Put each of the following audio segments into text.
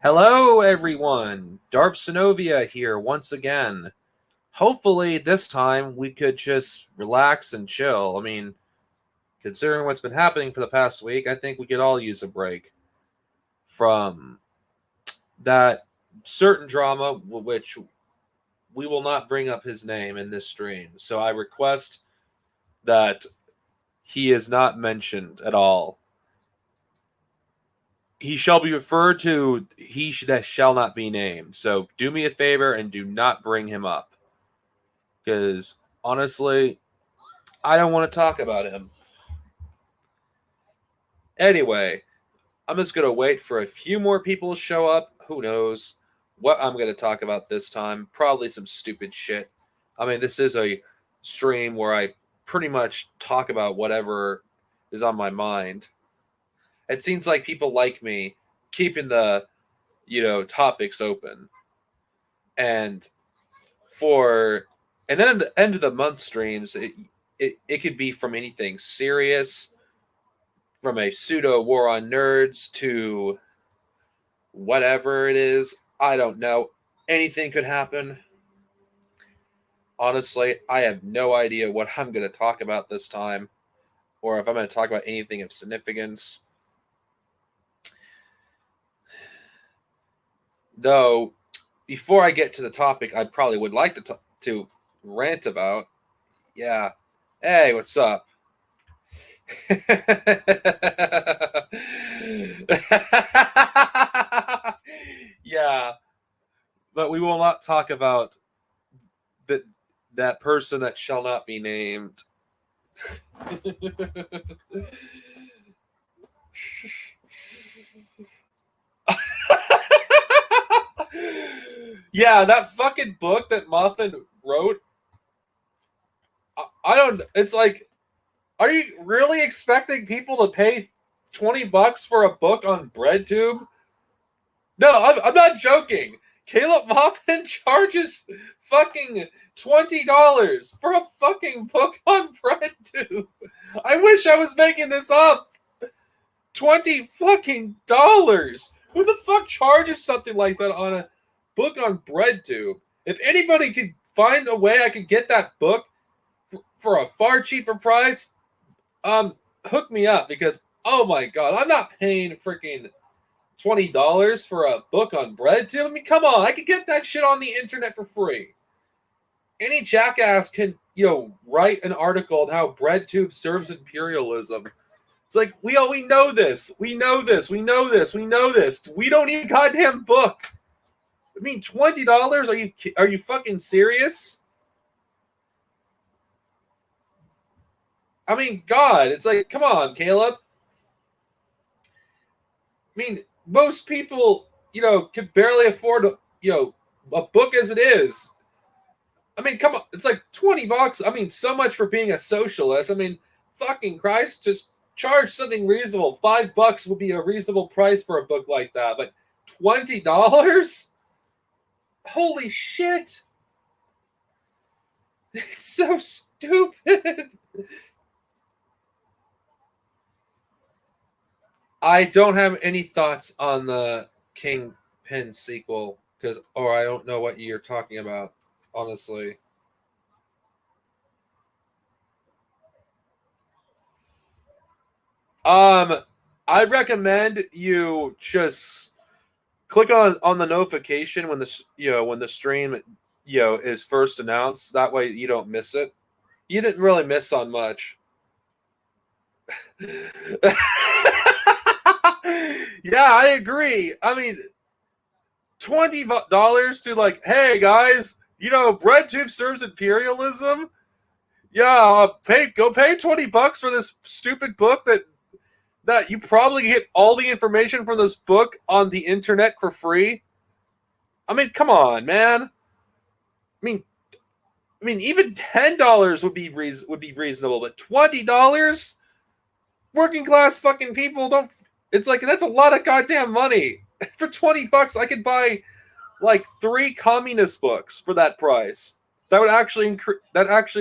Hello, everyone. Darth Sinovia here once again. Hopefully, this time we could just relax and chill. Considering what's been happening for the past week, I think we could all use a break from that certain drama, which we will not bring up his name in this stream. So I request that he is not mentioned at all. He shall be referred to that shall not be named. So do me a favor and do not bring him up. Because honestly, I don't want to talk about him. Anyway, I'm just going to wait for a few more people to show up. Who knows what I'm going to talk about this time? Probably some stupid shit. This is a stream where I pretty much talk about whatever is on my mind. It seems like people like me keeping the, topics open. And for an end of the month streams, it could be from anything serious, from a pseudo war on nerds to whatever it is. I don't know. Anything could happen. Honestly, I have no idea what I'm going to talk about this time, or if I'm going to talk about anything of significance. Though, before I get to the topic, I probably would like to rant about. Yeah. Hey, what's up? Yeah, but we will not talk about that person that shall not be named. Yeah, that fucking book that Muffin wrote. I don't. It's like, are you really expecting people to pay $20 for a book on BreadTube? No, I'm not joking. Caleb Muffin charges fucking $20 for a fucking book on BreadTube. I wish I was making this up. $20 fucking dollars. Who the fuck charges something like that on a book on BreadTube? If anybody could find a way I could get that book for a far cheaper price, hook me up, because oh my god, I'm not paying freaking $20 for a book on BreadTube. Come on, I could get that shit on the internet for free. Any jackass can, write an article on how BreadTube serves imperialism. It's like, we know this. We know this. We know this. We know this. We don't need a goddamn book. $20? Are you fucking serious? God, it's like, come on, Caleb. Most people, can barely afford, a book as it is. Come on, it's like $20. So much for being a socialist. Fucking Christ, just charge something reasonable. $5 would be a reasonable price for a book like that. But $20? Holy shit. It's so stupid. I don't have any thoughts on the Kingpin sequel, or I don't know what you're talking about, honestly. I recommend you just click on the notification when the stream is first announced. That way you don't miss it. You didn't really miss on much. Yeah, I agree. $20 to, like, hey guys, BreadTube serves imperialism. Yeah, go pay $20 for this stupid book that you probably get all the information from this book on the internet for free. Come on, man. Even $10 would be reasonable, but $20, working class fucking people don't. It's like, that's a lot of goddamn money. For $20, I could buy like 3 communist books for that price. That would actually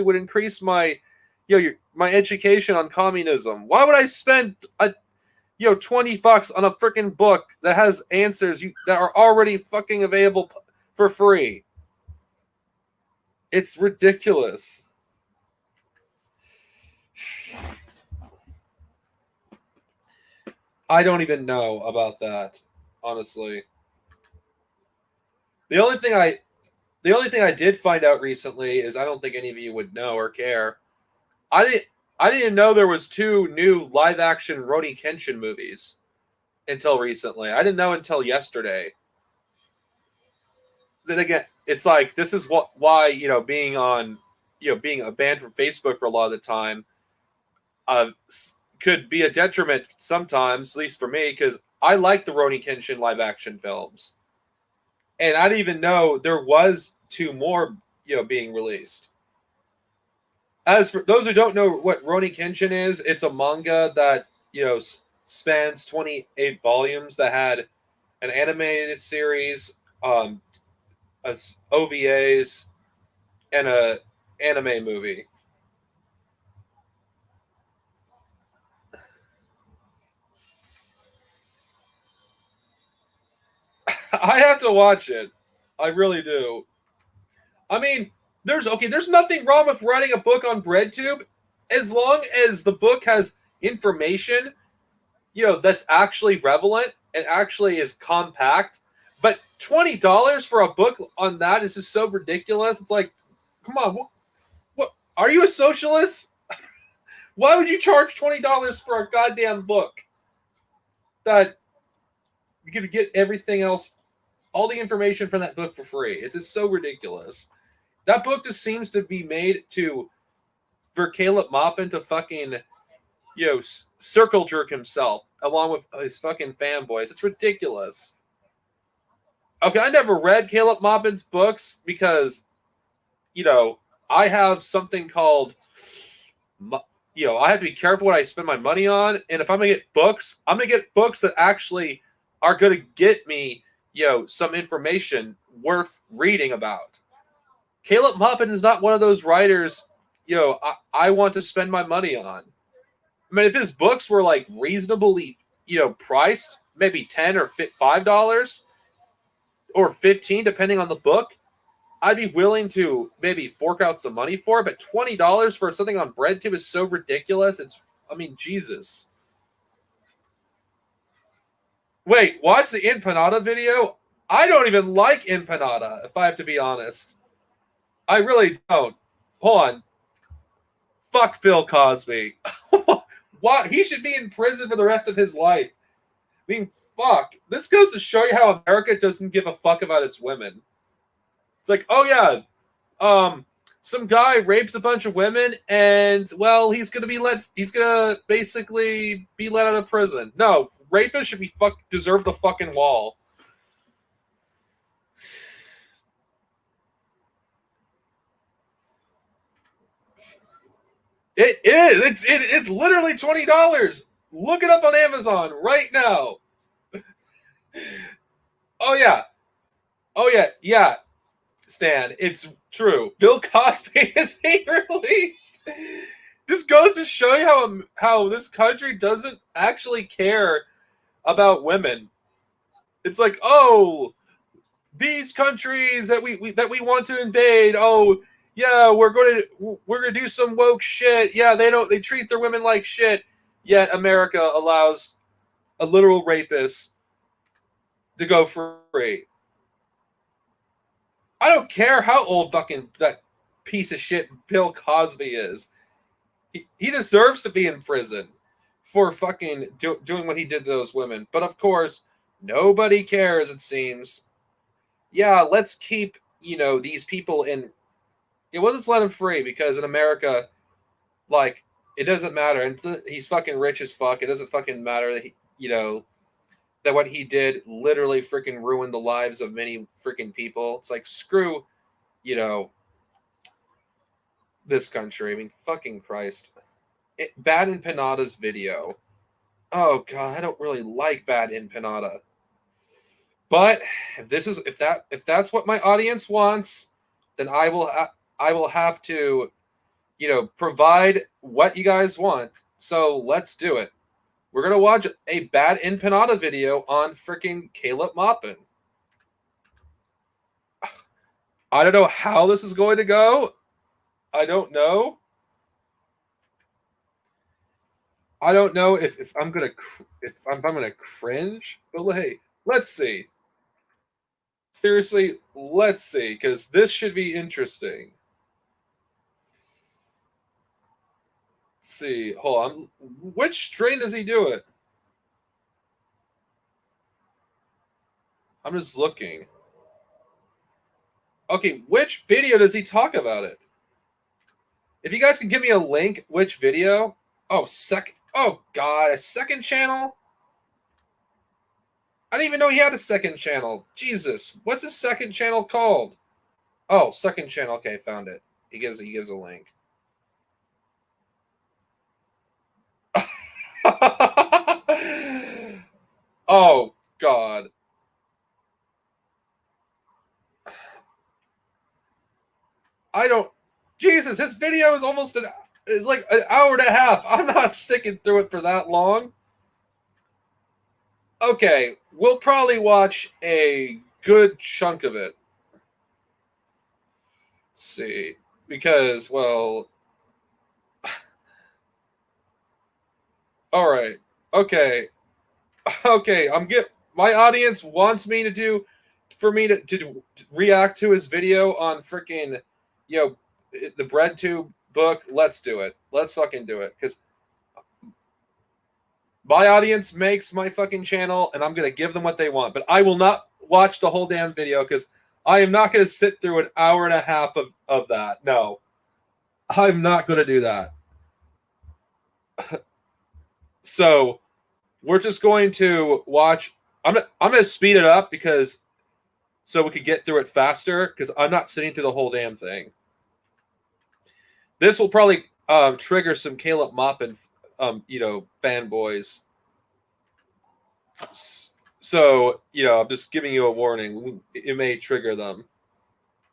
would increase my my education on communism. Why would I spend $20 on a freaking book that has answers that are already fucking available for free. It's ridiculous. I don't even know about that, honestly. The only thing I did find out recently is, I don't think any of you would know or care. I didn't know there was 2 new live action Rurouni Kenshin movies until recently. I didn't know until yesterday. Then again, it's like, this is why being a banned from Facebook for a lot of the time uh, could be a detriment sometimes, at least for me, because I like the Rurouni Kenshin live action films, and I didn't even know there was 2 more being released. As for those who don't know what Rurouni Kenshin is, it's a manga that spans 28 volumes that had an animated series, OVAs, and a anime movie. I have to watch it. I really do. I mean, there's nothing wrong with writing a book on BreadTube, as long as the book has information, that's actually relevant and actually is compact. But $20 for a book on that is just so ridiculous. It's like, come on, what are you, a socialist? Why would you charge $20 for a goddamn book that you can get everything else, all the information from that book for free? It's just so ridiculous. That book just seems to be made for Caleb Maupin to fucking circle jerk himself along with his fucking fanboys. It's ridiculous. Okay, I never read Caleb Maupin's books because I have something called I have to be careful what I spend my money on, and if I'm gonna get books, I'm gonna get books that actually are gonna get me some information worth reading about. Caleb Maupin is not one of those writers I want to spend my money on. I mean, if his books were like reasonably priced, maybe $10 or $5 or $15 depending on the book, I'd be willing to maybe fork out some money for it. But $20 for something on BreadTube is so ridiculous. Jesus. Wait, watch the Empanada video? I don't even like Empanada, if I have to be honest. I really don't. Hold on. Fuck Bill Cosby. What? He should be in prison for the rest of his life. I mean, fuck. This goes to show you how America doesn't give a fuck about its women. It's like, oh yeah, some guy rapes a bunch of women, and well, he's gonna basically be let out of prison. No, rapists should deserve the fucking wall. It is. It's literally $20. Look it up on Amazon right now. Oh yeah. Oh yeah. Stan, it's true. Bill Cosby is being released. This goes to show you how this country doesn't actually care about women. It's like, oh, these countries that we want to invade. Oh, yeah, we're gonna do some woke shit. Yeah, they treat their women like shit. Yet America allows a literal rapist to go free. I don't care how old fucking that piece of shit Bill Cosby is. He deserves to be in prison for fucking doing what he did to those women. But of course, nobody cares, it seems. Yeah, let's keep, these people in. Let's let him free, because in America, like, it doesn't matter. And he's fucking rich as fuck. It doesn't fucking matter that that what he did literally freaking ruined the lives of many freaking people. It's like, screw, this country. I mean, fucking Christ. Bad Empanada's video. Oh god, I don't really like Bad Empanada. But if that's what my audience wants, then I will have to, provide what you guys want. So let's do it. We're going to watch a bad empanada video on freaking Caleb Maupin. I don't know how this is going to go. I don't know. I don't know if I'm gonna cringe, but hey, let's see. Seriously, let's see, because this should be interesting. Let's see, hold on. Which strain does he do it? I'm just looking. Okay, which video does he talk about it? If you guys can give me a link, which video? Oh, oh God, a second channel? I didn't even know he had a second channel. Jesus, what's his second channel called? Oh, second channel. Okay, found it. He gives a link. Oh God. I don't. Jesus, his video is almost is like an hour and a half. I'm not sticking through it for that long. Okay, we'll probably watch a good chunk of it. Let's see, because well, all right, okay. My audience wants me to do, for me to react to his video on freaking, the BreadTube book. Let's do it. Let's fucking do it, because my audience makes my fucking channel, and I'm gonna give them what they want. But I will not watch the whole damn video, because I am not gonna sit through an hour and a half of that. No, I'm not gonna do that. So we're just going to watch. I'm gonna speed it up so we could get through it faster, because I'm not sitting through the whole damn thing. This will probably trigger some Caleb Maupin, fanboys. So I'm just giving you a warning. It may trigger them.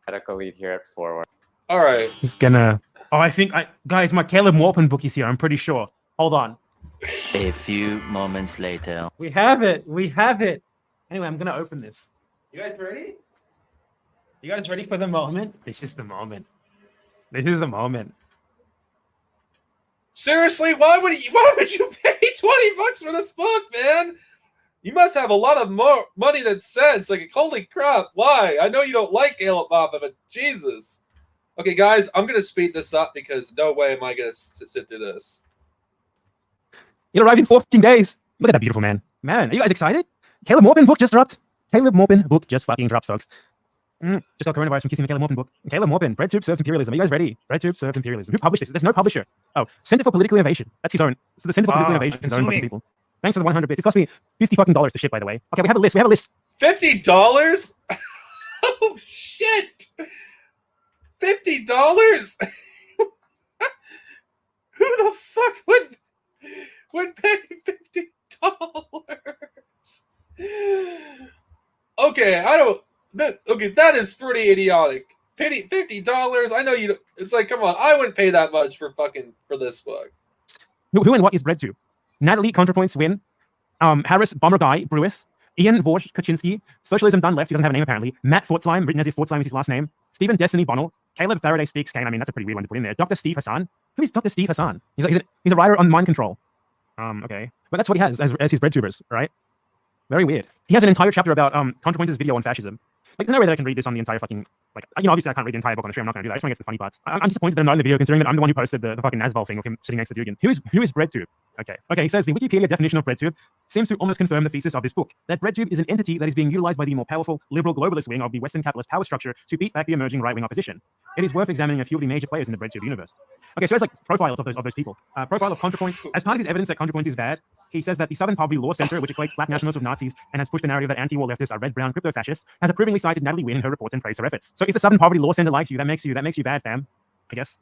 Medical lead here at forward. All right. Just gonna. Oh, guys, my Caleb Maupin book is here. I'm pretty sure. Hold on. A few moments later. We have it. Anyway, I'm gonna open this. You guys ready? You guys ready for the moment? This is the moment. Seriously, why would you pay $20 for this book, man? You must have a lot of more money than sense. Like, holy crap, why? I know you don't like Caleb Maupin, but Jesus. Okay, guys, I'm gonna speed this up, because no way am I gonna sit through this. It'll arrive in 14 days. Look at that beautiful man. Man, are you guys excited? Caleb Maupin book just dropped. Caleb Maupin book just fucking dropped, folks. Just got coronavirus from kissing the Caleb Maupin book. Caleb Maupin, BreadTube serves imperialism. Are you guys ready? BreadTube serves imperialism. Who published this? There's no publisher. Oh, Center for Political Innovation. That's his own. So the Center for Political Innovation is his own fucking people. Thanks for the 100 bits. It cost me $50 fucking to ship, by the way. Okay, we have a list. $50? Oh shit! $50? Who the fuck would pay $50? Okay, that is pretty idiotic. $50? I know you. It's like, come on, I wouldn't pay that much for this book. Who and what is BreadTube? Natalie ContraPoints Win, Harris Bomber Guy Brewis, Ian Vorsh Kaczynski, Socialism Done Left, he doesn't have a name apparently, Matt Fortslime, written as if Fortslime is his last name, Stephen Destiny Bonnell, Caleb Faraday Speaks Kane. I mean, that's a pretty weird one to put in there. Dr. Steve Hassan. Who is Dr. Steve Hassan? He's a writer on mind control. Okay. But that's what he has as his BreadTubers, right? Very weird. He has an entire chapter about ContraPoints' video on fascism. Like, there's no way that I can read this on the entire fucking, obviously I can't read the entire book on the stream. I'm not going to do that. I just want to get to the funny parts. I'm disappointed that I'm not in the video, considering that I'm the one who posted the fucking Nazval thing of him sitting next to Dugan. Who is BreadTube? Okay, he says the Wikipedia definition of BreadTube seems to almost confirm the thesis of this book, that BreadTube is an entity that is being utilized by the more powerful, liberal, globalist wing of the Western capitalist power structure to beat back the emerging right-wing opposition. It is worth examining a few of the major players in the BreadTube universe. Okay, so there's like profiles of those people. Profile of ContraPoints. As part of his evidence that ContraPoints is bad, he says that the Southern Poverty Law Center, which equates black nationalists with Nazis and has pushed the narrative that anti-war leftists are red-brown crypto-fascists, has approvingly cited Natalie Wynn in her reports and praised her efforts. So if the Southern Poverty Law Center likes you, that makes you bad, fam. I guess.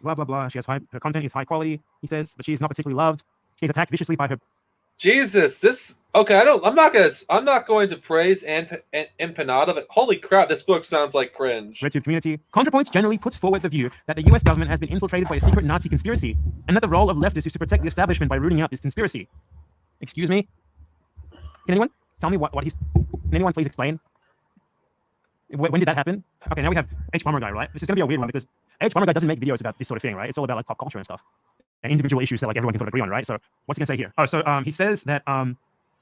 Blah blah blah. Her content is high quality, he says, but she is not particularly loved. She is attacked viciously by her. Jesus, this Okay, I'm not going to praise Empanada, but holy crap, this book sounds like cringe. RedTube community, ContraPoints generally puts forward the view that the US government has been infiltrated by a secret Nazi conspiracy, and that the role of leftists is to protect the establishment by rooting out this conspiracy. Excuse me? Can anyone tell me what he's... Can anyone please explain? When did that happen? Okay, now we have H. Bomber Guy, right? This is going to be a weird one because H. Bomber Guy doesn't make videos about this sort of thing, right? It's all about like pop culture and stuff. And individual issues that like everyone can sort of agree on, right? So what's he going to say here? Oh, so he says that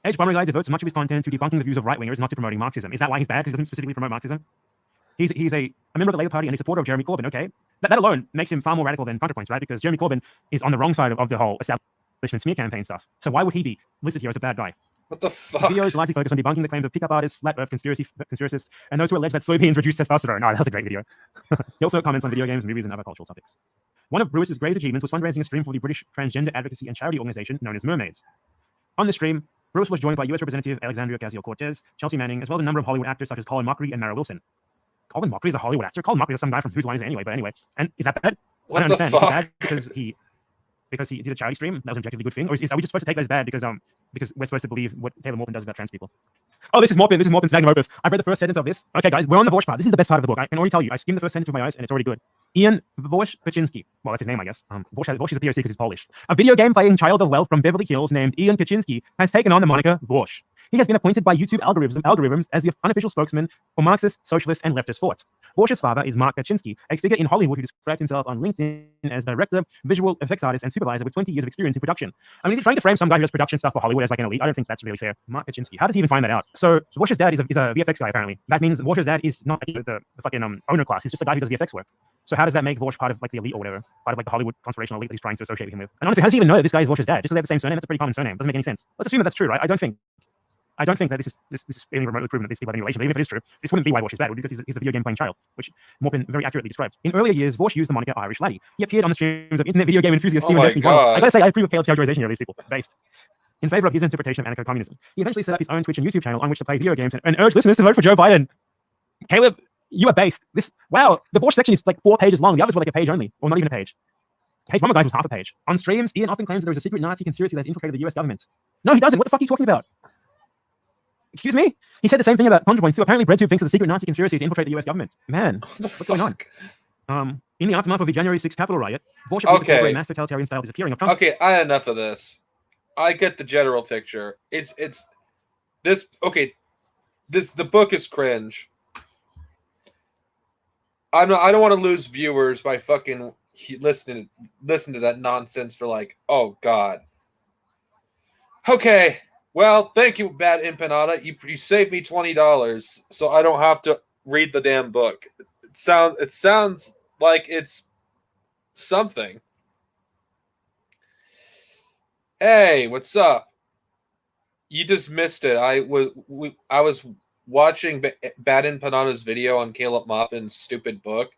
H. Bomber Guy devotes much of his content to debunking the views of right-wingers, not to promoting Marxism. Is that why he's bad? Because he doesn't specifically promote Marxism? He's a member of the Labour Party and a supporter of Jeremy Corbyn, okay? That alone makes him far more radical than ContraPoints, right? Because Jeremy Corbyn is on the wrong side of the whole establishment smear campaign stuff. So why would he be listed here as a bad guy? What the fuck? Videos largely focus on debunking the claims of pickup artists, flat earth conspiracists, and those who allege that soybeans reduce testosterone. Oh, that was a great video. He also comments on video games, movies, and other cultural topics. One of Bruce's greatest achievements was fundraising a stream for the British transgender advocacy and charity organization known as Mermaids. On the stream, Bruce was joined by US Representative Alexandria Ocasio-Cortez, Chelsea Manning, as well as a number of Hollywood actors such as Colin Mockery and Mara Wilson. Colin Mockery is a Hollywood actor? Colin Mockery is some guy from Whose Line Is It Anyway? But anyway, and is that bad? What I don't the understand. fuck? Is it bad because he did a charity stream? That was an objectively good thing? Or are we just supposed to take that as bad because we're supposed to believe what Taylor Morpin does about trans people? Oh, this is Morpin. This is Morpin's magnum opus. I've read the first sentence of this. Okay, guys, we're on the Vorsh part. This is the best part of the book. I can already tell you. I skimmed the first sentence with my eyes, and it's already good. Ian Vorsh Kaczynski. Well, that's his name, I guess. Vorsh is a POC because he's Polish. A video game playing child of wealth from Beverly Hills named Ian Kaczynski has taken on the moniker Vorsh. He has been appointed by YouTube algorithms as the unofficial spokesman for Marxist, socialist, and leftist thought. Vorsh's father is Mark Kaczynski, a figure in Hollywood who described himself on LinkedIn as director, visual effects artist, and supervisor with 20 years of experience in production. I mean, is he trying to frame some guy who does production stuff for Hollywood as like an elite? I don't think that's really fair. Mark Kaczynski. How does he even find that out? So Vorsh's dad is a VFX guy, apparently. That means Vorsh's dad is not the fucking owner class. He's just a guy who does VFX work. So how does that make Vorsh part of like the elite or whatever? Part of like the Hollywood conspirational elite that he's trying to associate him with? And honestly, how does he even know that this guy is Vorsh's dad? Just because they have the same surname? That's a pretty common surname. Doesn't make any sense. Let's assume that that's true, right? I don't think that this is any remotely proven that these people have any relation. But even if it is true, this wouldn't be why Vorsh is bad. It would be because he's a video game playing child, which Morpin very accurately describes. In earlier years, Vorsh used the moniker Irish Laddie. He appeared on the streams of internet video game enthusiast Stephen Destiny. I gotta say, I approve of Caleb's characterization of these people. Based in favor of his interpretation of anarcho-communism. He eventually set up his own Twitch and YouTube channel on which to play video games and urge listeners to vote for Joe Biden. Caleb, you are based. Wow, the Vorsh section is like 4 pages long. The others were like a page only, or not even a page. Page one, guys, was half a page. On streams, Ian often claims that there is a secret Nazi conspiracy that has infiltrated the US government. No, he doesn't. What the fuck are you talking about? Excuse me? He said the same thing about ContraPoints too. Apparently, BreadTube thinks it's a secret Nazi conspiracy to infiltrate the US government. Man, what's going on? In the aftermath of the January 6th Capitol riot, Vorsh appeared to call for a mass totalitarian style disappearing of Trump. Okay, I had enough of this. I get the general picture. The book is cringe. I don't want to lose viewers by fucking listen to that nonsense for like, oh god. Okay. Well, thank you, Bad Empanada. You saved me $20, so I don't have to read the damn book. It sounds like it's something. Hey, what's up? You just missed it. I was watching Bad Empanada's video on Caleb Maupin's stupid book,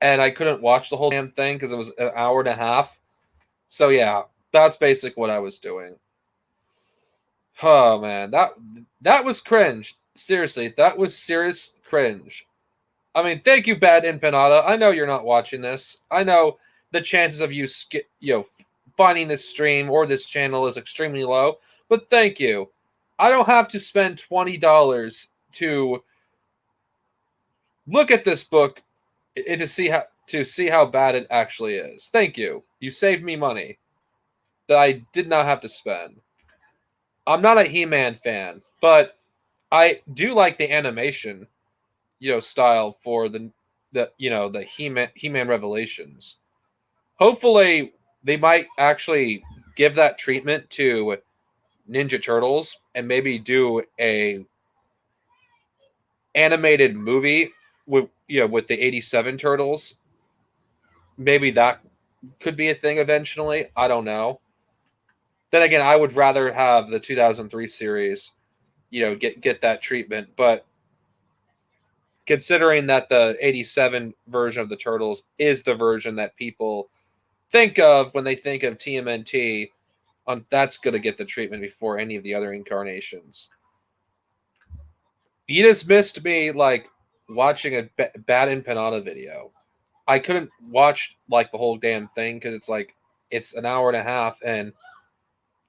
and I couldn't watch the whole damn thing because it was an hour and a half. So yeah, that's basically what I was doing. Oh man, that was cringe. Seriously, that was serious cringe. I mean, thank you, Bad Empanada. I know you're not watching this. I know the chances of you finding this stream or this channel is extremely low, but thank you. I don't have to spend $20 to look at this book and to see how bad it actually is. Thank you. You saved me money that I did not have to spend. I'm not a He-Man fan, but I do like the animation, style for the He-Man Revelations. Hopefully, they might actually give that treatment to Ninja Turtles and maybe do a animated movie with the 87 Turtles. Maybe that could be a thing eventually. I don't know. Then again, I would rather have the 2003 series, get that treatment. But considering that the 87 version of the Turtles is the version that people think of when they think of TMNT, that's going to get the treatment before any of the other incarnations. You just missed me, watching a Bad Empanada video. I couldn't watch, the whole damn thing because it's an hour and a half, and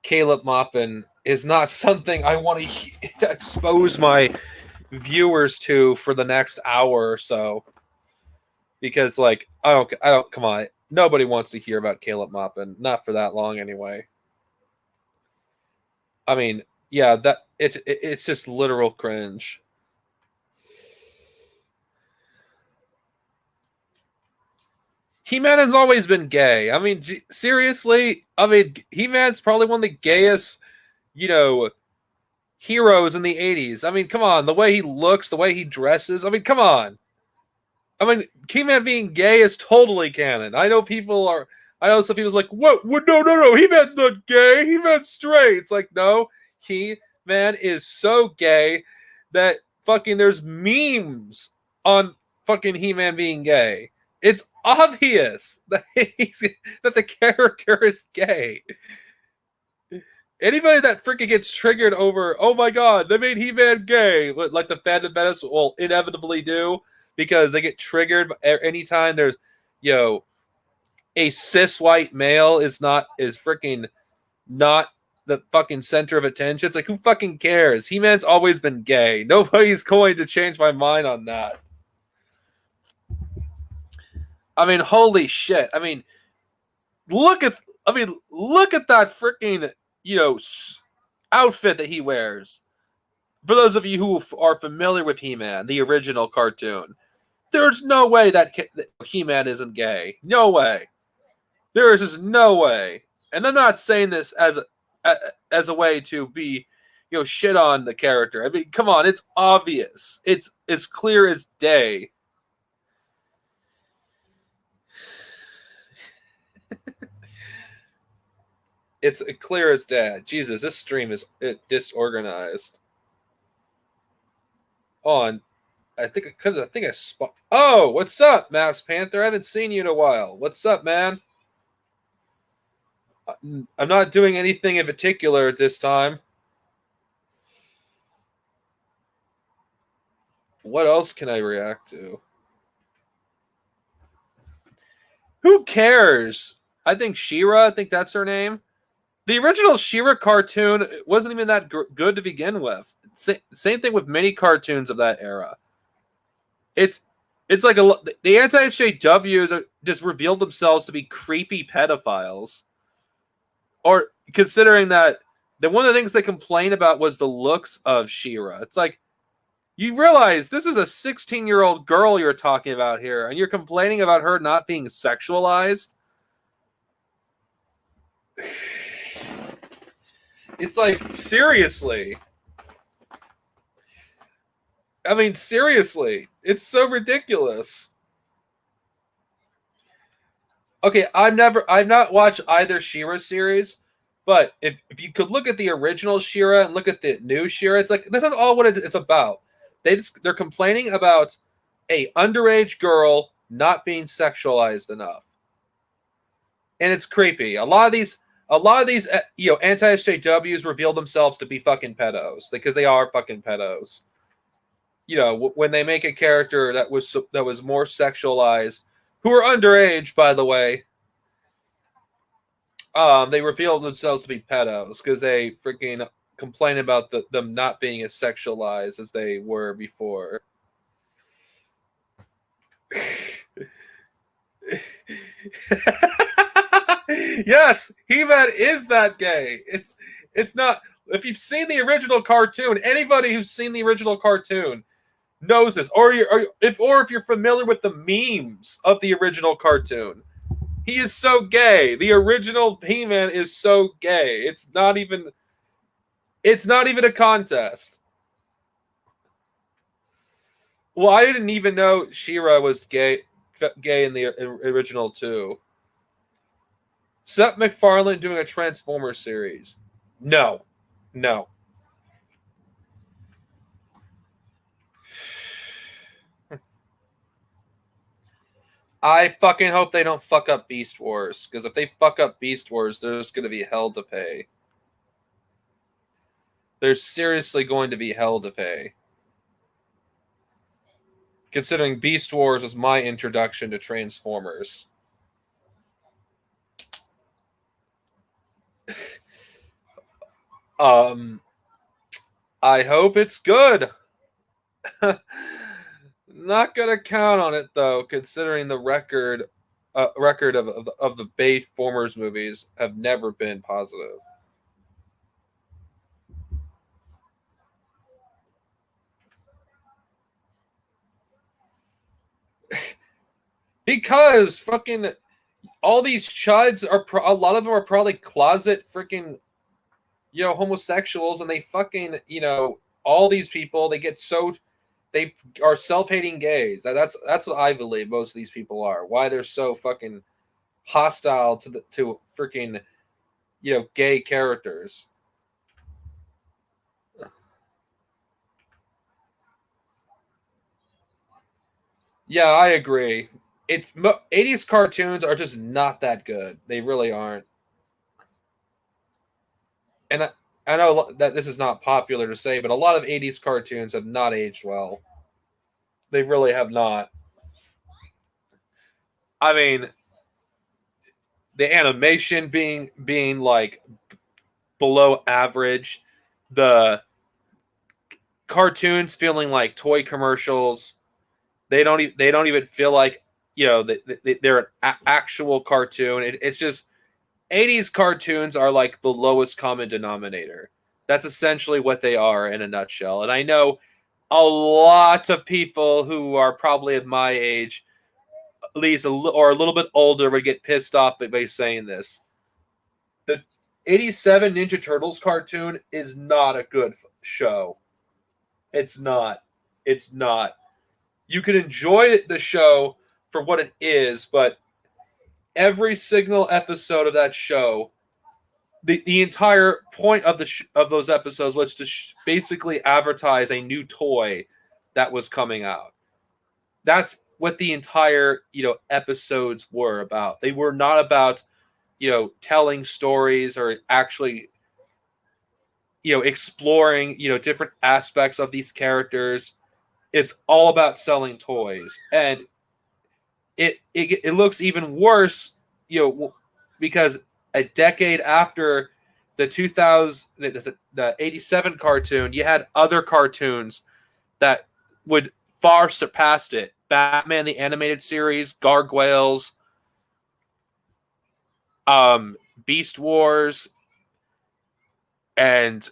Caleb Maupin is not something I want to expose my viewers to for the next hour or so. Because, like, I don't, come on. Nobody wants to hear about Caleb Maupin. Not for that long, anyway. I mean, yeah, it's just literal cringe. He-Man has always been gay. I mean, seriously? I mean, He-Man's probably one of the gayest, heroes in the 80s. I mean, come on. The way he looks, the way he dresses. I mean, come on. I mean, He-Man being gay is totally canon. I know some people's like, what? No. He-Man's not gay. He-Man's straight. It's like, no. He-Man is so gay that fucking there's memes on fucking He-Man being gay. It's obvious that that the character is gay. Anybody that freaking gets triggered over, oh my god, they made He-Man gay, like the fandom menace will inevitably do, because they get triggered anytime there's, a cis white male is freaking not the fucking center of attention. It's like, who fucking cares? He-Man's always been gay. Nobody's going to change my mind on that. I mean, holy shit. I mean, look at that freaking, outfit that he wears. For those of you who are familiar with He-Man, the original cartoon, there's no way that He-Man isn't gay. No way. There is just no way. And I'm not saying this as a way to be, shit on the character. I mean, come on, it's obvious. It's as clear as day. It's clear as day. Jesus, this stream is disorganized. On, I think I spot. Oh, what's up, Masked Panther? I haven't seen you in a while. What's up, man? I'm not doing anything in particular at this time. What else can I react to? Who cares? I think She-Ra, I think that's her name. The original She-Ra cartoon wasn't even that good to begin with. Same thing with many cartoons of that era. It's like the anti-SJWs just revealed themselves to be creepy pedophiles. Or considering that one of the things they complained about was the looks of She-Ra. It's like, you realize this is a 16-year-old girl you're talking about here, and you're complaining about her not being sexualized? It's like, seriously. I mean, seriously. It's so ridiculous. Okay, I've not watched either She-Ra series, but if you could look at the original She-Ra and look at the new She-Ra, it's like, this is all what it's about. They're complaining about a underage girl not being sexualized enough. And it's creepy. A lot of these anti-SJWs reveal themselves to be fucking pedos, because they are fucking pedos. When they make a character that was more sexualized, who are underage, by the way, they reveal themselves to be pedos because they freaking complain about them not being as sexualized as they were before. Yes, He-Man is that gay. It's not. If you've seen the original cartoon, anybody who's seen the original cartoon knows this. Or if you're familiar with the memes of the original cartoon, he is so gay. The original He-Man is so gay. It's not even a contest. Well, I didn't even know She-Ra was gay in the original too. Seth MacFarlane doing a Transformers series? No. I fucking hope they don't fuck up Beast Wars, because if they fuck up Beast Wars, there's going to be hell to pay. There's seriously going to be hell to pay. Considering Beast Wars was my introduction to Transformers. I hope it's good. Not gonna count on it though, considering the record of the Bay Formers movies have never been positive. Because fucking all these chuds are a lot of them are probably closet freaking homosexuals, and they fucking all these people, they are self-hating gays. That's what I believe most of these people are. Why they're so fucking hostile to freaking gay characters. Yeah, I agree. 80s cartoons are just not that good. They really aren't. And I know that this is not popular to say, but a lot of 80s cartoons have not aged well. They really have not. I mean, the animation being like below average, the cartoons feeling like toy commercials. They don't even feel like they're an actual cartoon. It's just 80s cartoons are like the lowest common denominator. That's essentially what they are in a nutshell. And I know a lot of people who are probably at my age, at least or a little bit older, would get pissed off by saying this. The 87 Ninja Turtles cartoon is not a good show. It's not. It's not. You can enjoy the show for what it is, but every single episode of that show, the entire point of of those episodes was to basically advertise a new toy that was coming out. That's what the entire episodes were about. They were not about telling stories or actually exploring different aspects of these characters. It's all about selling toys, and it looks even worse, because a decade after the 87 cartoon, you had other cartoons that would far surpassed it. Batman the Animated Series, Gargoyles, Beast Wars, and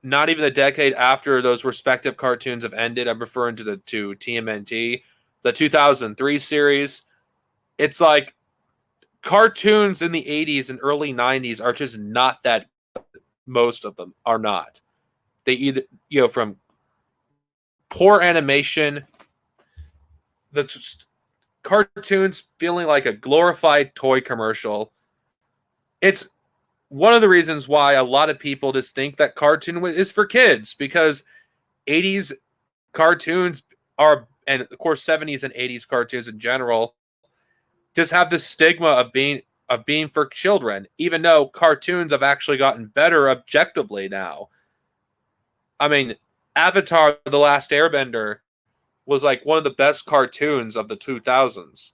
not even a decade after those respective cartoons have ended. I'm referring to TMNT, the 2003 series. It's like cartoons in the 80s and early 90s are just not that good. Most of them are not. They either, from poor animation, the cartoons feeling like a glorified toy commercial. It's one of the reasons why a lot of people just think that cartoon is for kids, because 80s cartoons are, and of course 70s and 80s cartoons in general, just have this stigma of being for children, even though cartoons have actually gotten better objectively now. I mean, Avatar: The Last Airbender was like one of the best cartoons of the 2000s.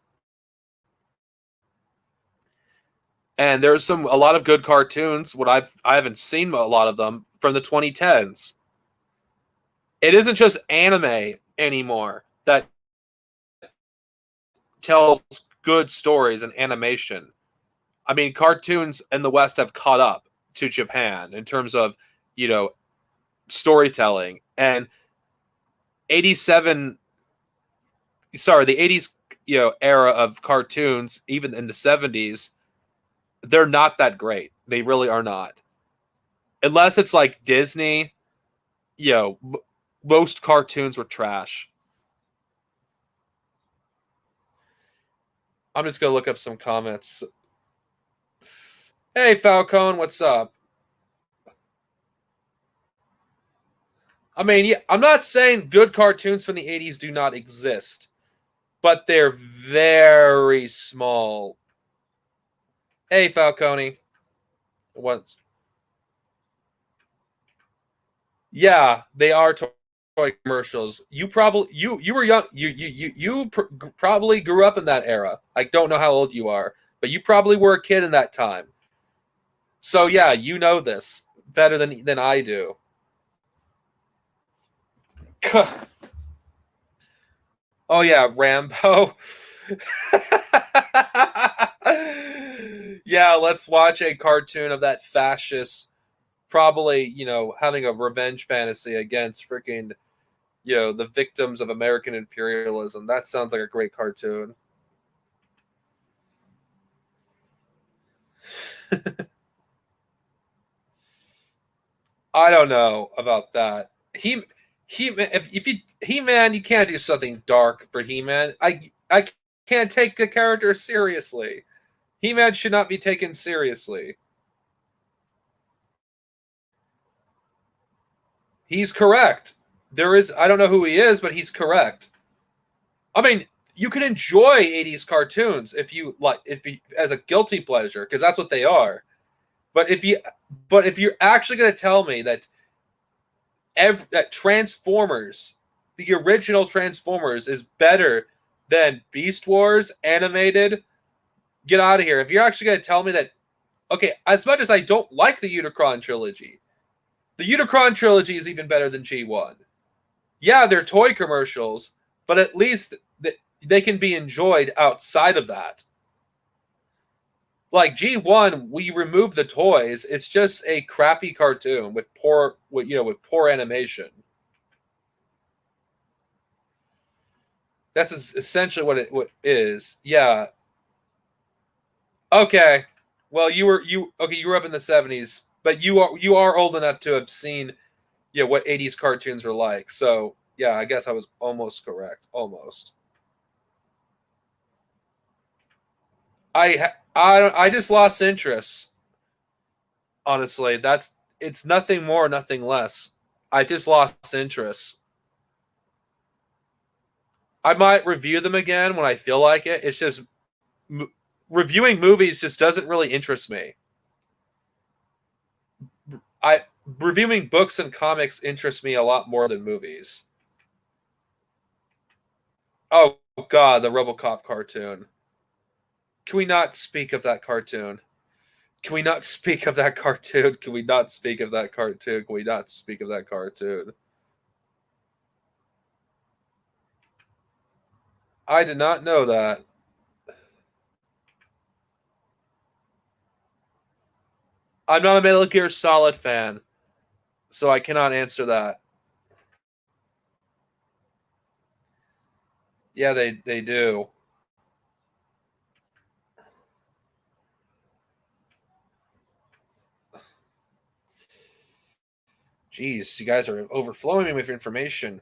And there's a lot of good cartoons. I haven't seen a lot of them from the 2010s. It isn't just anime anymore that tells good stories and animation. I mean, cartoons in the West have caught up to Japan in terms of, storytelling. And the 80s, era of cartoons, even in the 70s, they're not that great. They really are not. Unless it's like Disney, most cartoons were trash. I'm just going to look up some comments. Hey, Falcone, what's up? I mean, yeah, I'm not saying good cartoons from the 80s do not exist, but they're very small. Hey, Falcone. Once. Yeah, they are toy commercials. You were young. You probably grew up in that era. I don't know how old you are, but you probably were a kid in that time. So yeah, you know this better than I do. Oh yeah, Rambo. Yeah, let's watch a cartoon of that fascist, probably, having a revenge fantasy against freaking, the victims of American imperialism. That sounds like a great cartoon. I don't know about that. If you He-Man, you can't do something dark for He-Man. I can't take the character seriously. He-Man should not be taken seriously. He's correct. I don't know who he is, but he's correct. I mean, you can enjoy 80s cartoons if you as a guilty pleasure, because that's what they are. But if you're actually going to tell me that that Transformers, the original Transformers, is better than Beast Wars animated, get out of here. If you're actually going to tell me that, okay, as much as I don't like the Unicron trilogy, the Unicron trilogy is even better than G1. Yeah, they're toy commercials, but at least they can be enjoyed outside of that. Like G1, we remove the toys. It's just a crappy cartoon with poor animation. That's essentially what it is. Yeah. Okay. Well, you were up in the 70s, but you are old enough to have seen what 80s cartoons are like. So, yeah, I guess I was almost correct. Almost. I just lost interest. Honestly, it's nothing more, nothing less. I just lost interest. I might review them again when I feel like it. It's just reviewing movies just doesn't really interest me. Reviewing books and comics interests me a lot more than movies. Oh God, the RoboCop cartoon. Can we not speak of that cartoon? Can we not speak of that cartoon? Can we not speak of that cartoon? Can we not speak of that cartoon? I did not know that. I'm not a Metal Gear Solid fan, so I cannot answer that. Yeah, they do. Jeez, you guys are overflowing me with information.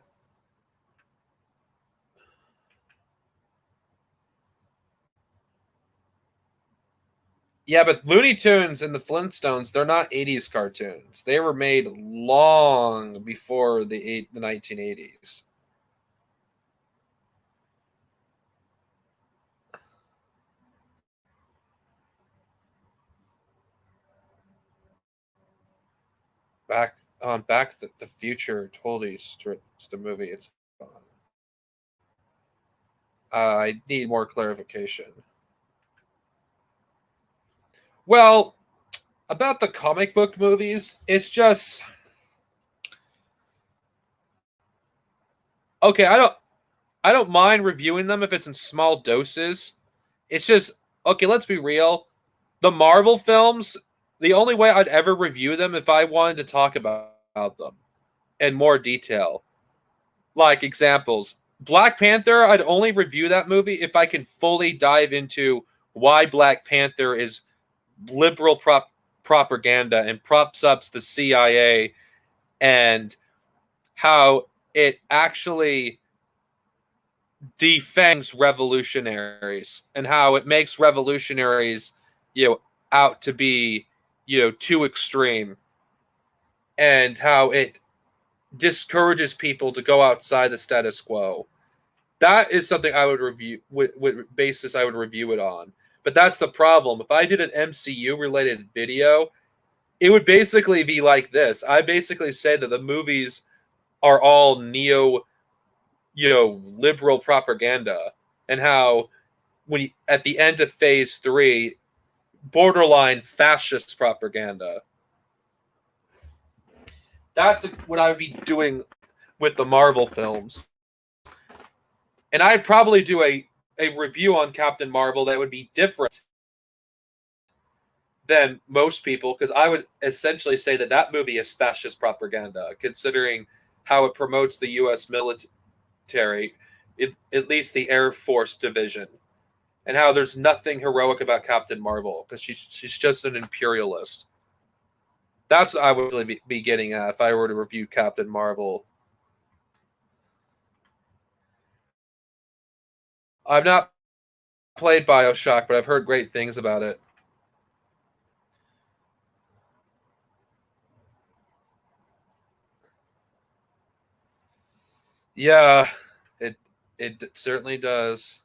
Yeah, but Looney Tunes and the Flintstones, they're not 80s cartoons. They were made long before the 1980s. Back the Future totally strips the movie. It's I need more clarification. Well, about the comic book movies, it's just okay. I don't mind reviewing them if it's in small doses. It's just okay. Let's be real. The Marvel films, the only way I'd ever review them if I wanted to talk about them in more detail. Like examples, Black Panther, I'd only review that movie if I can fully dive into why Black Panther is liberal propaganda and props up the CIA and how it actually defangs revolutionaries and how it makes revolutionaries, out to be, too extreme, and how it discourages people to go outside the status quo. That is something I would review with basis I would review it on. But that's the problem. If I did an MCU related video, it would basically be like this. I basically say that the movies are all liberal propaganda, and how at the end of phase 3, borderline fascist propaganda. That's what I would be doing with the Marvel films. And I'd probably do a review on Captain Marvel that would be different than most people, because I would essentially say that movie is fascist propaganda, considering how it promotes the U.S. military, at least the Air Force division, and how there's nothing heroic about Captain Marvel, because she's just an imperialist. That's what I would really be getting at if I were to review Captain Marvel. I've not played BioShock, but I've heard great things about it. Yeah, it certainly does.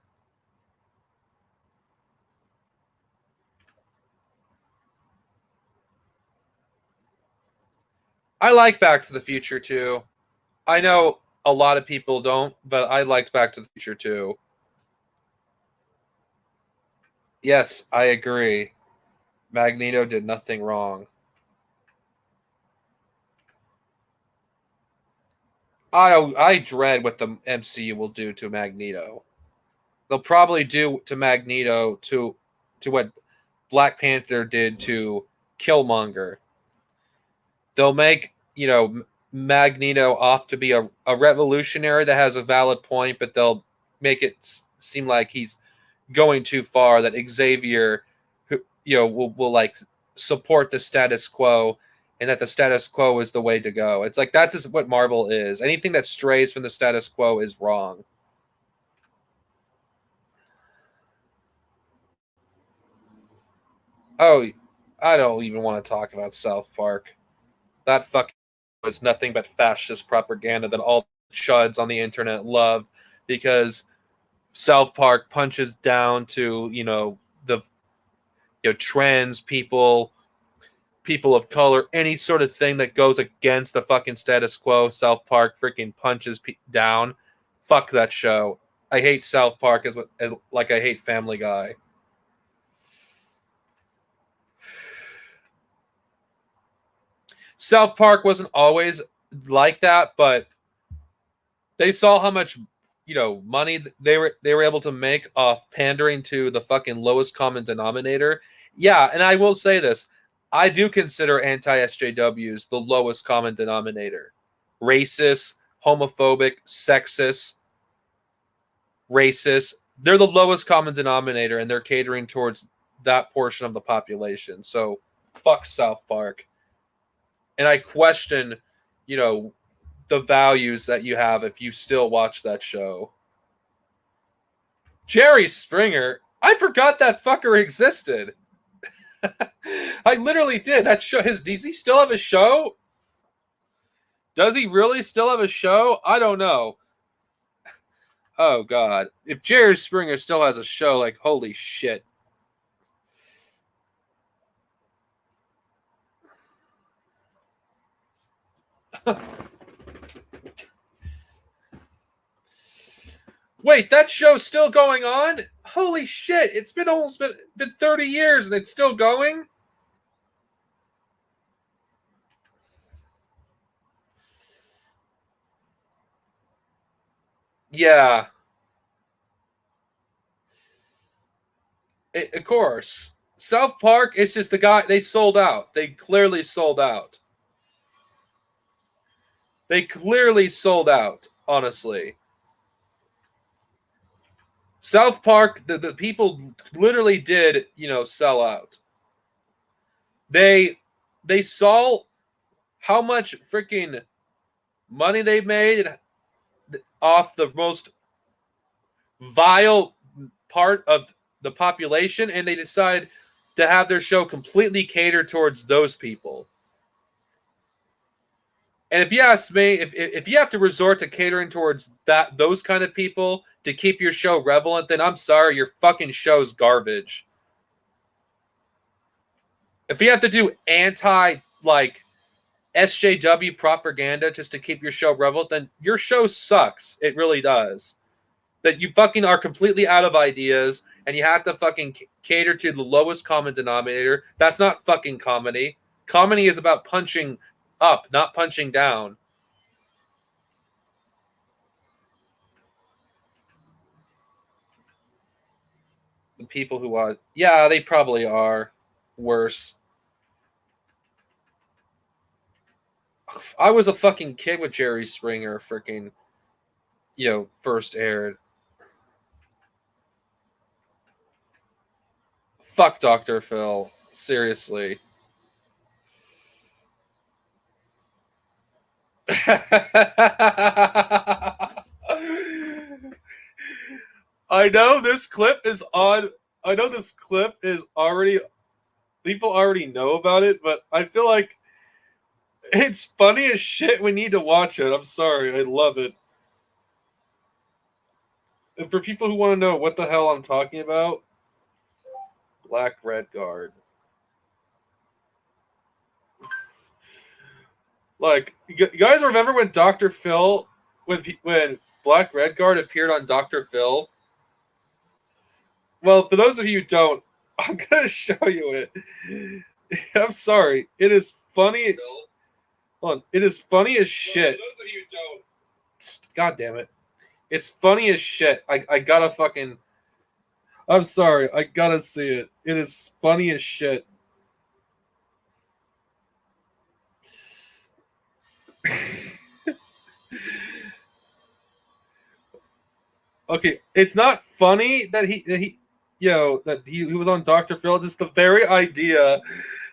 I like Back to the Future too. I know a lot of people don't, but I liked Back to the Future too. Yes, I agree. Magneto did nothing wrong. I dread what the MCU will do to Magneto. They'll probably do to Magneto to what Black Panther did to Killmonger. They'll make, Magneto off to be a revolutionary that has a valid point, but they'll make it seem like he's going too far, that Xavier, who will like support the status quo, and that the status quo is the way to go. It's like that's just what Marvel is. Anything that strays from the status quo is wrong. Oh, I don't even want to talk about South Park. That fucking was nothing but fascist propaganda that all chuds on the internet love, because South Park punches down to, the trans people, people of color, any sort of thing that goes against the fucking status quo. South Park freaking punches down. Fuck that show. I hate South Park as like I hate Family Guy. South Park wasn't always like that, but they saw how much money they were able to make off pandering to the fucking lowest common denominator. Yeah, and I will say this. I do consider anti-SJWs the lowest common denominator. Racist, homophobic, sexist, racist. They're the lowest common denominator, and they're catering towards that portion of the population. So, fuck South Park. And I question, the values that you have if you still watch that show. Jerry Springer, I forgot that fucker existed. I literally did. That show, does he still have a show? Does he really still have a show? I don't know. Oh God, if Jerry Springer still has a show, like holy shit. Wait, that show's still going on? Holy shit, it's been almost been 30 years and it's still going? Yeah. Of course. South Park, it's just the guy, they sold out. They clearly sold out. They clearly sold out, honestly. South Park, the people literally did, sell out. They saw how much freaking money they made off the most vile part of the population, and they decided to have their show completely catered towards those people. And if you ask me, if you have to resort to catering towards those kind of people to keep your show relevant, then I'm sorry, your fucking show's garbage. If you have to do SJW propaganda just to keep your show relevant, then your show sucks. It really does. that you fucking are completely out of ideas and you have to fucking cater to the lowest common denominator. That's not fucking comedy. Comedy is about punching up, not punching down. The people who are, yeah, they probably are worse. I was a fucking kid with Jerry Springer freaking, first aired. Fuck Dr. Phil. Seriously. I know this clip is on. I know this clip is already. People already know about it, but I feel like it's funny as shit. We need to watch it. I'm sorry. I love it. And for people who want to know what the hell I'm talking about, Black Red Guard. Like, you guys remember when Dr. Phil, when Black Red Guard appeared on Dr. Phil? Well, for those of you who don't, I'm going to show you it. I'm sorry. It is funny. Hold on. It is funny as shit. For those of you who don't. God damn it. It's funny as shit. I gotta fucking... I'm sorry. I gotta see it. It is funny as shit. Okay, it's not funny that he was on Dr. Phil. It's just the very idea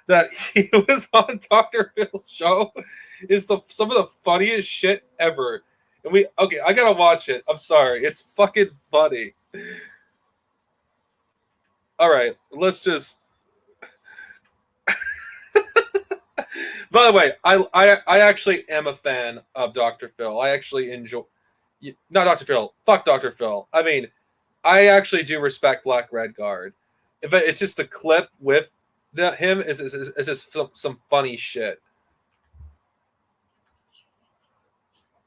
that he was on Dr. Phil's show is some of the funniest shit ever. And I gotta watch it. I'm sorry, it's fucking funny. All right, let's just. By the way, I actually am a fan of Dr. Phil. I actually enjoy. Not Dr. Phil. Fuck Dr. Phil. I mean, I actually do respect Black Red Guard, but it's just the clip with him is just some funny shit.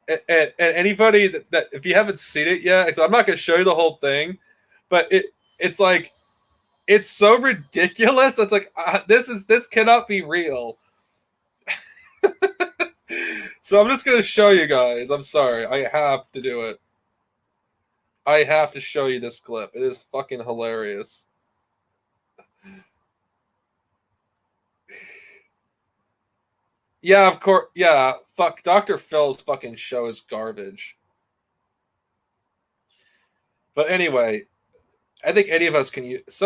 And anybody that if you haven't seen it yet, I'm not going to show you the whole thing, but it's like it's so ridiculous. It's like this cannot be real. So I'm just going to show you guys. I'm sorry. I have to do it. I have to show you this clip. It is fucking hilarious. Yeah, of course. Yeah, fuck. Dr. Phil's fucking show is garbage. But anyway, I think any of us can use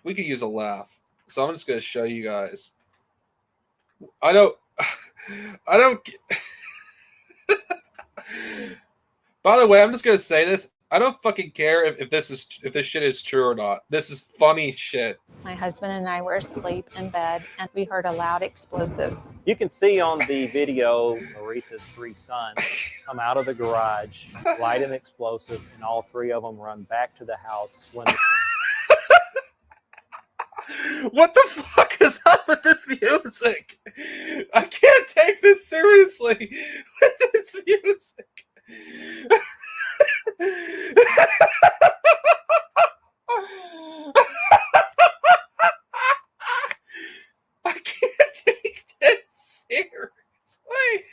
we could use a laugh. So I'm just going to show you guys. I don't. By the way, I'm just gonna say this. I don't fucking care if this shit is true or not. This is funny shit. My husband and I were asleep in bed, and we heard a loud explosive. You can see on the video Maritha's 3 sons come out of the garage, light an explosive, and all 3 of them run back to the house. What the fuck is up with this music? I can't take this seriously with this music. I can't take this seriously.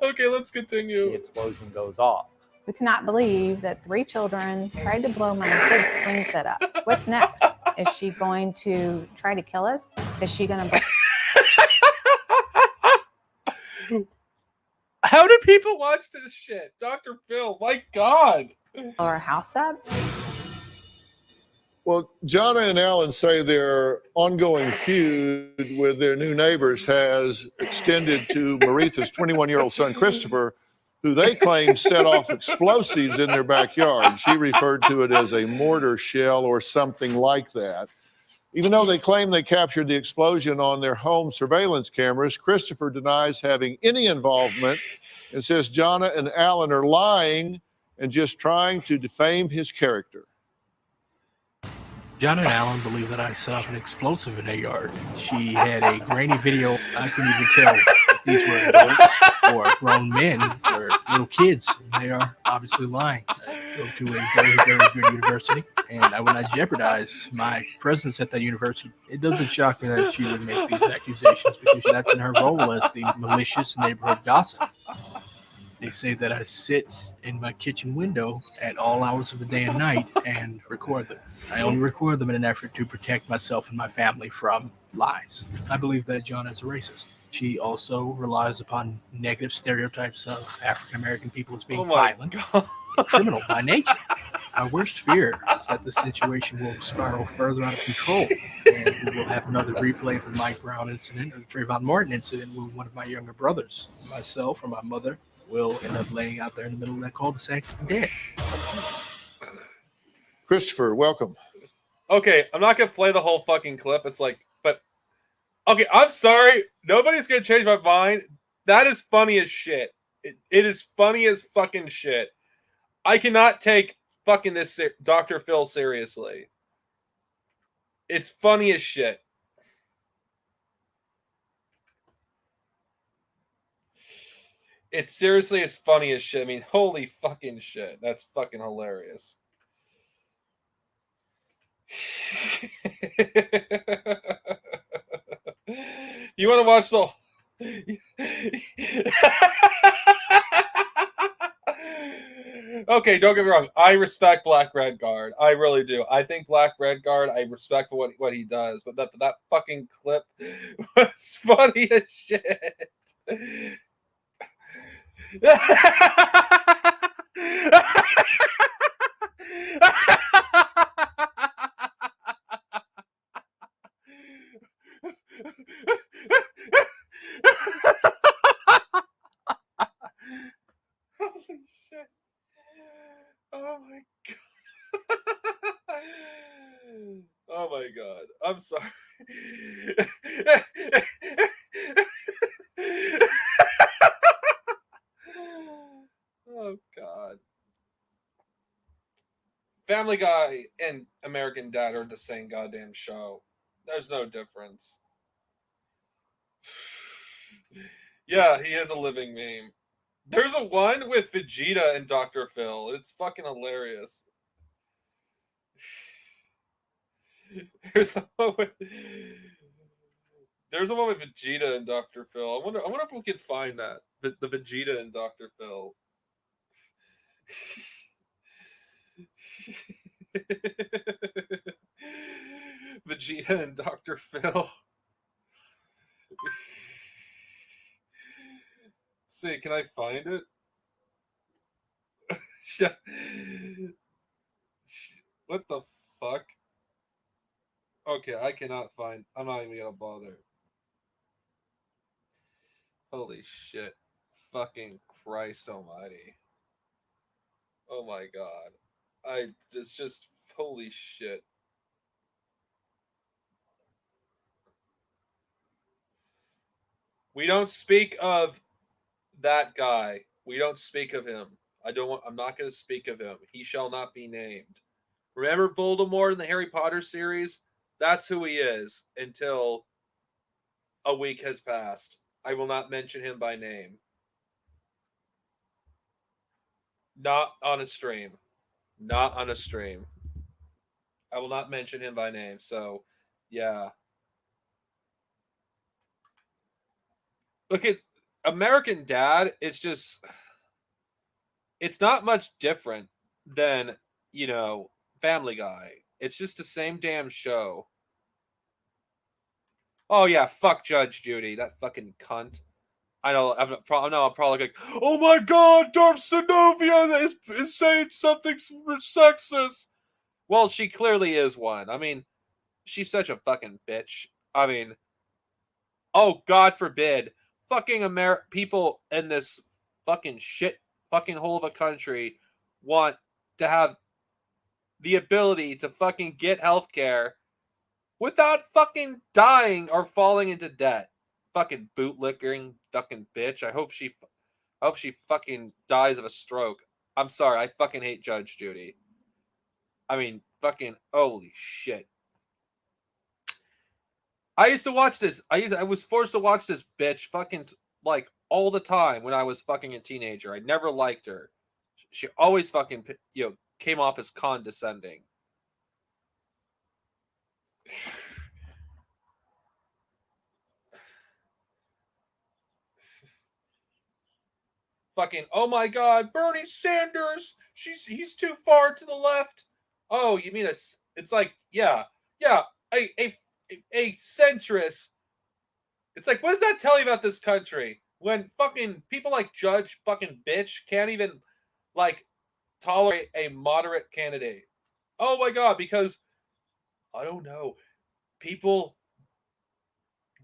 Okay, let's continue. The explosion goes off. We cannot believe that 3 children tried to blow my kid's swing set up. What's next? Is she going to try to kill us? Is she going to... How do people watch this shit? Dr. Phil, my God. blow our house up? Well, Jonna and Alan say their ongoing feud with their new neighbors has extended to Maritha's 21-year-old son, Christopher, who they claim set off explosives in their backyard. She referred to it as a mortar shell or something like that. Even though they claim they captured the explosion on their home surveillance cameras, Christopher denies having any involvement and says Jonna and Alan are lying and just trying to defame his character. Jonna and Alan believe that I set off an explosive in their yard. She had a grainy video. I couldn't even tell if these were adults or grown men or little kids. They are obviously lying. I go to a very, very good university, and I would not jeopardize my presence at that university. It doesn't shock me that she would make these accusations because that's in her role as the malicious neighborhood gossip. They say that I sit in my kitchen window at all hours of the day and night and record them. I only record them in an effort to protect myself and my family from lies. I believe that John is a racist. She also relies upon negative stereotypes of African American people as being violent, criminal by nature. My worst fear is that the situation will spiral further out of control, and we will have another replay of the Mike Brown incident or the Trayvon Martin incident with one of my younger brothers, myself, or my mother will end up laying out there in the middle of that cul-de-sac dead. Christopher, welcome. Okay, I'm not gonna play the whole fucking clip. It's like, but okay, I'm sorry. Nobody's gonna change my mind. That is funny as shit. It is funny as fucking shit. I cannot take fucking this Dr. Phil seriously. It's funny as shit. It's seriously as funny as shit. I mean, holy fucking shit. That's fucking hilarious. You want to watch the... Okay, don't get me wrong. I respect Black Redguard. I really do. I think Black Redguard, I respect what he does. But that fucking clip was funny as shit. Holy shit. Oh my god. Oh my god. I'm sorry. Oh god. Family Guy and American Dad are the same goddamn show. There's no difference. Yeah, he is a living meme. There's a one with Vegeta and Dr. Phil. It's fucking hilarious. There's a one with Vegeta and Dr. Phil. I wonder if we can find that. The Vegeta and Dr. Phil. Vegeta and Dr. Phil. See, can I find it? What the fuck? Okay, I cannot find. I'm not even gonna bother. Holy shit. Fucking Christ almighty. Oh my god. It's just holy shit. We don't speak of that guy. We don't speak of him. I'm not going to speak of him. He shall not be named. Remember Voldemort in the Harry Potter series? That's who he is until a week has passed. I will not mention him by name. Not on a stream. Not on a stream. I will not mention him by name. So, yeah. Look at American Dad. It's not much different than, Family Guy. It's just the same damn show. Oh, yeah. Fuck Judge Judy. That fucking cunt. I know. I'm probably like, oh my god, Darth Sinovia is saying something sexist. Well, she clearly is one. I mean, she's such a fucking bitch. I mean, oh, God forbid, fucking people in this fucking shit fucking hole of a country want to have the ability to fucking get healthcare without fucking dying or falling into debt. Fucking bootlicking fucking bitch. I hope she fucking dies of a stroke. I'm sorry. I fucking hate Judge Judy. I mean, fucking holy shit. I used to watch this. I was forced to watch this bitch fucking like all the time when I was fucking a teenager. I never liked her. She always fucking, came off as condescending. Fucking, oh my God, Bernie Sanders. He's too far to the left. Oh, you mean it's like, yeah, a centrist. It's like, what does that tell you about this country? When fucking people like Judge fucking bitch can't even like tolerate a moderate candidate. Oh my God, because I don't know, people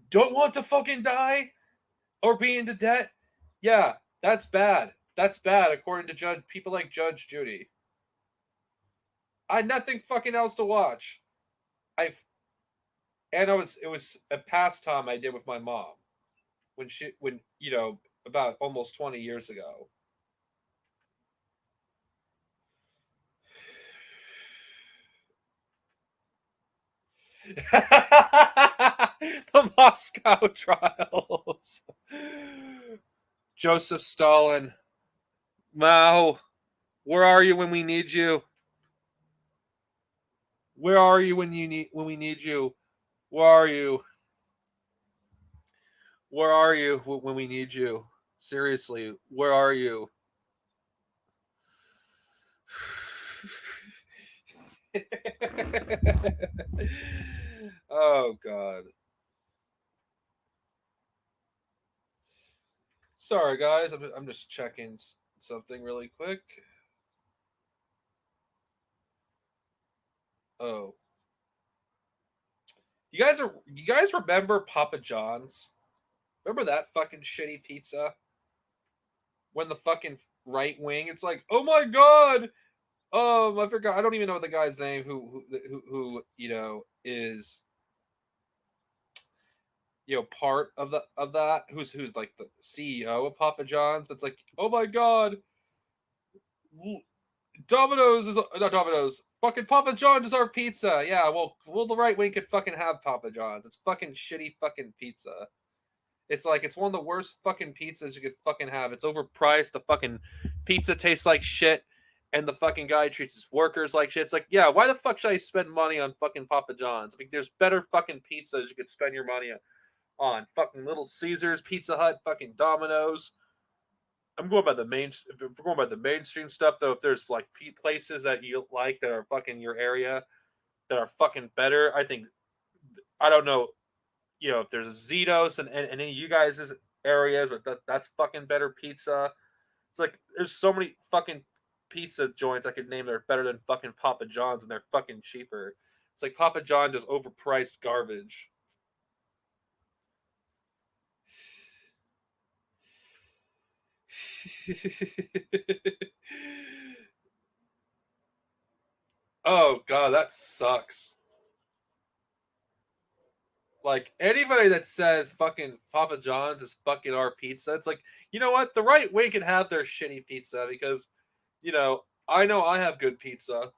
don't want to fucking die or be into debt. Yeah, that's bad. That's bad according to people like Judge Judy. I had nothing fucking else to watch. It was a pastime I did with my mom when about almost 20 years ago. The Moscow trials. Joseph Stalin. Mao, where are you when we need you? Where are you when we need you? Where are you? Where are you when we need you? Seriously, where are you? Oh God. Sorry guys, I'm just checking something really quick. Oh. You guys remember Papa John's? Remember that fucking shitty pizza? When the fucking right wing, it's like, oh my God, I forgot. I don't even know the guy's name who is part of that. Who's like the CEO of Papa John's. That's like, oh my God, Domino's is not Domino's. Fucking Papa John's is our pizza. Yeah, well, the right wing could fucking have Papa John's. It's fucking shitty fucking pizza. It's like, it's one of the worst fucking pizzas you could fucking have. It's overpriced. The fucking pizza tastes like shit. And the fucking guy treats his workers like shit. It's like, yeah, why the fuck should I spend money on fucking Papa John's? Like, there's better fucking pizzas you could spend your money on. Fucking Little Caesars, Pizza Hut, fucking Domino's. I'm going by the if we're going by the mainstream stuff, though, if there's like places that you like that are fucking your area that are fucking better, I think, I don't know, if there's a Zito's and any of you guys' areas, but that's fucking better pizza. It's like, there's so many fucking pizza joints I could name that are better than fucking Papa John's, and they're fucking cheaper. It's like Papa John does overpriced garbage. Oh God, that sucks. Like, anybody that says fucking Papa John's is fucking our pizza, it's like, you know what? The right wing can have their shitty pizza because, I know I have good pizza.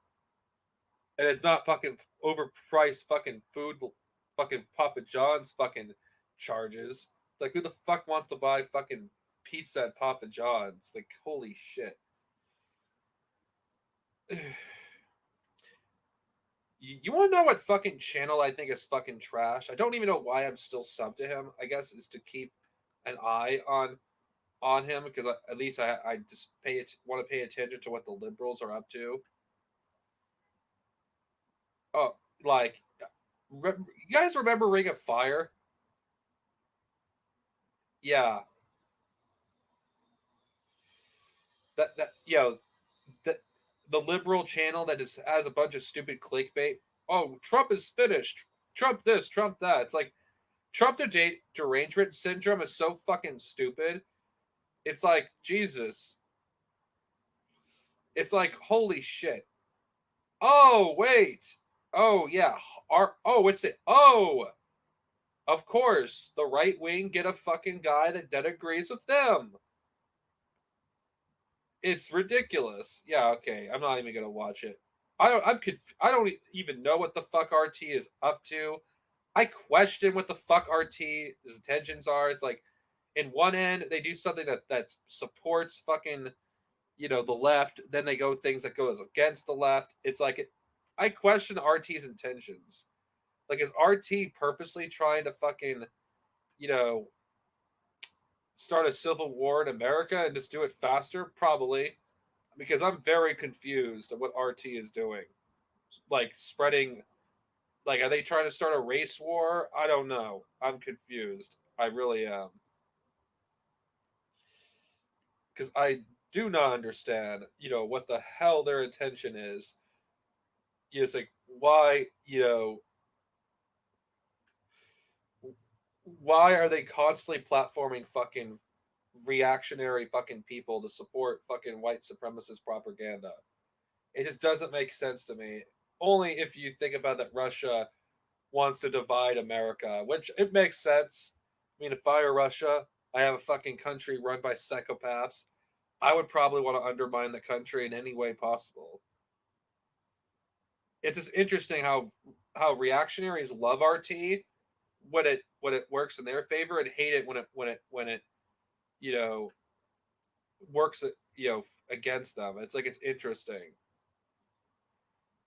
And it's not fucking overpriced fucking food, fucking Papa John's fucking charges. It's like, who the fuck wants to buy fucking pizza at Papa John's? Like, holy shit. You want to know what fucking channel I think is fucking trash? I don't even know why I'm still sub to him. I guess is to keep an eye on him, because at least I just want to pay attention to what the liberals are up to. Oh, like, you guys remember Ring of Fire? Yeah. The liberal channel that just has a bunch of stupid clickbait. Oh, Trump is finished. Trump this, Trump that. It's like, Trump derangement syndrome is so fucking stupid. It's like, Jesus. It's like, holy shit. Oh, wait. Oh, yeah. What's it? Oh, of course. The right wing get a fucking guy that agrees with them. It's ridiculous. Yeah, okay. I'm not even gonna watch it. I don't even know what the fuck RT is up to. I question what the fuck RT's intentions are. It's like, in one end they do something that supports fucking, you know, the left, then they go things that goes against the left. It's like I question RT's intentions. Like, is RT purposely trying to fucking, you know, start a civil war in America and just do it faster? Probably, because I'm very confused of what RT is doing. Like, spreading, like, are they trying to start a race war? I don't know. I'm confused. I really am. Because I do not understand, you know, what the hell their intention is. It's like, why, you know, why are they constantly platforming fucking reactionary fucking people to support fucking white supremacist propaganda? It just doesn't make sense to me. Only if you think about that Russia wants to divide America, which it makes sense. I mean, if I were Russia, I have a fucking country run by psychopaths. I would probably want to undermine the country in any way possible. It's just interesting how reactionaries love RT when it works in their favor, and hate it when it you know, works, you know, against them. It's like, it's interesting.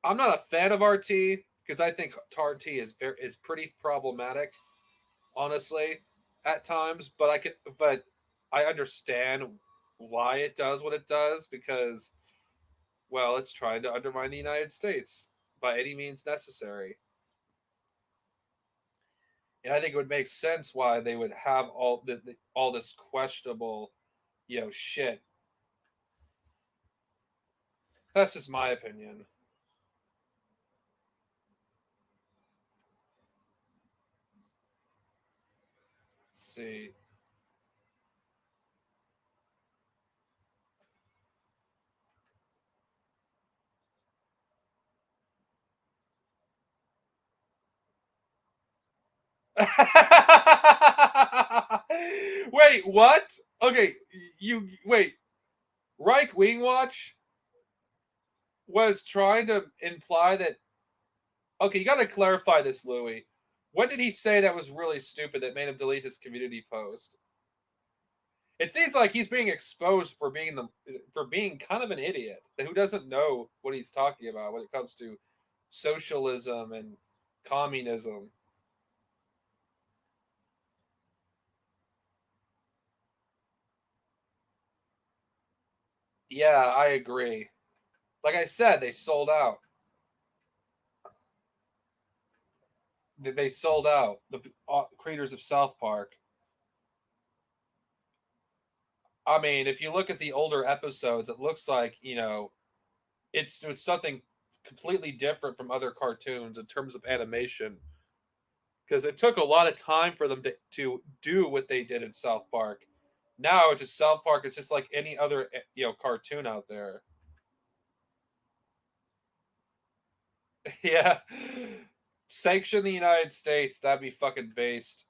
I'm not a fan of RT because I think RT is pretty problematic, honestly, at times. But I understand why it does what it does, because, well, it's trying to undermine the United States by any means necessary. And I think it would make sense why they would have all this questionable, you know, shit. That's just my opinion. Let's see. Wait, what? Okay, you wait. Right Wing Watch was trying to imply that. Okay, you got to clarify this, Louis. What did he say that was really stupid that made him delete his community post? It seems like he's being exposed for being kind of an idiot who doesn't know what he's talking about when it comes to socialism and communism. Yeah, I agree. Like I said, they sold out. They sold out, the creators of South Park. I mean, if you look at the older episodes, it looks like, you know, it's something completely different from other cartoons in terms of animation, because it took a lot of time for them to do what they did in South Park. Now it's just South Park. It's just like any other, you know, cartoon out there. Yeah. Sanction the United States. That'd be fucking based.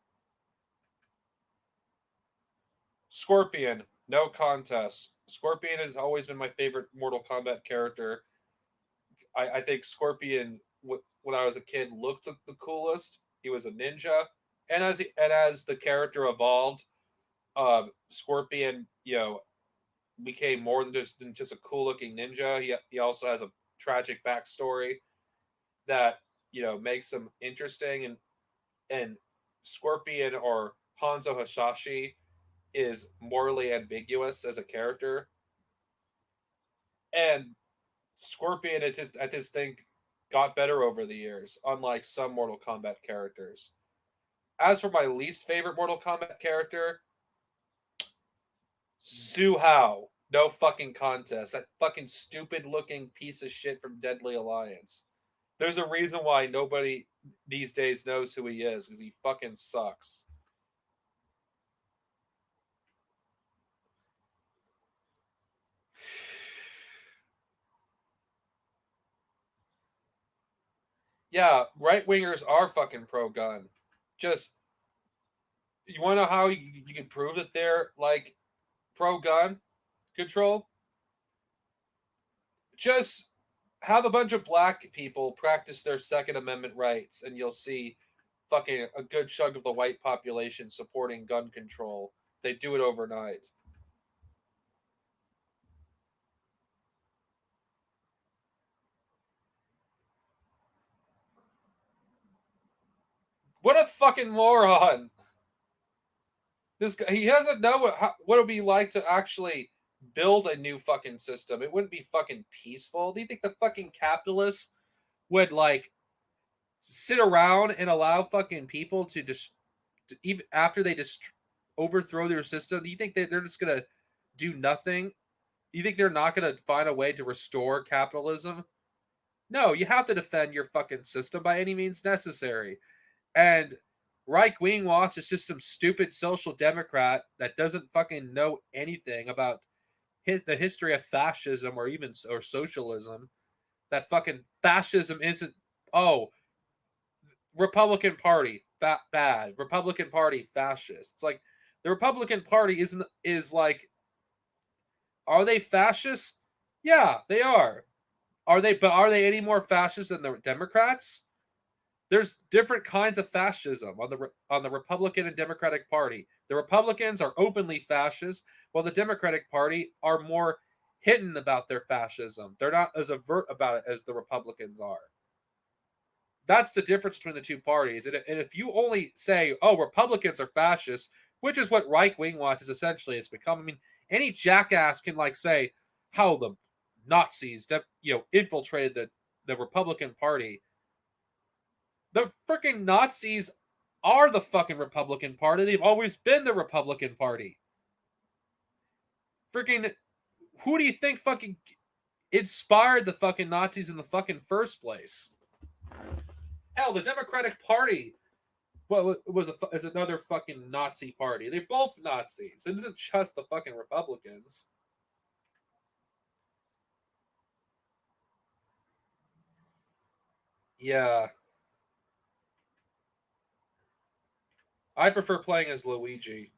Scorpion, no contest. Scorpion has always been my favorite Mortal Kombat character. I think Scorpion, when I was a kid, looked the coolest. He was a ninja, and as the character evolved, Scorpion, you know, became more than just a cool looking ninja. He also has a tragic backstory that, you know, makes him interesting, and Scorpion, or Hanzo Hasashi, is morally ambiguous as a character, and Scorpion, I just think, got better over the years, unlike some Mortal Kombat characters. As for my least favorite Mortal Kombat character, Zhu Hao. No fucking contest. That fucking stupid looking piece of shit from Deadly Alliance. There's a reason why nobody these days knows who he is, because he fucking sucks. Yeah, right wingers are fucking pro gun. Just, you want to know how you can prove that they're like pro gun control? Just have a bunch of black people practice their Second Amendment rights, and you'll see fucking a good chunk of the white population supporting gun control They do it overnight. What a fucking moron! This guy, he doesn't know what it would be like to actually build a new fucking system. It wouldn't be fucking peaceful. Do you think the fucking capitalists would like sit around and allow fucking people to just even after they just overthrow their system? Do you think that they're just gonna do nothing? You think they're not gonna find a way to restore capitalism? No, you have to defend your fucking system by any means necessary. And Right Wing Watch is just some stupid social democrat that doesn't fucking know anything about the history of fascism or even or socialism. That fucking fascism isn't, oh, Republican Party bad, Republican Party fascist. It's like the Republican Party is like, are they fascist? Yeah, they are. Are they any more fascist than the Democrats? There's different kinds of fascism on the Republican and Democratic Party. The Republicans are openly fascist, while the Democratic Party are more hidden about their fascism. They're not as overt about it as the Republicans are. That's the difference between the two parties. And if you only say, "Oh, Republicans are fascist," which is what Right Wing Watch is essentially has become. I mean, any jackass can like say how the Nazis, infiltrated the Republican Party. The freaking Nazis are the fucking Republican Party. They've always been the Republican Party. Freaking, who do you think fucking inspired the fucking Nazis in the fucking first place? Hell, the Democratic Party is another fucking Nazi party. They're both Nazis. It isn't just the fucking Republicans. Yeah. I prefer playing as Luigi.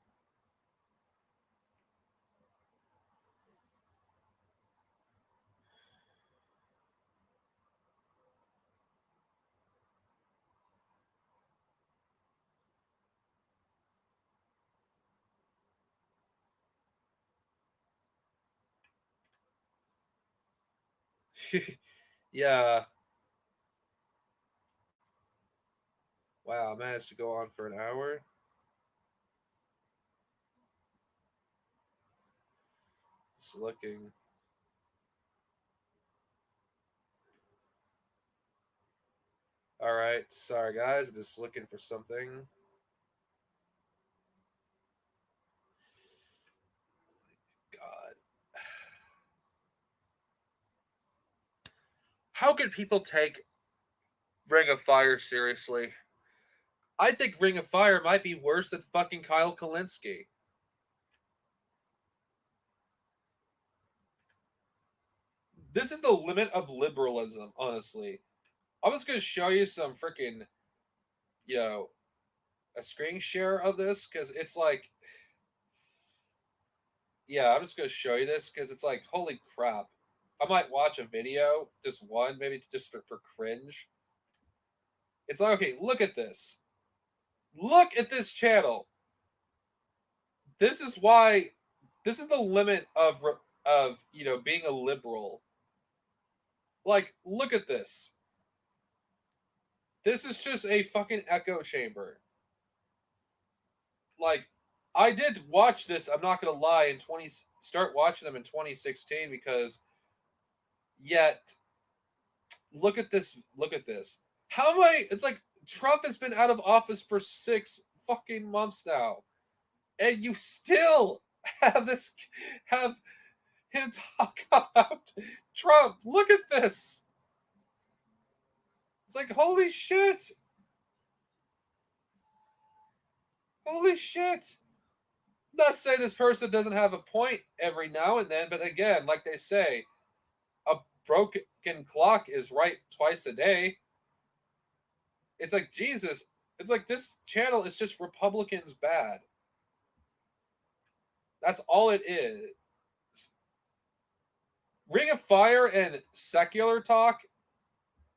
Yeah. Wow, I managed to go on for an hour. Just looking. All right, sorry guys, I'm just looking for something. God. How could people take Ring of Fire seriously? I think Ring of Fire might be worse than fucking Kyle Kalinske. This is the limit of liberalism, honestly. I'm just going to show you some freaking, a screen share of this, because it's like, yeah, I'm just going to show you this, because it's like, holy crap. I might watch a video, just one, maybe just for cringe. It's like, okay, look at this. Look at this channel. This is why, this is the limit of being a liberal. Like, look at this. This is just a fucking echo chamber. Like, I did watch this, I'm not going to lie, start watching them in 2016 because yet, look at this. It's like Trump has been out of office for 6 fucking months now. And you still have him talk about Trump. Look at this. It's like, holy shit. Holy shit. I'm not saying this person doesn't have a point every now and then, but again, like they say, a broken clock is right twice a day. It's like, Jesus, it's like this channel is just Republicans bad. That's all it is. Ring of Fire and Secular Talk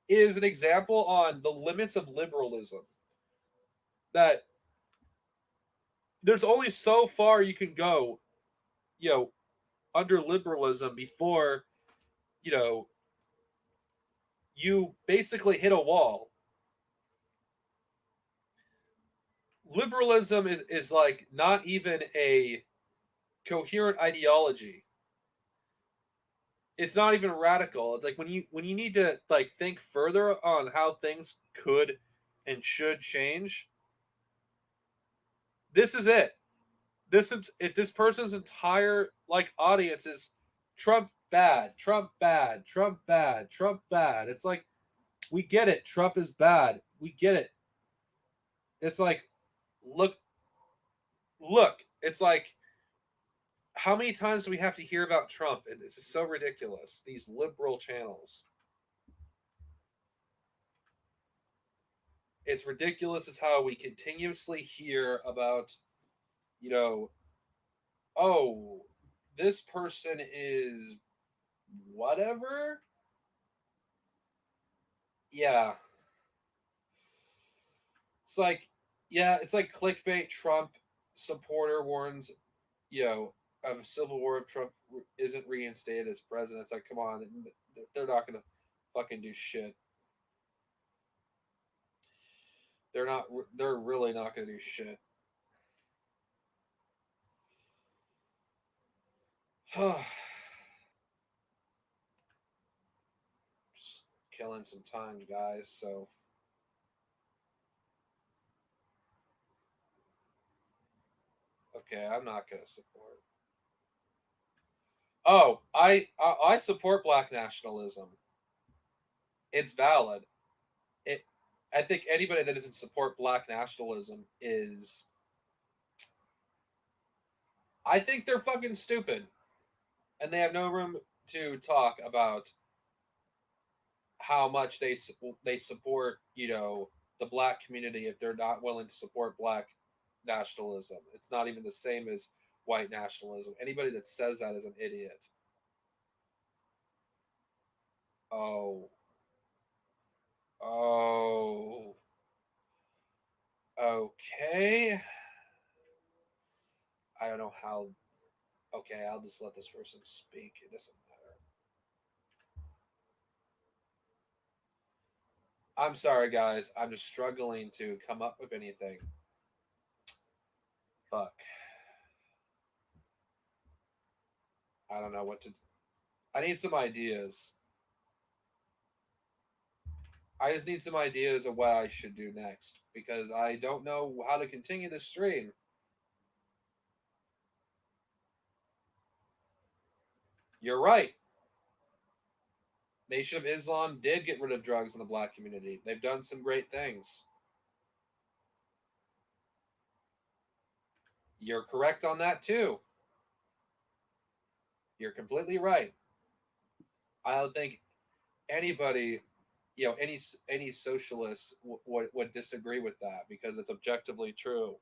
is an example on the limits of liberalism. That there's only so far you can go, under liberalism before, you basically hit a wall. Liberalism is like not even a coherent ideology. It's not even radical. It's like when you need to like think further on how things could and should change. This is it. This person's entire like audience is Trump bad, Trump bad, Trump bad, Trump bad. It's like, we get it. Trump is bad. We get it. It's like, look. It's like, how many times do we have to hear about Trump? It's so ridiculous. These liberal channels. It's ridiculous as how we continuously hear about, oh, this person is whatever. Yeah. It's like, it's like clickbait. Trump supporter warns, of a civil war if Trump isn't reinstated as president. It's like, come on, they're not going to fucking do shit. They're really not going to do shit. Just killing some time, guys. So okay, I'm not going to support. Oh, I support black nationalism. It's valid. I think anybody that doesn't support black nationalism is, I think they're fucking stupid, and they have no room to talk about how much they support, the black community if they're not willing to support black nationalism. It's not even the same as white nationalism. Anybody that says that is an idiot. Oh, okay. I don't know how. Okay, I'll just let this person speak. It doesn't matter. I'm sorry, guys. I'm just struggling to come up with anything. Fuck. I don't know what to. I need some ideas. I just need some ideas of what I should do next because I don't know how to continue this stream. You're right. Nation of Islam did get rid of drugs in the black community. They've done some great things. You're correct on that too. You're completely right. I don't think anybody, any socialist would disagree with that because it's objectively true.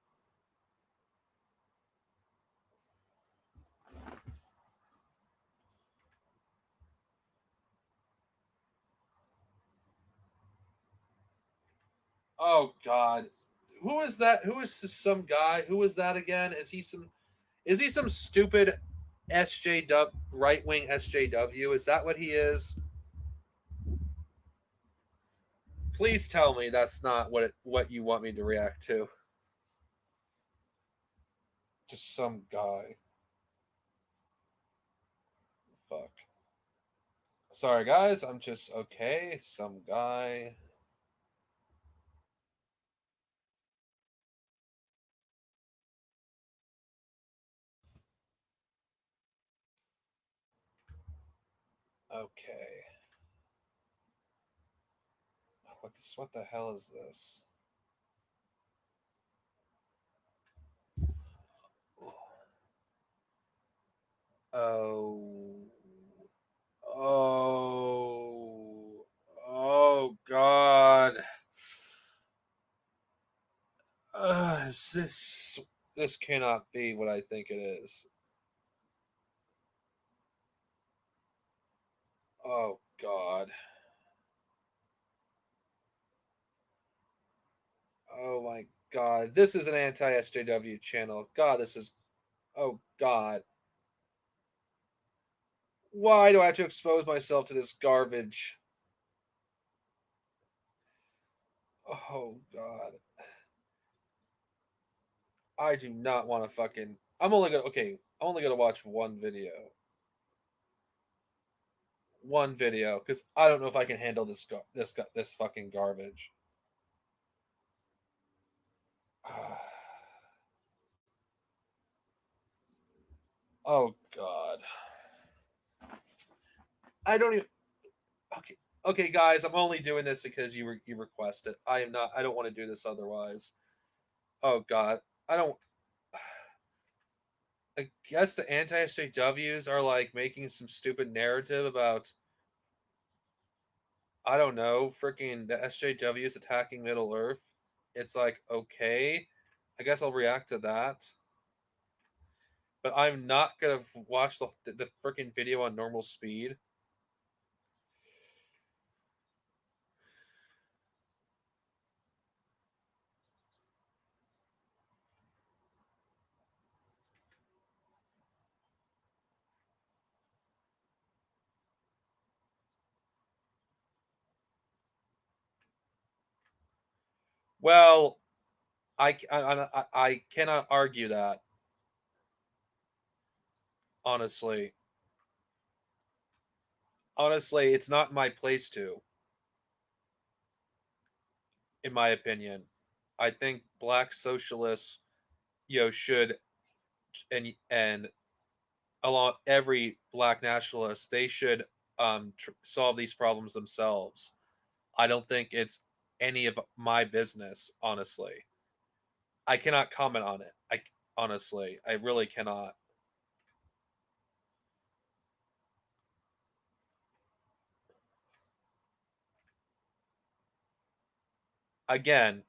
Oh God, who is that? Who is some guy? Who is that again? Is he some stupid SJW, right wing SJW? Is that what he is? Please tell me that's not what you want me to react to. Just some guy. Fuck. Sorry, guys. I'm just okay. Some guy. Okay. What the hell is this? Oh. Oh God. This cannot be what I think it is. Oh God. Oh my God, this is an anti-SJW channel. God, this is... Oh, God. Why do I have to expose myself to this garbage? Oh, God. I do not want to fucking... I'm only gonna watch one video. One video, because I don't know if I can handle this fucking garbage. Oh, God. I don't even... Okay, guys, I'm only doing this because you requested. I don't want to do this otherwise. Oh, God. I guess the anti-SJWs are like making some stupid narrative about, I don't know, freaking the SJWs attacking Middle Earth. It's like, okay, I guess I'll react to that. But I'm not gonna watch the freaking video on normal speed. Well, I cannot argue that. Honestly, it's not my place to. In my opinion, I think black socialists, should, and along every black nationalist, they should solve these problems themselves. I don't think it's any of my business, honestly. I cannot comment on it. I really cannot. Again,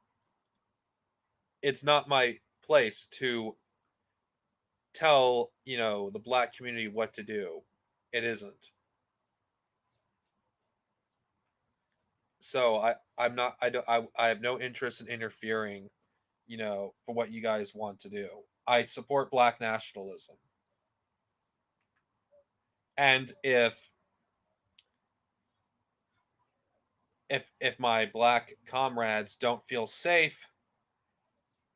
it's not my place to tell, the black community what to do. It isn't. So I have no interest in interfering, for what you guys want to do. I support black nationalism. And if my black comrades don't feel safe,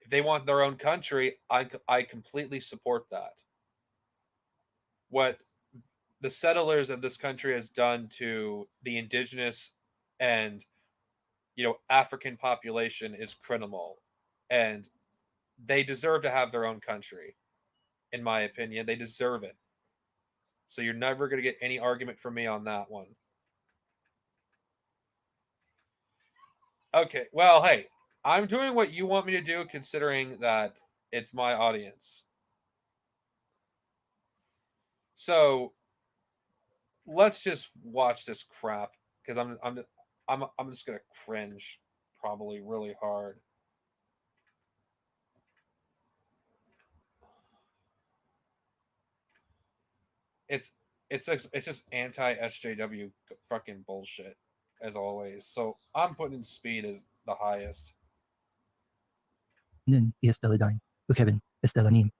if they want their own country, I completely support that. What the settlers of this country has done to the indigenous and African population is criminal, and they deserve to have their own country. In my opinion, they deserve it. So you're never going to get any argument from me on that one. Okay, well, hey, I'm doing what you want me to do, considering that it's my audience. So let's just watch this crap, because I'm just gonna cringe probably really hard. It's just anti-SJW fucking bullshit as always. So I'm putting speed as the highest. Nun ist alle dein, Kevin ist alle nim.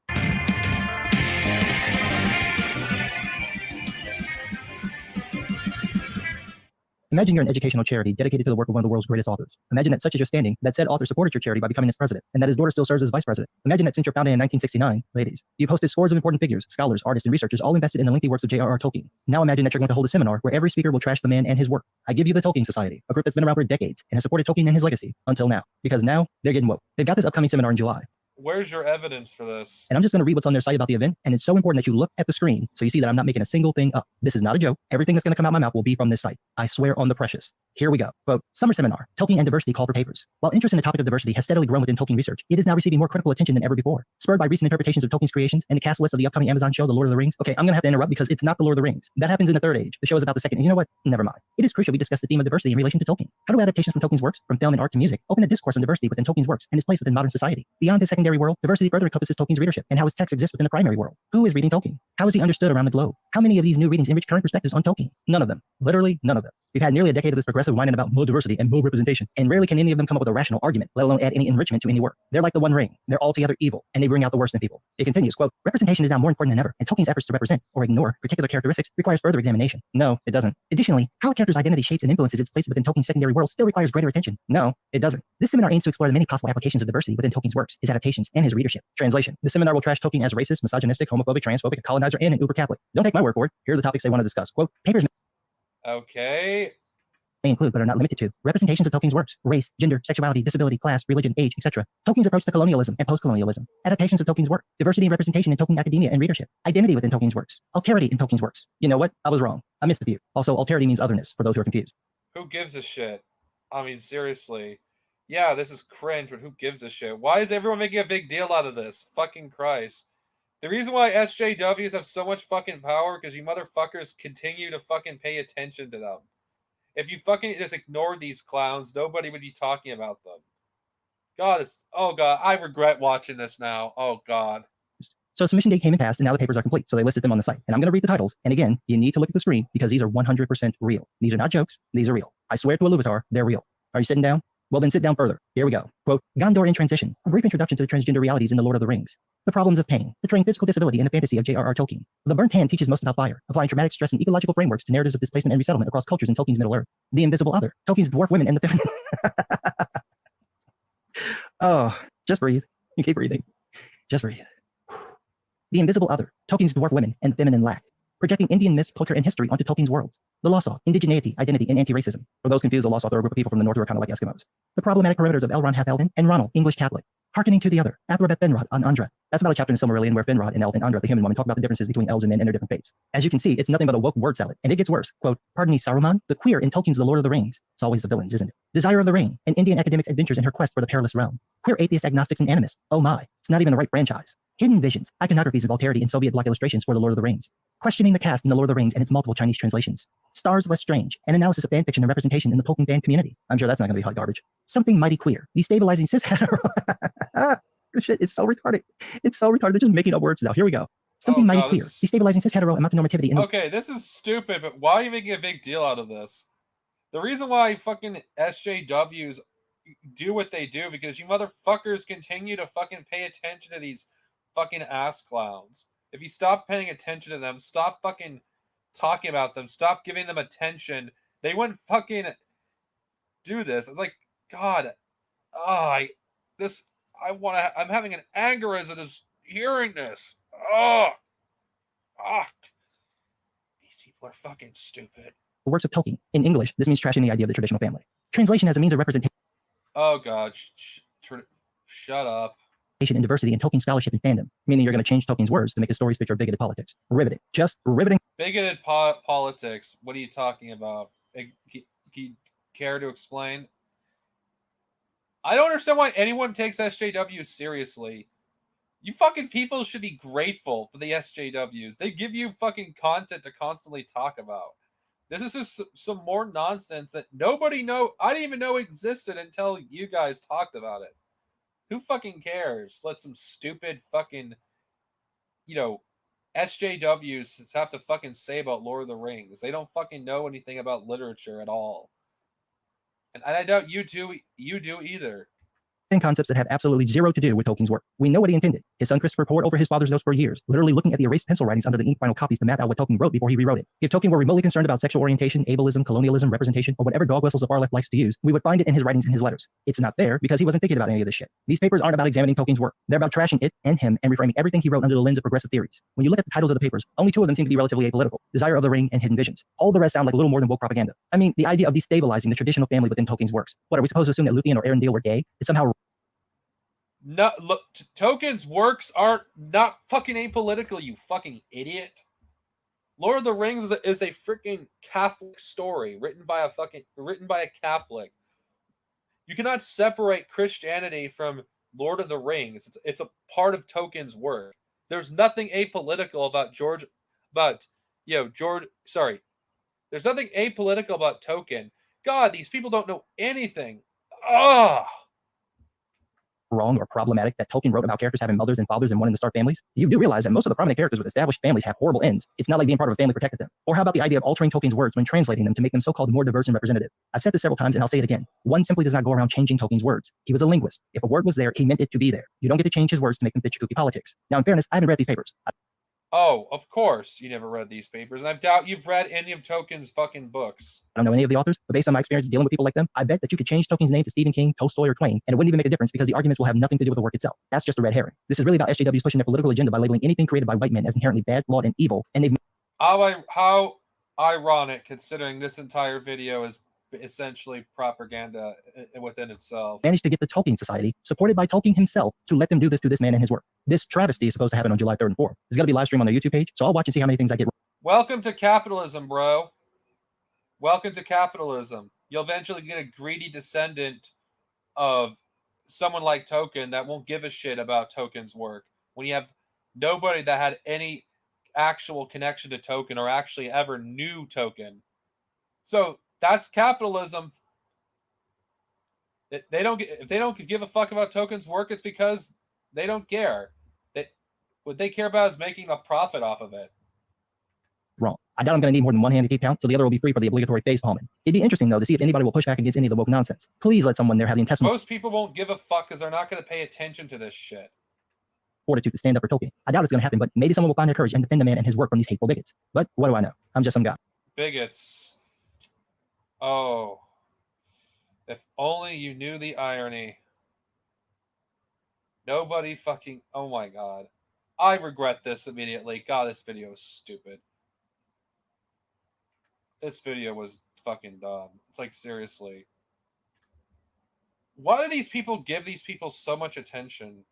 Imagine you're an educational charity dedicated to the work of one of the world's greatest authors. Imagine that such is your standing, that said author supported your charity by becoming its president, and that his daughter still serves as vice president. Imagine that since your founding in 1969, ladies, you've hosted scores of important figures, scholars, artists, and researchers, all invested in the lengthy works of J.R.R. Tolkien. Now imagine that you're going to hold a seminar where every speaker will trash the man and his work. I give you the Tolkien Society, a group that's been around for decades and has supported Tolkien and his legacy until now. Because now, they're getting woke. They've got this upcoming seminar in July. Where's your evidence for this? And I'm just going to read what's on their site about the event, and it's so important that you look at the screen so you see that I'm not making a single thing up. This is not a joke. Everything that's going to come out my mouth will be from this site. I swear on the precious. Here we go. Quote, Summer Seminar, Tolkien and Diversity Call for Papers. While interest in the topic of diversity has steadily grown within Tolkien research, it is now receiving more critical attention than ever before. Spurred by recent interpretations of Tolkien's creations and the cast list of the upcoming Amazon show, The Lord of the Rings. Okay, I'm going to have to interrupt because it's not The Lord of the Rings. That happens in the Third Age. The show is about the second. And you know what? Never mind. It is crucial we discuss the theme of diversity in relation to Tolkien. How do adaptations from Tolkien's works, from film and art to music, open a discourse on diversity within Tolkien's works and its place within modern society? Beyond his secondary world, diversity further encompasses Tolkien's readership and how his text exists within the primary world. Who is reading Tolkien? How is he understood around the globe? How many of these new readings enrich current perspectives on Tolkien? None of them. Literally none of them. We've had nearly a decade of this progressive whining about more diversity and more representation, and rarely can any of them come up with a rational argument, let alone add any enrichment to any work. They're like the One Ring. They're altogether evil, and they bring out the worst in people. It continues, quote, representation is now more important than ever, and Tolkien's efforts to represent or ignore particular characteristics requires further examination. No, it doesn't. Additionally, how a character's identity shapes and influences its place within Tolkien's secondary world still requires greater attention. No, it doesn't. This seminar aims to explore the many possible applications of diversity within Tolkien's works, his adaptations, and his readership. Translation. This seminar will trash Tolkien as racist, misogynistic, homophobic, transphobic, a colonizer, and an uber-Catholic. Don't take my word for it. Here are the topics they want to discuss. Quote, papers Okay. may include, but are not limited to, representations of Tolkien's works, race, gender, sexuality, disability, class, religion, age, etc., Tolkien's approach to colonialism and post-colonialism, adaptations of Tolkien's work, diversity and representation in Tolkien academia and readership, identity within Tolkien's works, alterity in Tolkien's works. You know what? I was wrong. I missed a few. Also, alterity means otherness, for those who are confused. Who gives a shit? I mean, seriously. Yeah, this is cringe, but who gives a shit? Why is everyone making a big deal out of this? Fucking Christ. The reason why SJWs have so much fucking power because you motherfuckers continue to fucking pay attention to them. If you fucking just ignored these clowns, nobody would be talking about them. God, oh God, I regret watching this now. Oh God. So submission date came and passed, and now the papers are complete. So they listed them on the site. And I'm going to read the titles. And again, you need to look at the screen because these are 100% real. These are not jokes. These are real. I swear to a Iluvatar, they're real. Are you sitting down? Well, then sit down further. Here we go. Quote, Gondor in Transition, a brief introduction to the transgender realities in The Lord of the Rings. The problems of pain, portraying physical disability in the fantasy of J.R.R. Tolkien. The Burnt Hand teaches most about fire, applying traumatic stress and ecological frameworks to narratives of displacement and resettlement across cultures in Tolkien's Middle Earth. The Invisible Other, Tolkien's dwarf women and the feminine. Oh, just breathe. You keep breathing. Just breathe. The Invisible Other, Tolkien's dwarf women and feminine lack. Projecting Indian myths, culture, and history onto Tolkien's worlds. The Lost, indigeneity, identity, and anti-racism. For those confused, the Lost are a group of people from the north who are kind of like Eskimos. The problematic perimeters of Elrond Half-Elven and Ronald, English Catholic. Hearkening to the Other, Athrobeth Benrod on Andra. That's about a chapter in Silmarillion where Finrod, an elf, and Andra, the human woman, talk about the differences between elves and men and their different fates. As you can see, it's nothing but a woke word salad, and it gets worse. Quote, pardon me, Saruman, the queer in Tolkien's The Lord of the Rings. It's always the villains, isn't it? Desire of the Ring, an Indian academic's adventures in her quest for the perilous realm. Queer atheist agnostics and animists. Oh my, it's not even the right franchise. Hidden visions, iconographies of alterity and Soviet bloc illustrations for The Lord of the Rings. Questioning the cast in The Lord of the Rings and its multiple Chinese translations. Stars Less Strange, an analysis of fanfiction and representation in the Tolkien fan community. I'm sure that's not going to be hot garbage. Something Mighty Queer, destabilizing cis hetero. This shit is so retarded. It's so retarded. They're just making up words now. Here we go. Something Mighty Queer, destabilizing cis hetero and multinormativity in the... Okay, this is stupid, but why are you making a big deal out of this? The reason why fucking SJWs do what they do because you motherfuckers continue to fucking pay attention to these fucking ass clowns. If you stop paying attention to them, stop fucking talking about them, stop giving them attention, they wouldn't fucking do this. It's like, God, I'm having an aneurysm just hearing this. These people are fucking stupid. The works of Tolkien. In English, this means trashing the idea of the traditional family. Translation as a means of representation. Oh God, shut up. And diversity in Tolkien scholarship and fandom, meaning you're going to change Tolkien's words to make his stories fit your bigoted politics. Riveting. Just riveting. Bigoted politics? What are you talking about? Can you care to explain? I don't understand why anyone takes SJWs seriously. You fucking people should be grateful for the SJWs. They give you fucking content to constantly talk about. This is just some more nonsense that nobody I didn't even know existed until you guys talked about it. Who fucking cares? Let some stupid fucking, SJWs have to fucking say about Lord of the Rings. They don't fucking know anything about literature at all. And I doubt you do either. And concepts that have absolutely zero to do with Tolkien's work. We know what he intended. His son Christopher pored over his father's notes for years, literally looking at the erased pencil writings under the ink final copies to map out what Tolkien wrote before he rewrote it. If Tolkien were remotely concerned about sexual orientation, ableism, colonialism, representation, or whatever dog whistles the far left likes to use, we would find it in his writings and his letters. It's not there because he wasn't thinking about any of this shit. These papers aren't about examining Tolkien's work. They're about trashing it and him and reframing everything he wrote under the lens of progressive theories. When you look at the titles of the papers, only two of them seem to be relatively apolitical: Desire of the Ring and Hidden Visions. All the rest sound like a little more than woke propaganda. I mean, the idea of destabilizing the traditional family within Tolkien's works. What, are we supposed to assume that Luthien or Arendelle were gay? Is somehow... No, look, Tolkien's works are not fucking apolitical, you fucking idiot. Lord of the Rings is a freaking Catholic story written by a Catholic. You cannot separate Christianity from Lord of the Rings. It's a part of Tolkien's work. There's nothing apolitical about There's nothing apolitical about Tolkien. God, these people don't know anything. Ugh. wrong or problematic that Tolkien wrote about characters having mothers and fathers and wanting to start families? You do realize that most of the prominent characters with established families have horrible ends. It's not like being part of a family protected them. Or how about the idea of altering Tolkien's words when translating them to make them so-called more diverse and representative? I've said this several times and I'll say it again. One simply does not go around changing Tolkien's words. He was a linguist. If a word was there, he meant it to be there. You don't get to change his words to make them fit your kooky politics. Now, in fairness, I haven't read these papers. Oh, of course you never read these papers, and I doubt you've read any of Tolkien's fucking books. I don't know any of the authors, but based on my experience dealing with people like them, I bet that you could change Tolkien's name to Stephen King, Tolstoy, or Twain, and it wouldn't even make a difference because the arguments will have nothing to do with the work itself. That's just a red herring. This is really about SJWs pushing their political agenda by labeling anything created by white men as inherently bad, flawed, and evil, and they've How ironic, considering this entire video is essentially propaganda within itself. managed to get the Tolkien Society, supported by Tolkien himself, to let them do this to this man and his work. This travesty is supposed to happen on July 3rd and 4th. It's going to be live streamed on their YouTube page, so I'll watch and see how many things I get wrong. Welcome to capitalism, bro. Welcome to capitalism. You'll eventually get a greedy descendant of someone like Tolkien that won't give a shit about Tolkien's work. When you have nobody that had any actual connection to Tolkien or actually ever knew Tolkien. So that's capitalism. If they don't give a fuck about Tolkien's work, it's because they don't care. What they care about is making a profit off of it. Wrong. I doubt I'm going to need more than one handicap count, so the other will be free for the obligatory face palming. It'd be interesting, though, to see if anybody will push back against any of the woke nonsense. Please let someone there have the intestinal Most people won't give a fuck because they're not going to pay attention to this shit. fortitude to stand up for Tolkien. I doubt it's going to happen, but maybe someone will find their courage and defend the man and his work from these hateful bigots. But what do I know? I'm just some guy. Bigots. Oh. If only you knew the irony. Nobody fucking... Oh my god. I regret this immediately. God, this video is stupid. This video was fucking dumb. It's like, seriously. Why do these people give these people so much attention?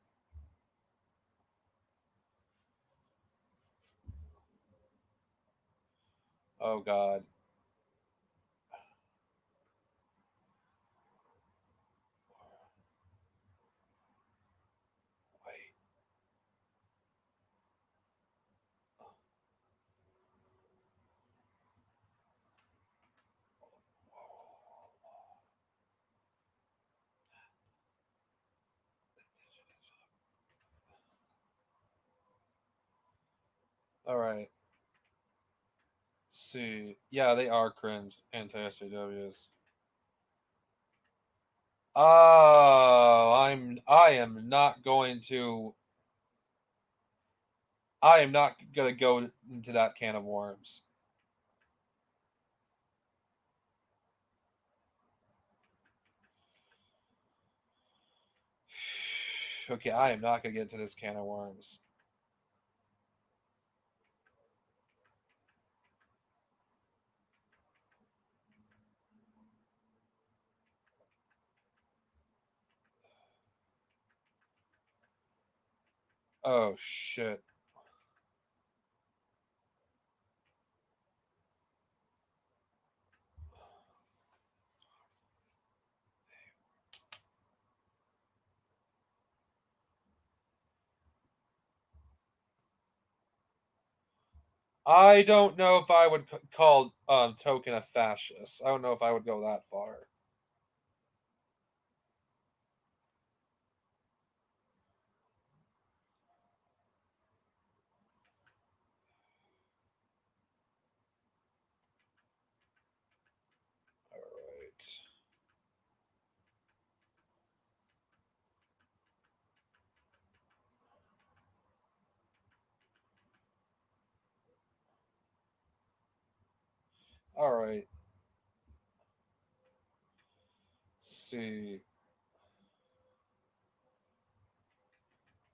Oh god. Wait. All right. Let's see. Yeah, they are cringe anti-SJWs. Oh, I am not going to go into that can of worms. Okay, I am not going to get into this can of worms. Oh, shit. I don't know if I would call Tolkien a fascist. I don't know if I would go that far. All right. All right. Let's see.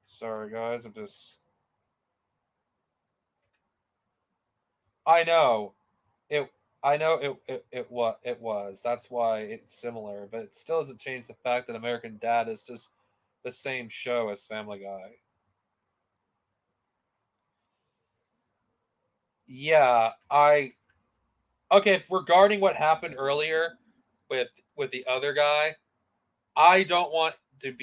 Sorry, guys. I know. It was. That's why it's similar, but it still doesn't change the fact that American Dad is just the same show as Family Guy. Yeah, okay, regarding what happened earlier with the other guy, I don't want to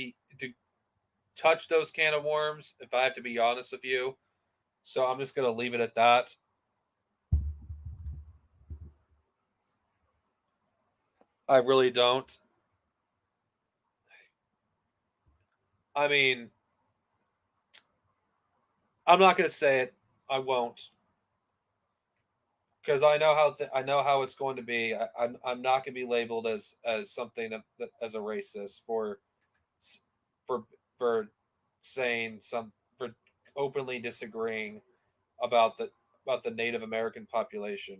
touch those can of worms, if I have to be honest with you. So I'm just gonna leave it at that. I really don't. I mean, I'm not going to say it. I won't, because I know how it's going to be. I'm not going to be labeled as something that as a racist for for saying for openly disagreeing about the Native American population.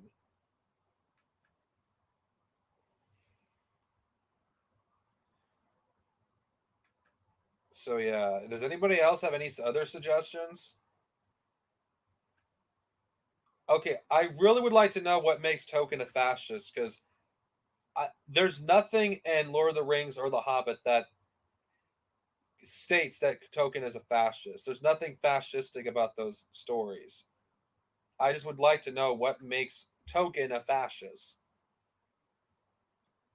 So yeah, does anybody else have any other suggestions? Okay, I really would like to know what makes Tolkien a fascist, because there's nothing in Lord of the Rings or The Hobbit that states that Tolkien is a fascist. There's nothing fascistic about those stories. I just would like to know what makes Tolkien a fascist.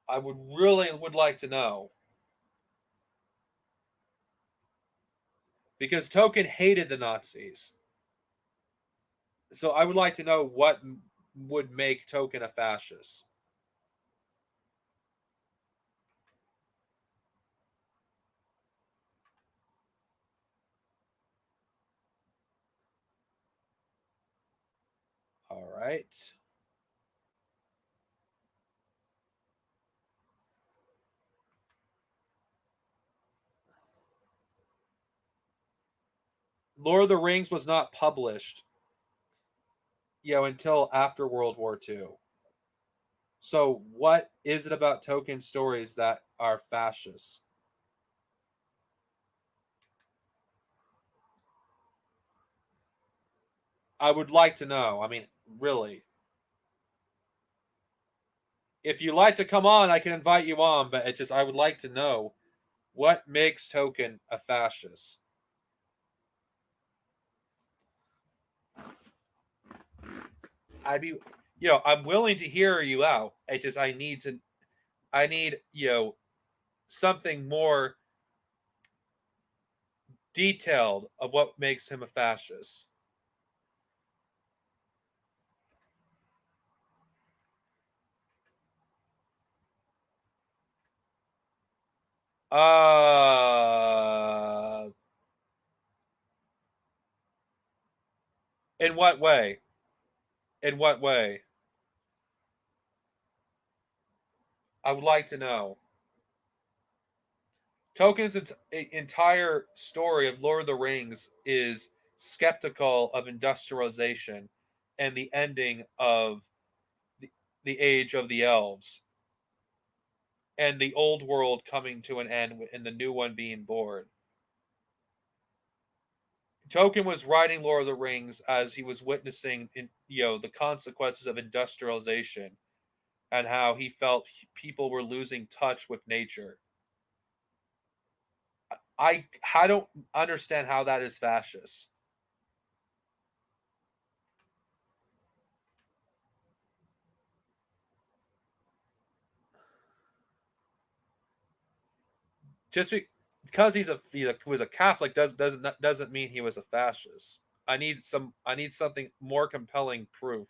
I would like to know. Because Tolkien hated the Nazis. So I would like to know what would make Tolkien a fascist. All right. Lord of the Rings was not published, until after World War II. So what is it about Tolkien stories that are fascist? I would like to know. I mean, really. If you'd like to come on, I can invite you on, but I would like to know what makes Tolkien a fascist. I'm willing to hear you out. I need, something more detailed of what makes him a fascist. In what way? In what way? I would like to know. Tolkien's entire story of Lord of the Rings is skeptical of industrialization and the ending of the age of the elves and the old world coming to an end and the new one being born. Tolkien was writing Lord of the Rings as he was witnessing the consequences of industrialization and how he felt people were losing touch with nature. I don't understand how that is fascist. Just because he was a Catholic doesn't mean he was a fascist. I need something more compelling proof.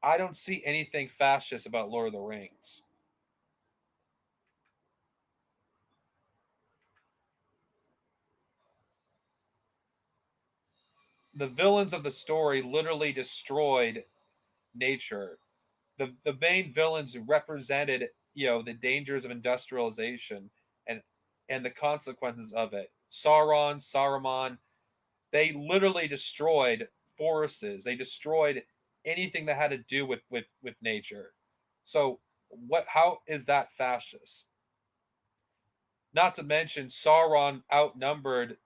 I don't see anything fascist about Lord of the Rings. The villains of the story literally destroyed nature. The main villains represented, the dangers of industrialization and the consequences of it. Saruman, they literally destroyed forests. They destroyed anything that had to do with nature. So how is that fascist? Not to mention Sauron outnumbered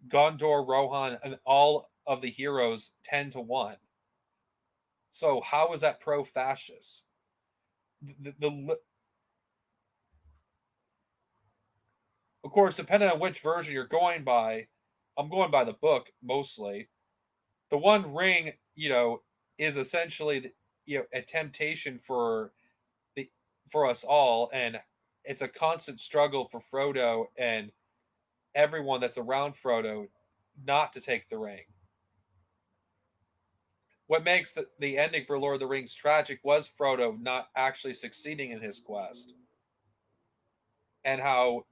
Gondor, Rohan, and all of the heroes 10-1. So how is that pro-fascist? Of course, depending on which version you're going by, I'm going by the book mostly. The One Ring, is essentially a temptation for for us all, and it's a constant struggle for Frodo and everyone that's around Frodo not to take the ring. What makes the ending for Lord of the Rings tragic was Frodo not actually succeeding in his quest. And how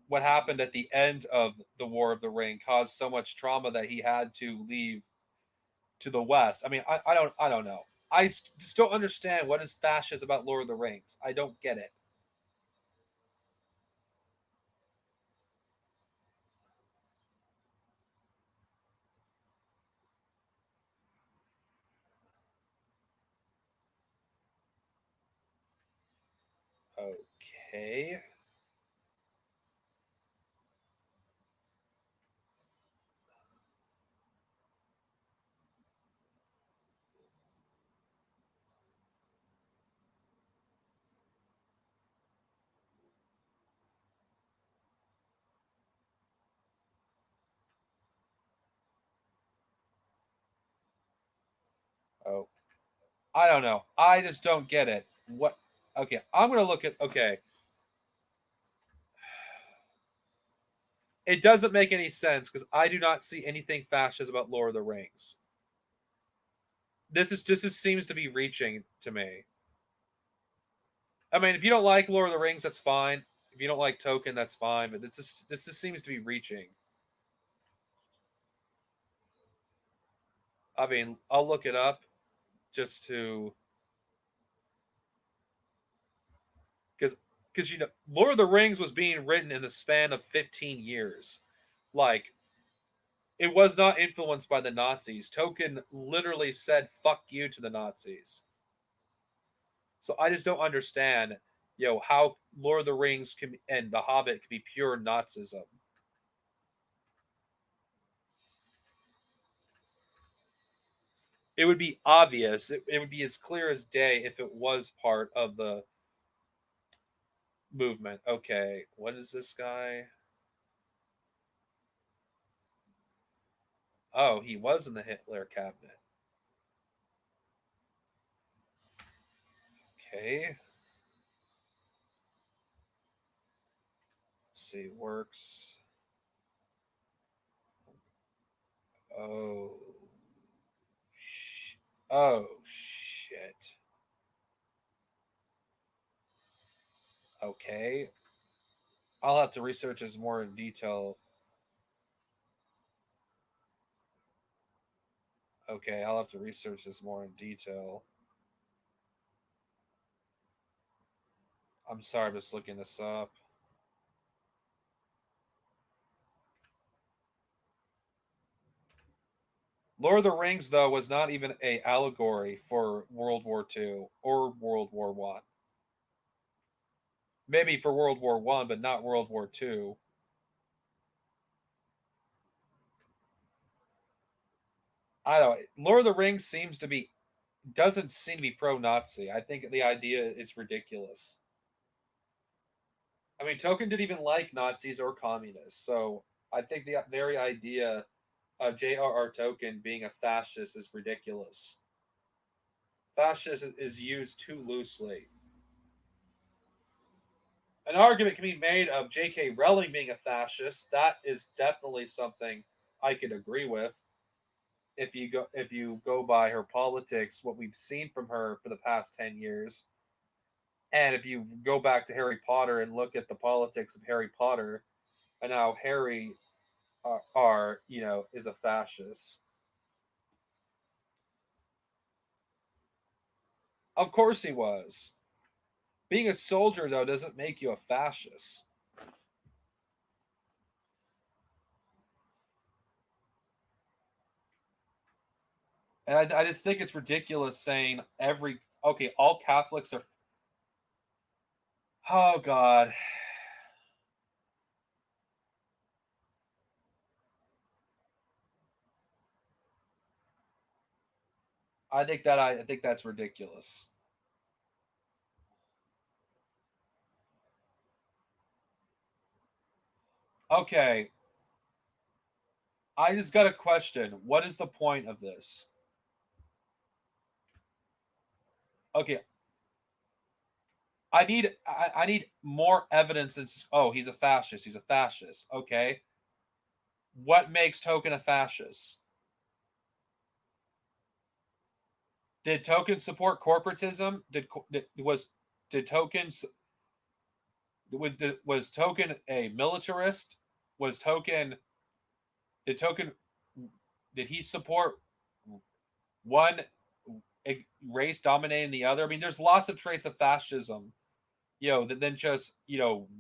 what happened at the end of the War of the Ring caused so much trauma that he had to leave to the West. I mean, I don't know. I just don't understand what is fascist about Lord of the Rings. I don't get it. Okay. Oh, I don't know. I just don't get it. What? Okay, I'm gonna look at. Okay, it doesn't make any sense because I do not see anything fascist about Lord of the Rings. This seems to be reaching to me. I mean, if you don't like Lord of the Rings, that's fine. If you don't like Tolkien, that's fine. But this just seems to be reaching. I mean, I'll look it up just to because Lord of the Rings was being written in the span of 15 years. Like, it was not influenced by the Nazis. Tolkien literally said "fuck you" to the Nazis. So I just don't understand, how Lord of the Rings and The Hobbit can be pure Nazism. It would be obvious. It would be as clear as day if it was part of the movement. Okay, what is this guy? Oh, he was in the Hitler cabinet. Okay. Let's see, works. Oh. Oh, shit. Okay. I'll have to research this more in detail. Okay, I'll have to research this more in detail. I'm sorry, I'm just looking this up. Lord of the Rings, though, was not even an allegory for World War II or World War One. Maybe for World War One, but not World War II. I don't know. Lord of the Rings doesn't seem to be pro-Nazi. I think the idea is ridiculous. I mean, Tolkien didn't even like Nazis or communists, so I think the very idea of J.R.R. Tolkien being a fascist is ridiculous. Fascist is used too loosely. An argument can be made of J.K. Rowling being a fascist. That is definitely something I could agree with. If you go by her politics, what we've seen from her for the past 10 years, and if you go back to Harry Potter and look at the politics of Harry Potter and how Harry is a fascist. Of course he was. Being a soldier, though, doesn't make you a fascist. And I just think it's ridiculous saying all Catholics are. Oh, God. I think that's ridiculous. Okay. I just got a question. What is the point of this? Okay. I need more evidence than oh, he's a fascist. He's a fascist. Okay. What makes Token a fascist? Did Token support corporatism? Did Token was Token a militarist? Was Token did he support one race dominating the other? I mean, there's lots of traits of fascism, than just,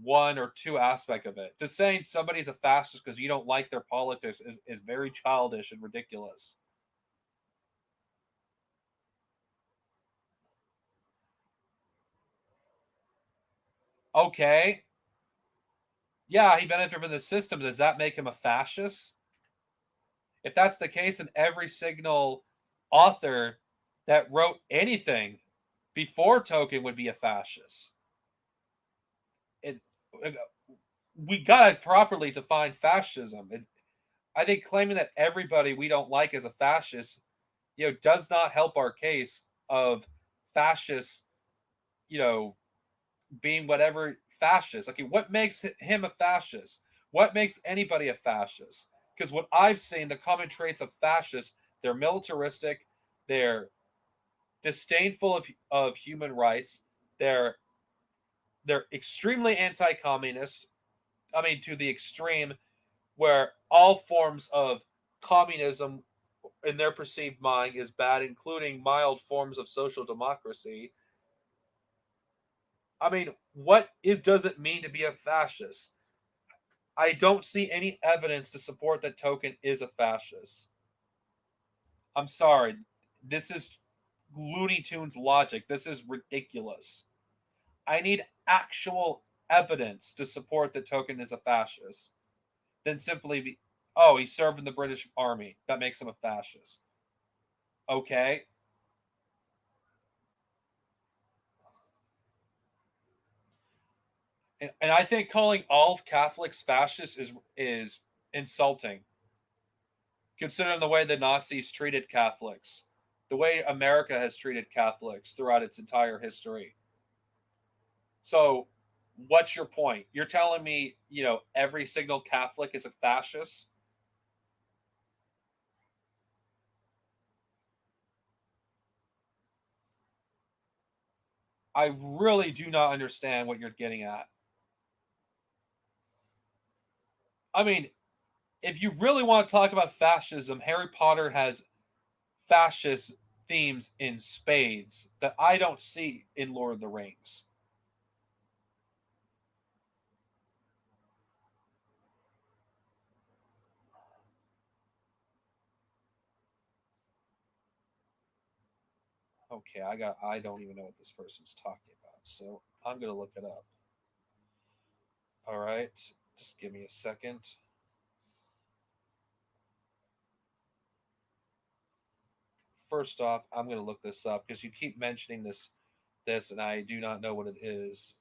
one or two aspect of it. Just saying somebody's a fascist because you don't like their politics is very childish and ridiculous. Okay. Yeah, he benefited from the system. Does that make him a fascist? If that's the case, then every Signal author that wrote anything before Token would be a fascist. We gotta properly define fascism. I think claiming that everybody we don't like is a fascist, does not help our case of fascists, being whatever fascist. Okay, what makes him a fascist? What makes anybody a fascist? Because what I've seen, the common traits of fascists, they're militaristic, they're disdainful of human rights, they're extremely anti-communist. I mean, to the extreme where all forms of communism in their perceived mind is bad, including mild forms of social democracy. I mean, does it mean to be a fascist? I don't see any evidence to support that Token is a fascist. I'm sorry. This is Looney Tunes logic. This is ridiculous. I need actual evidence to support that Token is a fascist. Then simply be, oh, he served in the British Army. That makes him a fascist. Okay. And I think calling all Catholics fascists is insulting, considering the way the Nazis treated Catholics, the way America has treated Catholics throughout its entire history. So, what's your point? You're telling me, every Signal Catholic is a fascist? I really do not understand what you're getting at. I mean, if you really want to talk about fascism, Harry Potter has fascist themes in spades that I don't see in Lord of the Rings. Okay, I don't even know what this person's talking about, so I'm gonna look it up. All right, just give me a second. First off, I'm gonna look this up because you keep mentioning this, and I do not know what it is.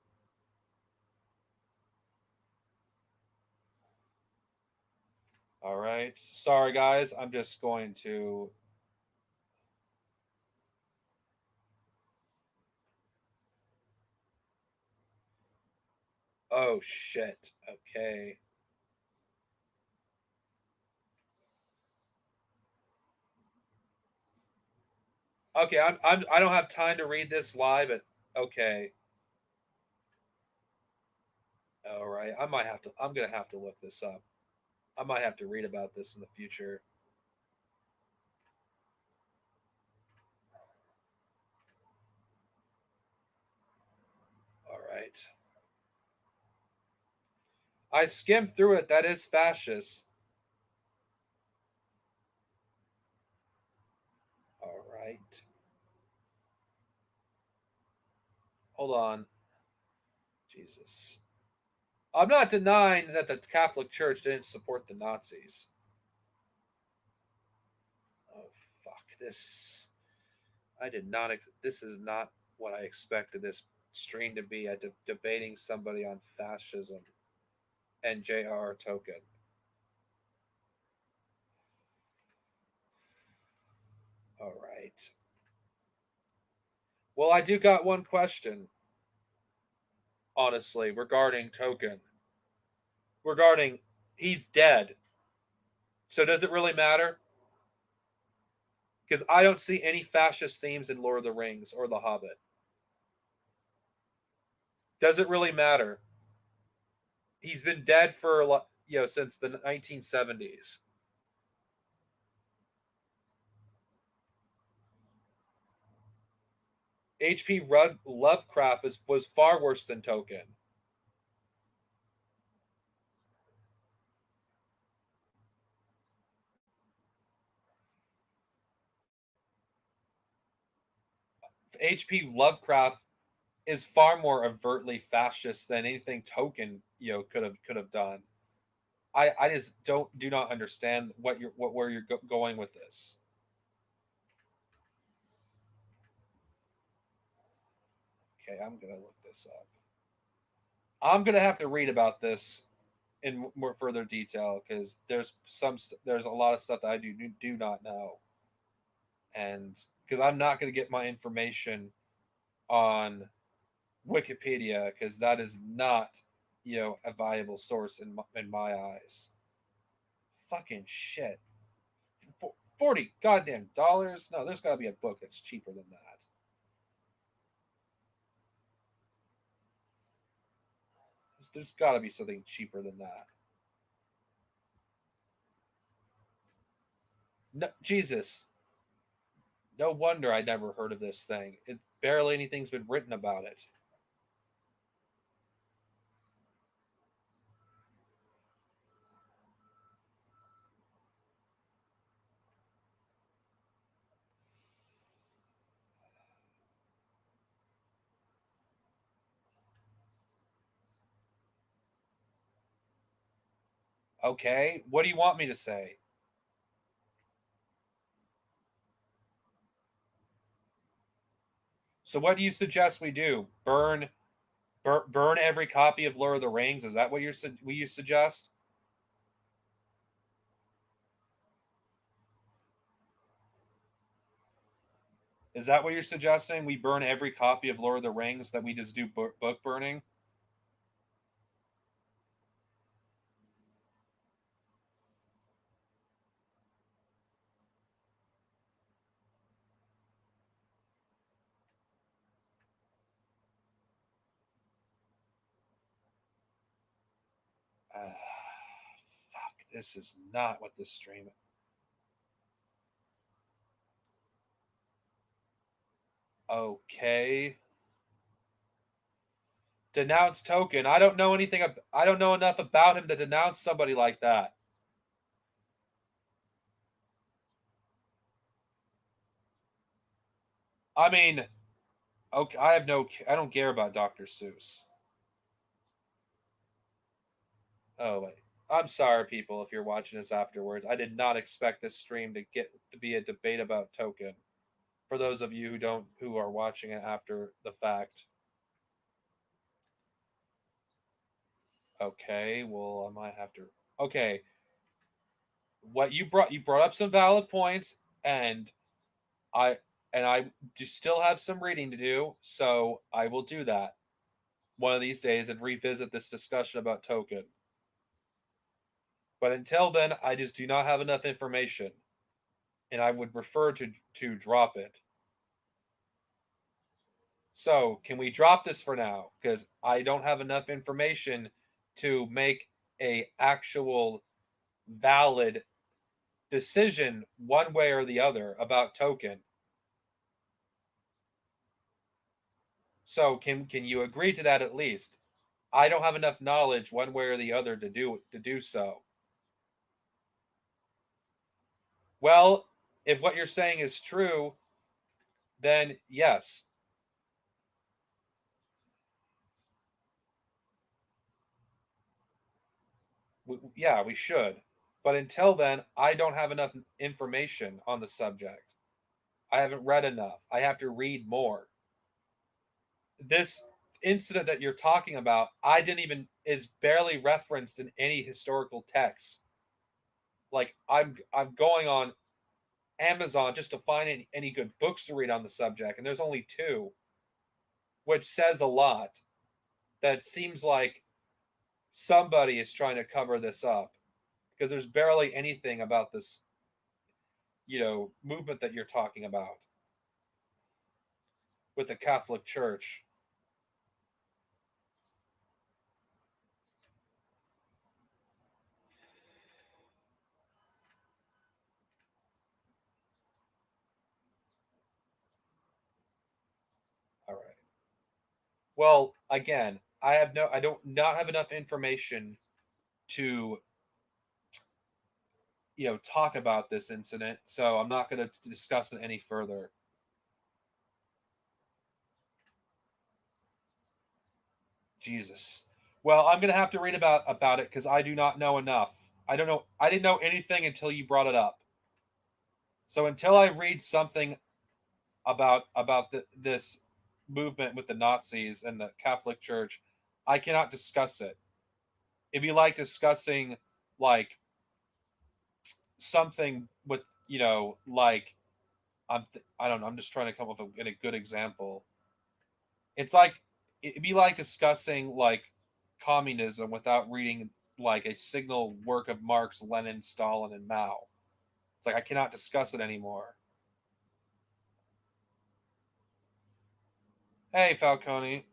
All right, sorry guys, I'm just going to. Oh shit. Okay. Okay, I don't have time to read this live. Okay. All right. I'm gonna have to look this up. I might have to read about this in the future. All right. I skimmed through it. That is fascist. All right. Hold on. Jesus. I'm not denying that the Catholic Church didn't support the Nazis. Oh, fuck. This is not what I expected this stream to be. Debating somebody on fascism and J.R.R. Tolkien. All right. Well, I do got one question. honestly, regarding Token. Regarding he's dead. So does it really matter? Because I don't see any fascist themes in Lord of the Rings or The Hobbit. Does it really matter? He's been dead for since the 1970s. H.P. Lovecraft was far worse than Token. H.P. Lovecraft is far more overtly fascist than anything Token could have done. I just do not understand where you're going with this. Okay, I'm gonna look this up. I'm gonna have to read about this in more further detail because there's a lot of stuff that I do not know, and because I'm not gonna get my information on Wikipedia because that is not a viable source in my eyes. Fucking shit. 40 goddamn dollars? No, there's got to be a book that's cheaper than that. There's got to be something cheaper than that. No, Jesus. No wonder I never heard of this thing. Barely anything's been written about it. Okay, what do you want me to say? So what do you suggest we do? Burn every copy of Lord of the Rings? Is that what you suggest? Is that what you're suggesting? We burn every copy of Lord of the Rings, that we just do book burning? Fuck, this is not what this stream. Okay. Denounce Token. I don't know anything. I don't know enough about him to denounce somebody like that. I mean, okay, I don't care about Dr. Seuss. Oh wait. I'm sorry, people, if you're watching this afterwards. I did not expect this stream to be a debate about Token. For those of you who are watching it after the fact. Okay, well, I might have to. Okay, what you brought up some valid points, and I still have some reading to do, so I will do that one of these days and revisit this discussion about Token. But until then, I just do not have enough information, and I would prefer to drop it. So, can we drop this for now? Because I don't have enough information to make a actual valid decision one way or the other about Token. So can you agree to that at least? I don't have enough knowledge one way or the other to do so. Well, if what you're saying is true, then yes. Yeah, we should. But until then, I don't have enough information on the subject. I haven't read enough. I have to read more. This incident that you're talking about, is barely referenced in any historical text. Like I'm going on Amazon just to find any good books to read on the subject, and there's only 2, which says a lot. that seems like somebody is trying to cover this up, because there's barely anything about this, movement that you're talking about with the Catholic Church. All right. Well, again, I don't not have enough information to, talk about this incident, so I'm not going to discuss it any further. Jesus. Well, I'm going to have to read about it because I do not know enough. I don't know. I didn't know anything until you brought it up. So until I read something about this movement with the Nazis and the Catholic Church, I cannot discuss it. It'd be like discussing like something with, like I don't know. I'm just trying to come up with a good example. It's like it'd be like discussing like communism without reading like a signal work of Marx, Lenin, Stalin, and Mao. It's like I cannot discuss it anymore. Hey, Falcone.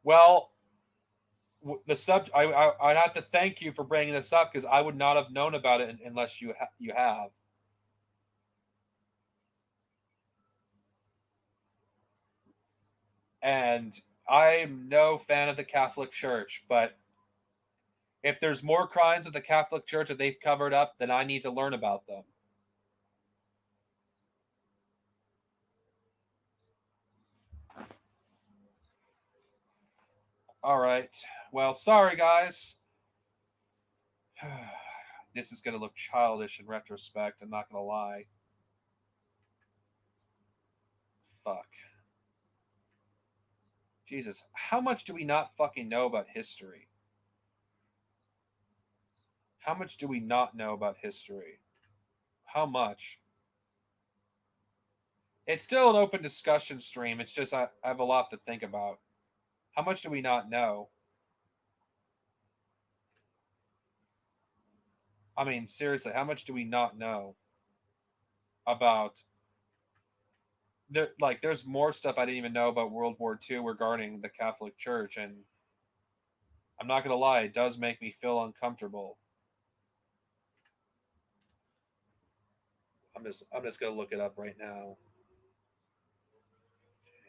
Well, the subject. I'd have to thank you for bringing this up because I would not have known about it unless you have. And I'm no fan of the Catholic Church, but if there's more crimes of the Catholic Church that they've covered up, then I need to learn about them. All right. Well, sorry, guys. This is going to look childish in retrospect. I'm not going to lie. Fuck. Jesus. How much do we not fucking know about history? How much do we not know about history? How much? It's still an open discussion stream. It's just I have a lot to think about. How much do we not know? I mean, seriously, how much do we not know about there's more stuff I didn't even know about World War II regarding the Catholic Church, and I'm not gonna lie, it does make me feel uncomfortable. I'm just gonna look it up right now.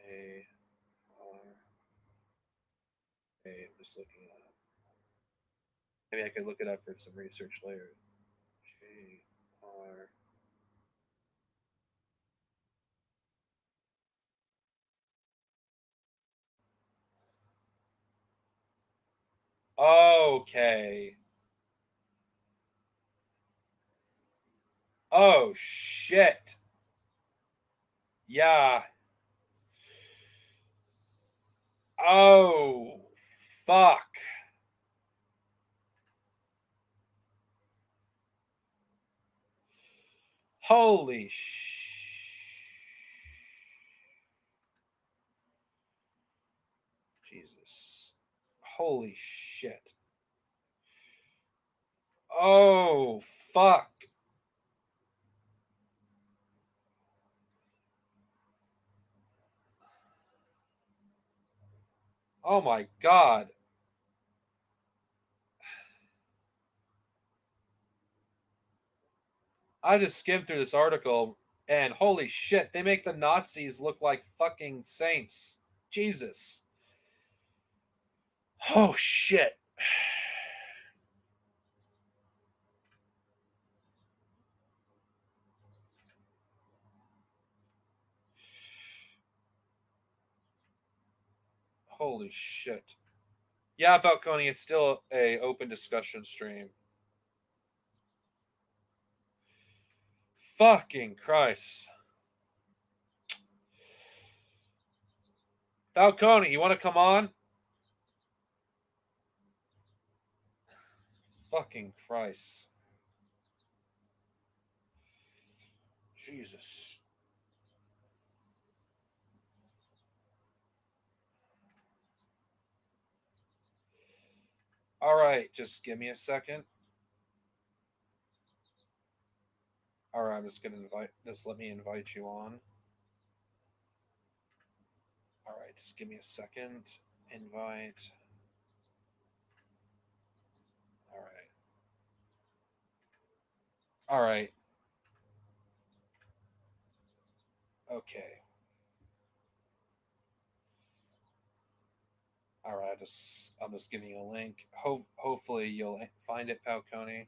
Okay. Okay, I'm just looking it up. Maybe I could look it up for some research later. JR. Okay. Oh shit. Yeah. Oh fuck. Holy Jesus. Holy shit. Oh fuck. Oh my god. I just skimmed through this article and holy shit, they make the Nazis look like fucking saints. Jesus. Oh shit. Holy shit. Yeah, Falcone, it's still a open discussion stream. Fucking Christ. Falcone, you want to come on? Fucking Christ. Jesus. All right, just give me a second. All right, I'm just gonna invite. Just let me invite you on. All right, just give me a second. Invite. All right. All right. Okay. All right. I'm just giving you a link. Hopefully you'll find it, Falcone.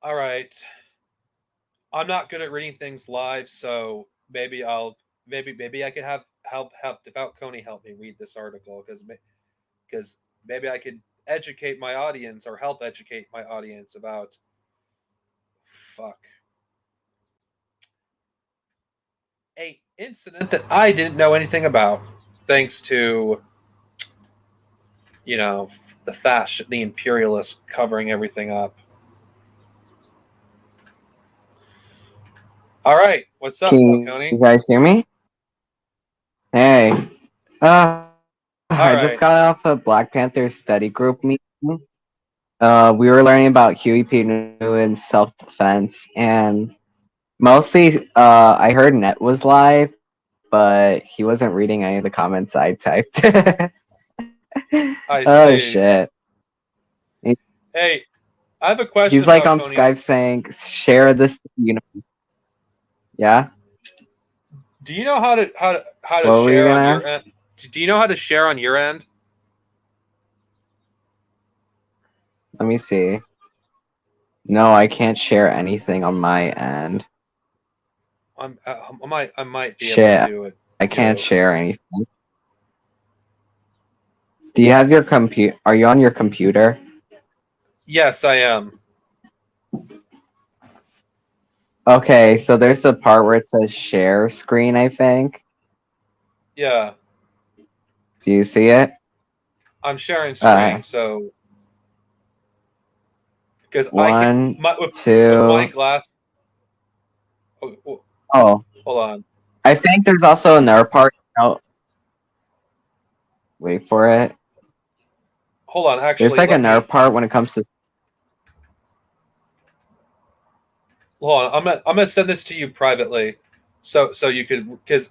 All right. I'm not good at reading things live, so maybe I could have Falcone help me read this article because maybe I could educate my audience or help educate my audience about a incident that I didn't know anything about, thanks to the imperialists covering everything up. All right, what's up, Can Falcone? you guys hear me? Hey. I right. just got off a Black Panther study group meeting. We were learning about Huey P. Newton's self-defense, and mostly I heard Net was live, but he wasn't reading any of the comments I typed. I Oh, see. shit. Hey, I have a question. He's like on Falcone. Skype saying, share this uniform. Yeah? Do you know how to What were you share gonna on your ask? end? Do you know how to share on your end? Let me see. No, I can't share anything on my end. I might be Shit, able to do it. I can't share anything. Do you have your computer? Are you on your computer? Yes, I am. Okay, so there's a part where it says share screen, I think. Yeah, Do you see it? I'm sharing screen, so because I can with my glass. Oh, Oh, hold on. I think there's also another part. Oh, wait for it. Hold on. Actually, There's like another part when it comes to. Hold on. I'm gonna send this to you privately, so you could, because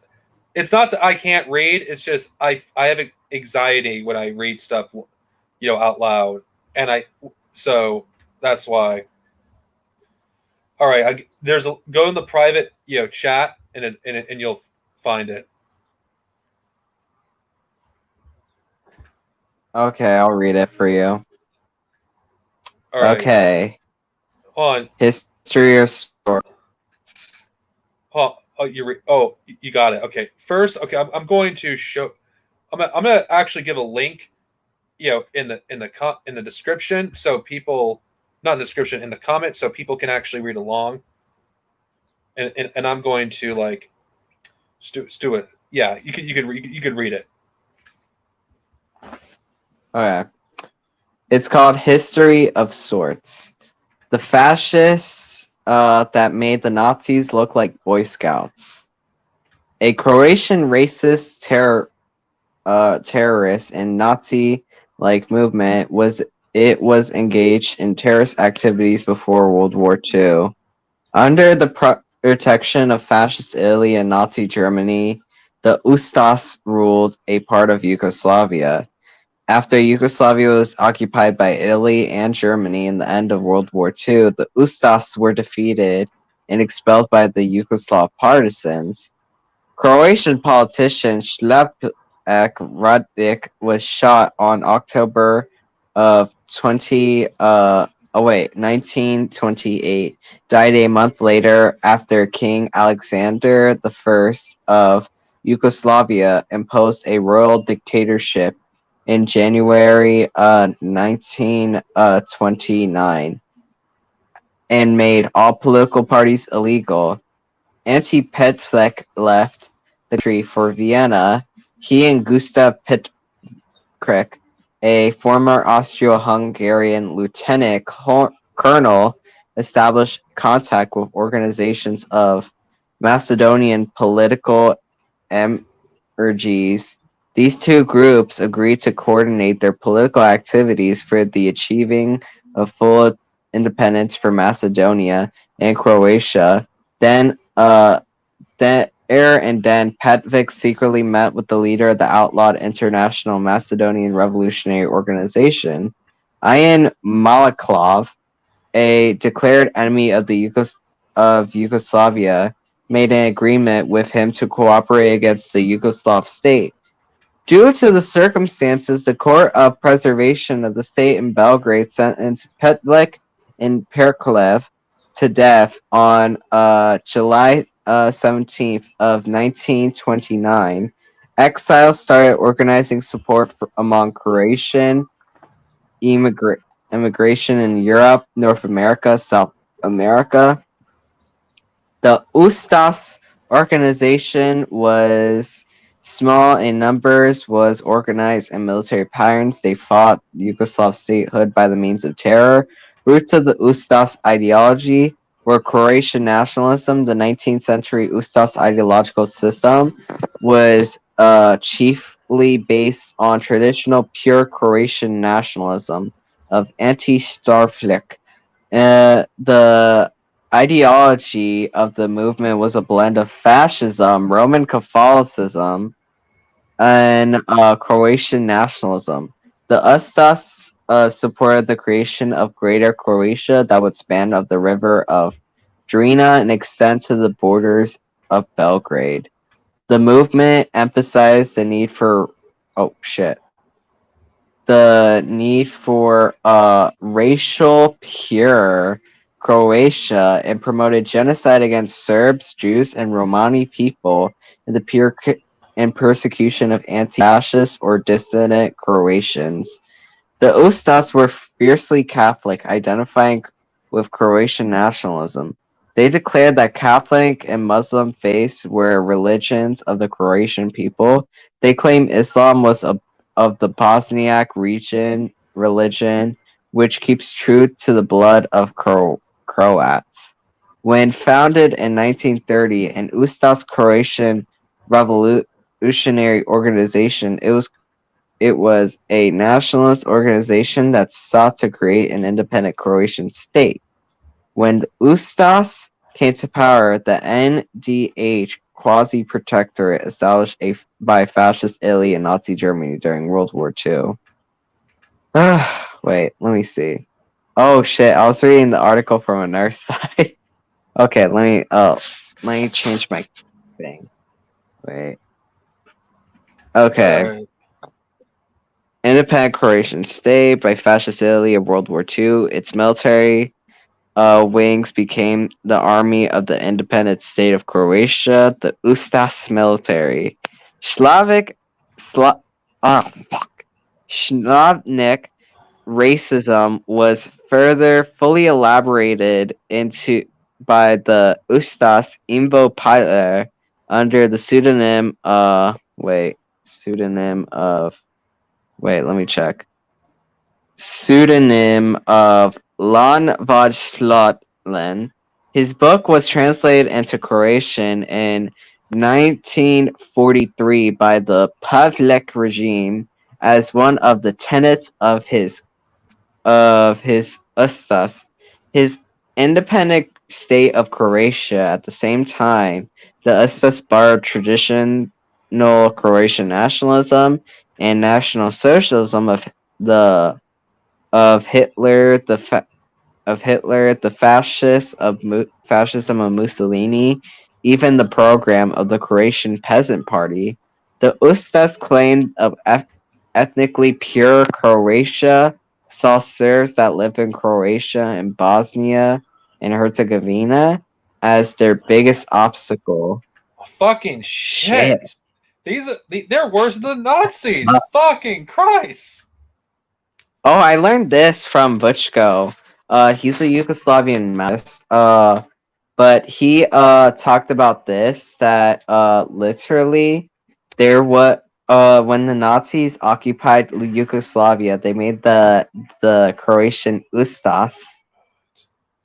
it's not that I can't read. It's just I have anxiety when I read stuff, out loud, and so that's why. All right, go in the private chat and you'll find it. Okay, I'll read it for you. All right. Okay. On history of sports. You got it. Okay. First, I'm going to show. I'm gonna actually give a link, in the description, so people, not in the description, in the comments, so people can actually read along. And I'm going to just do it. Yeah, you could read it. Okay. It's called History of Sorts. The fascists that made the Nazis look like Boy Scouts. A Croatian racist terrorist and Nazi-like movement was engaged in terrorist activities before World War II. Under the protection of fascist Italy and Nazi Germany, the Ustaš ruled a part of Yugoslavia. After Yugoslavia was occupied by Italy and Germany in the end of World War II, the Ustašs were defeated and expelled by the Yugoslav partisans. Croatian politician Slavko Radić was shot on October of 1928, died a month later after King Alexander I of Yugoslavia imposed a royal dictatorship in January 1929 and made all political parties illegal. Ante Petrek left the country for Vienna. He and Gustav Petrek, a former Austro-Hungarian lieutenant colonel, established contact with organizations of Macedonian political orgies, these two groups agreed to coordinate their political activities for the achieving of full independence for Macedonia and Croatia. Then Petković secretly met with the leader of the outlawed International Macedonian Revolutionary Organization, Ian Malaklov, a declared enemy of Yugoslavia, made an agreement with him to cooperate against the Yugoslav state. Due to the circumstances, the Court of Preservation of the State in Belgrade sentenced Petković and Perkolev to death on July 17th of 1929. Exiles started organizing support among Croatian immigration in Europe, North America, South America. The Ustas organization was small in numbers, was organized in military patterns. They fought Yugoslav statehood by the means of terror. Roots of the Ustas ideology were Croatian nationalism. The 19th century Ustas ideological system was chiefly based on traditional pure Croatian nationalism of anti-Starflik. The ideology of the movement was a blend of fascism, Roman Catholicism, and Croatian nationalism. The Ustas supported the creation of Greater Croatia that would span of the river of Drina and extend to the borders of Belgrade. The movement emphasized the need for racial pure Croatia and promoted genocide against Serbs, Jews, and Romani people and and persecution of anti-fascist or dissident Croatians. The Ustas were fiercely Catholic, identifying with Croatian nationalism. They declared that Catholic and Muslim faiths were religions of the Croatian people. They claimed Islam was of the Bosniak religion, which keeps true to the blood of Croats. When founded in 1930, an Ustas Croatian Revolutionary Organization, it was a nationalist organization that sought to create an independent Croatian state. When the Ustas came to power, the NDH quasi-protectorate established by fascist Italy and Nazi Germany during World War II. Wait, let me see. Oh shit, I was reading the article from another site. Okay, let me change my thing. Wait. Okay. Alright. Independent Croatian state by fascist Italy of World War II. Its military wings became the Army of the Independent State of Croatia, the Ustas military. Slavnik racism was further fully elaborated into by the Ustas Imbo Pillar under the pseudonym of Lan Vojslotlen. His book was translated into Croatian in 1943 by the Pavlek regime as one of the tenets of his Ustas. His independent state of Croatia. At the same time, the Ustas borrowed traditional Croatian nationalism and National Socialism of Hitler, the fascism of Mussolini, even the program of the Croatian Peasant Party. The Ustas claimed of ethnically pure Croatia, saw Serbs that live in Croatia and Bosnia and Herzegovina as their biggest obstacle. Fucking shit. They're worse than Nazis. Fucking Christ. Oh, I learned this from Vuchko. He's a Yugoslavian mass. But he talked about this, that literally there was when the Nazis occupied Yugoslavia, they made the Croatian Ustas.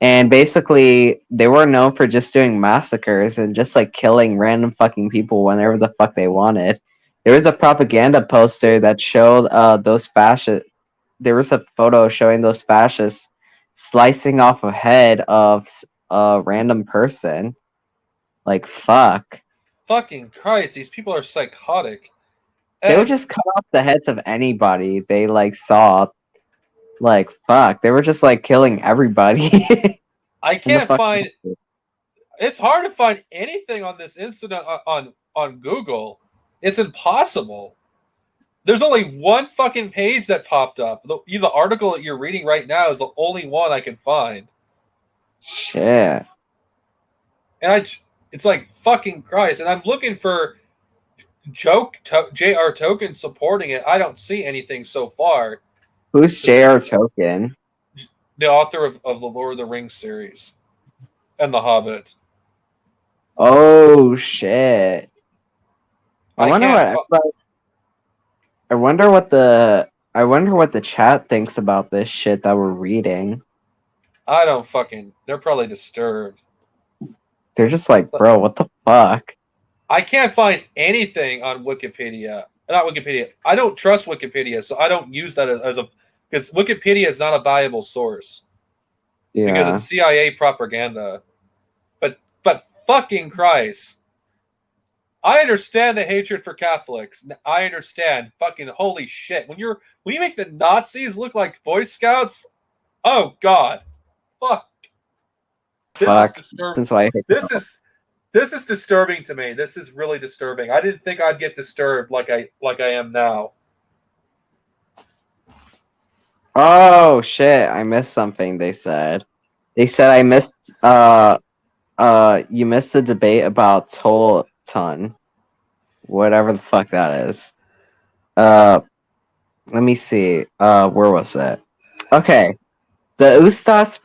And basically, they were known for just doing massacres and just like killing random fucking people whenever the fuck they wanted. There was a propaganda poster that showed those fascists. There was a photo showing those fascists slicing off a head of a random person. Like, fuck. Fucking Christ, these people are psychotic. They would And just cut off the heads of anybody they like saw. Like, fuck. They were just like killing everybody. I In the can't fucking- find. It's hard to find anything on this incident on Google. It's impossible. There's only one fucking page that popped up. The article that you're reading right now is the only one I can find. Shit. And it's like fucking Christ. And I'm looking for J.R. Tolkien supporting it. I don't see anything so far. Who's J.R. Tolkien? The author of the Lord of the Rings series and The Hobbit. Oh shit. I wonder can't what I wonder what the chat thinks about this shit that we're reading. I don't fucking. They're probably disturbed. They're just like, bro, what the fuck? I can't find anything on Wikipedia. Not Wikipedia. I don't trust Wikipedia, so I don't use that as a because Wikipedia is not a valuable source because Yeah. it's CIA propaganda. But fucking Christ. I understand the hatred for Catholics. I understand. Fucking holy shit. When you make the Nazis look like Boy Scouts, oh god. Fuck. This Fuck. is disturbing. That's why I hate This is disturbing to me. This is really disturbing. I didn't think I'd get disturbed like I am now. Oh shit, I missed something they said. They said I missed you missed the debate about Tolton. Whatever the fuck that is. Let me see. Where was it? Okay. The Ustaz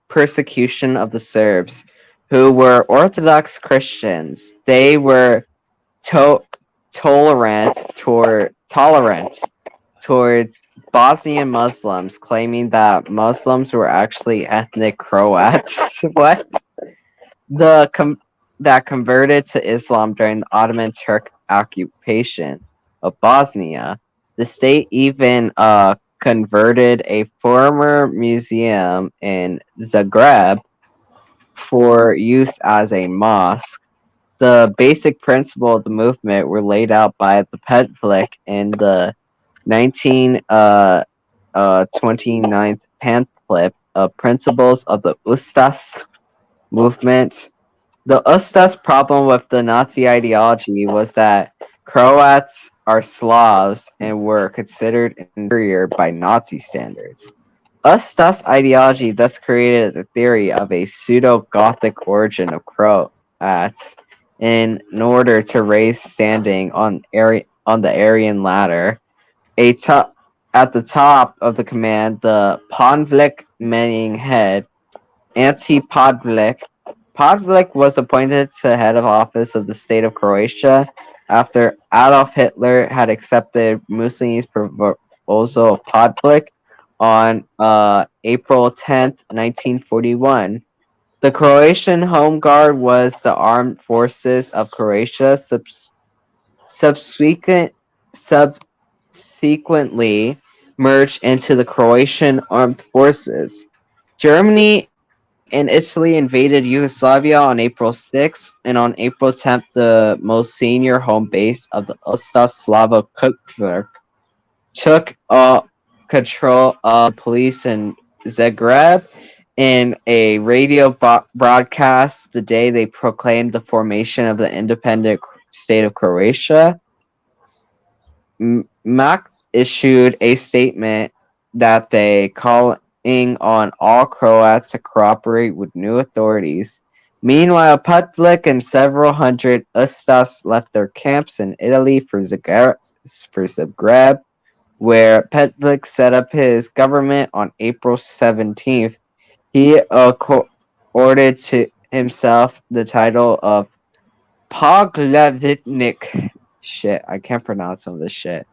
persecution of the Serbs, who were Orthodox Christians. They were tolerant towards Bosnian Muslims, claiming that Muslims were actually ethnic Croats. What? That converted to Islam during the Ottoman Turk occupation of Bosnia. The state even converted a former museum in Zagreb for use as a mosque. The basic principle of the movement were laid out by the Petlik in the 29th pamphlet of Principles of the Ustaz movement. The Ustaz problem with the Nazi ideology was that Croats are Slavs and were considered inferior by Nazi standards. Ustaz ideology thus created the theory of a pseudo-Gothic origin of Croats in order to raise standing on the Aryan ladder. At the top of the command, the Podvlik, meaning head, Podvlik was appointed to head of office of the state of Croatia after Adolf Hitler had accepted Mussolini's proposal of Podvlik on April 10th, 1941. The Croatian Home Guard was the armed forces of Croatia, subsequently merged into the Croatian Armed Forces. Germany and Italy invaded Yugoslavia on April 6th, and on April 10th, the most senior home base of the Ustaz Slava Kukler took control of police in Zagreb. In a radio broadcast the day they proclaimed the formation of the independent state of Croatia, MAC issued a statement that they calling on all Croats to cooperate with new authorities. Meanwhile, Podvlik and several hundred Ustaz left their camps in Italy for Zagreb, where Podvlik set up his government on April 17th. He accorded to himself the title of Poglavitnik. Shit, I can't pronounce some of this shit.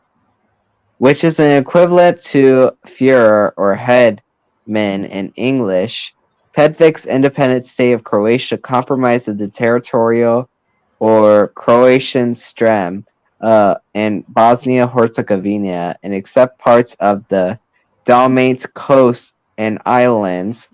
Which is an equivalent to Führer or headman in English. Podvlik's independent state of Croatia comprised of the territorial or Croatian Strem, and Bosnia-Herzegovina, and accept parts of the Dalmate coast and islands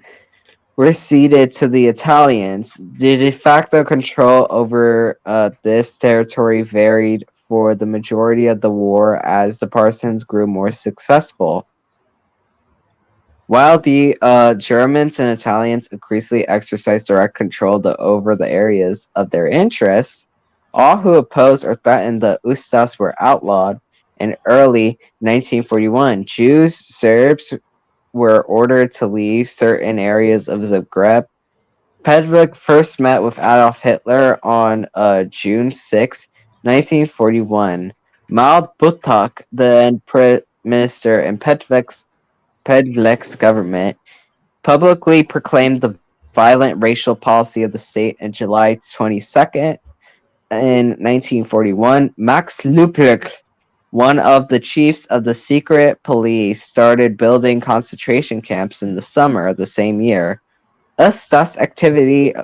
were ceded to the Italians. The de facto control over this territory varied for the majority of the war as the partisans grew more successful. While the Germans and Italians increasingly exercised direct control over the areas of their interests, all who opposed or threatened the Ustaš were outlawed. In early 1941, Jews, Serbs were ordered to leave certain areas of Zagreb. Pedvik first met with Adolf Hitler on June 6, 1941. Mild Butak, the Prime Minister in Pedvik's government, publicly proclaimed the violent racial policy of the state on July 22nd. In 1941, Max Luppich, one of the chiefs of the secret police, started building concentration camps in the summer of the same year. Ustaš activity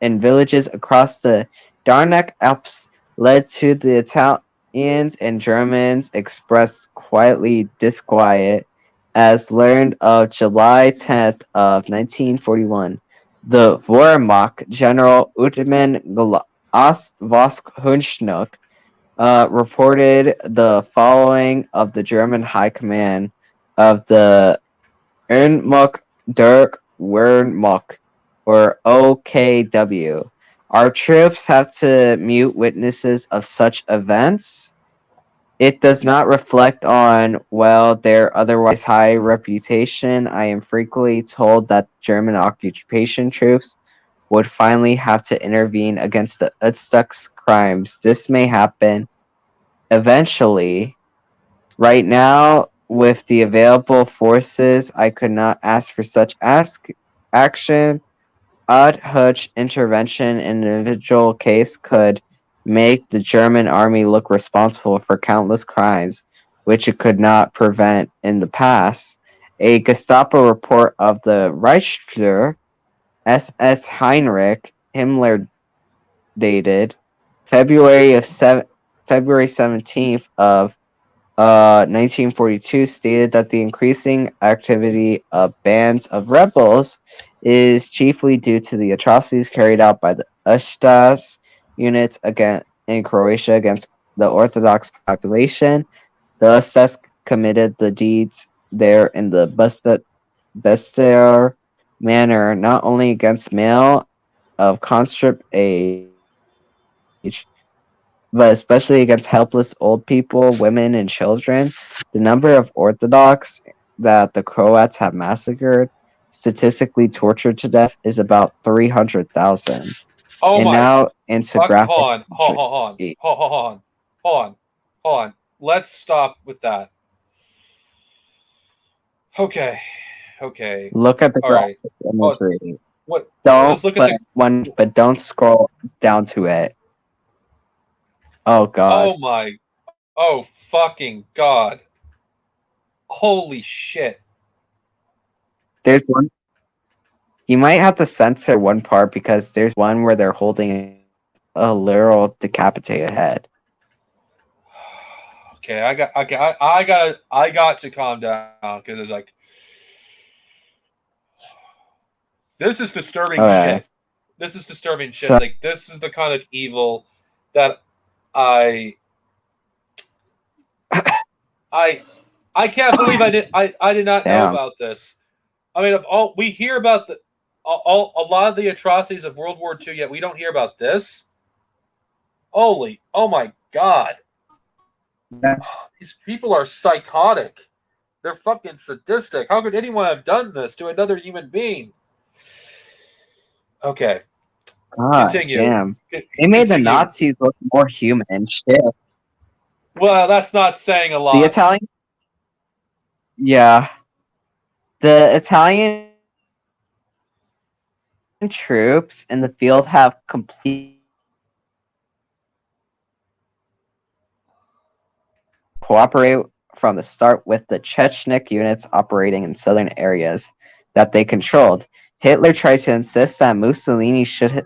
in villages across the Dardanelles Alps led to the Italians and Germans expressed quietly disquiet. As learned of July 10th of 1941, the Wehrmacht General Utman Voskhunsnuk reported the following of the German High Command of the Ernmuck Dirk Wehrmacht, or OKW. Our troops have to mute witnesses of such events. It does not reflect on, well, their otherwise high reputation. I am frequently told that German occupation troops would finally have to intervene against the Ustaš's crimes. This may happen eventually. Right now, with the available forces, I could not ask for such action. Ad hoc intervention in an individual case could make the German army look responsible for countless crimes which it could not prevent in the past. A Gestapo report of the Reichsfuhrer SS Heinrich Himmler dated February 17th of 1942 stated that the increasing activity of bands of rebels is chiefly due to the atrocities carried out by the Ustaš units in Croatia against the Orthodox population. The Ustaš committed the deeds there in the bestial manner, not only against male of conscript age, but especially against helpless old people, women, and children. The number of Orthodox that the Croats have massacred, statistically tortured to death, is about 300,000. Oh and my! now into graphic. Hold on. Let's stop with that. Okay. Look at the All right. graphic imagery. What? Don't, Let's look at but don't scroll down to it. Oh god. Oh my! Oh fucking god! Holy shit! There's one. You might have to censor one part because there's one where they're holding a literal decapitated head. Okay, I got to calm down because it's like this is disturbing shit. This is disturbing shit. So, like this is the kind of evil that I can't believe I did not know about this. I mean, we hear about a lot of the atrocities of World War II, yet we don't hear about this. Oh my god. These people are psychotic. They're fucking sadistic. How could anyone have done this to another human being? Okay. Continue. Damn. They made the Nazis look more human. Shit. Well, that's not saying a lot. The Italian. Yeah. The Italian troops in the field have complete cooperate from the start with the Chechnik units operating in southern areas that they controlled. Hitler tried to insist that Mussolini should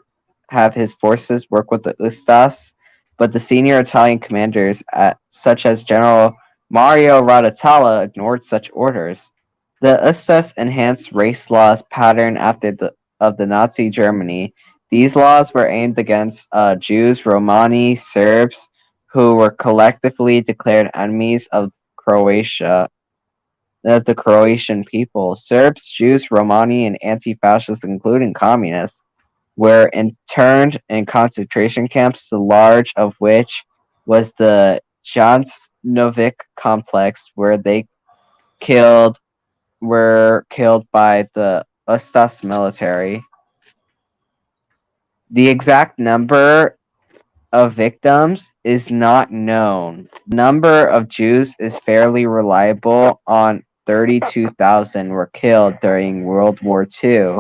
have his forces work with the Ustaš but the senior Italian commanders, such as General Mario Radatalla, ignored such orders. The Ustas enhanced race laws patterned after the Nazi Germany. These laws were aimed against Jews, Romani, Serbs, who were collectively declared enemies of Croatia, the Croatian people. Serbs, Jews, Romani, and anti-fascists, including communists, were interned in concentration camps, the large of which was the Jansnovic complex, where they were killed by the Ustas military. The exact number of victims is not known. The number of Jews is fairly reliable. On 32,000 were killed during World War II.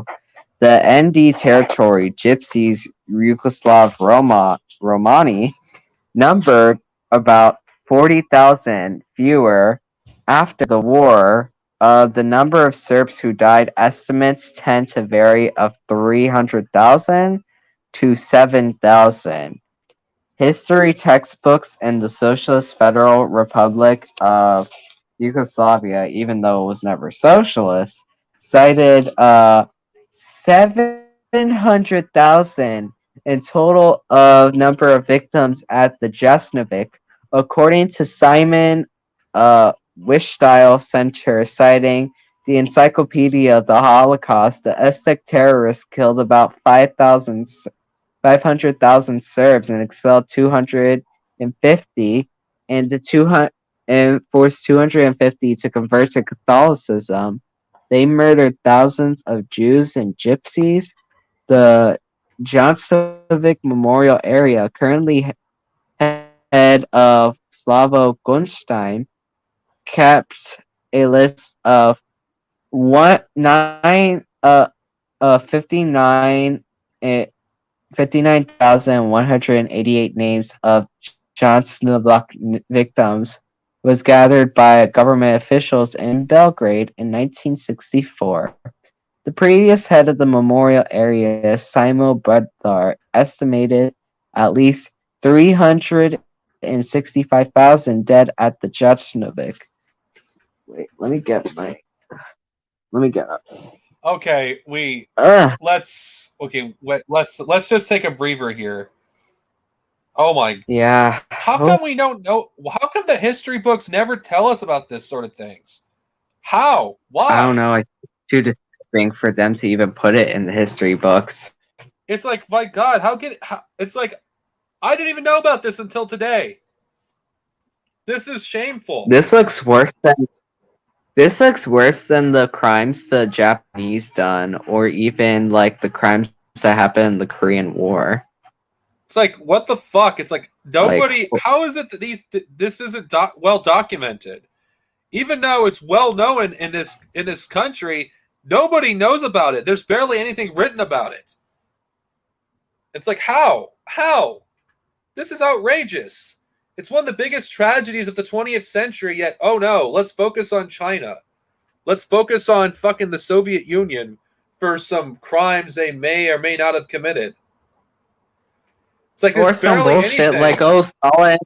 The ND territory, Gypsies, Yugoslav Romani, numbered about 40,000 fewer after the war. The number of Serbs who died estimates tend to vary of 300,000 to 7,000. History textbooks in the Socialist Federal Republic of Yugoslavia, even though it was never socialist, cited 700,000 in total of number of victims at the Jasnovic, according to Simon Wischstyle Center, citing the Encyclopedia of the Holocaust. The Aztec terrorists killed about 500,000 Serbs and expelled 250, and forced 250 to convert to Catholicism. They murdered thousands of Jews and Gypsies. The Jankovic Memorial Area, currently head of Slavo Gunstein, kept a list of 59,188 names of Jansnovic victims, was gathered by government officials in Belgrade in 1964. The previous head of the memorial area, Simo Budvar, estimated at least 365,000 dead at the Jasnovic. Wait, let me get up. Okay, let's just take a breather here. Oh my. Yeah. How come we don't know? How come the history books never tell us about this sort of things? How? Why? I don't know. It's too disturbing for them to even put it in the history books. It's like, my God, it's like, I didn't even know about this until today. This is shameful. This looks worse than the crimes the Japanese done, or even like the crimes that happened in the Korean War. It's like, what the fuck? It's like, nobody. How is it that this isn't well documented? Even though it's well known in this country, nobody knows about it. There's barely anything written about it. It's like, how? This is outrageous. It's one of the biggest tragedies of the 20th century, yet, oh no, let's focus on China. Let's focus on fucking the Soviet Union for some crimes they may or may not have committed. It's like, or some bullshit anything. Like, oh, Stalin.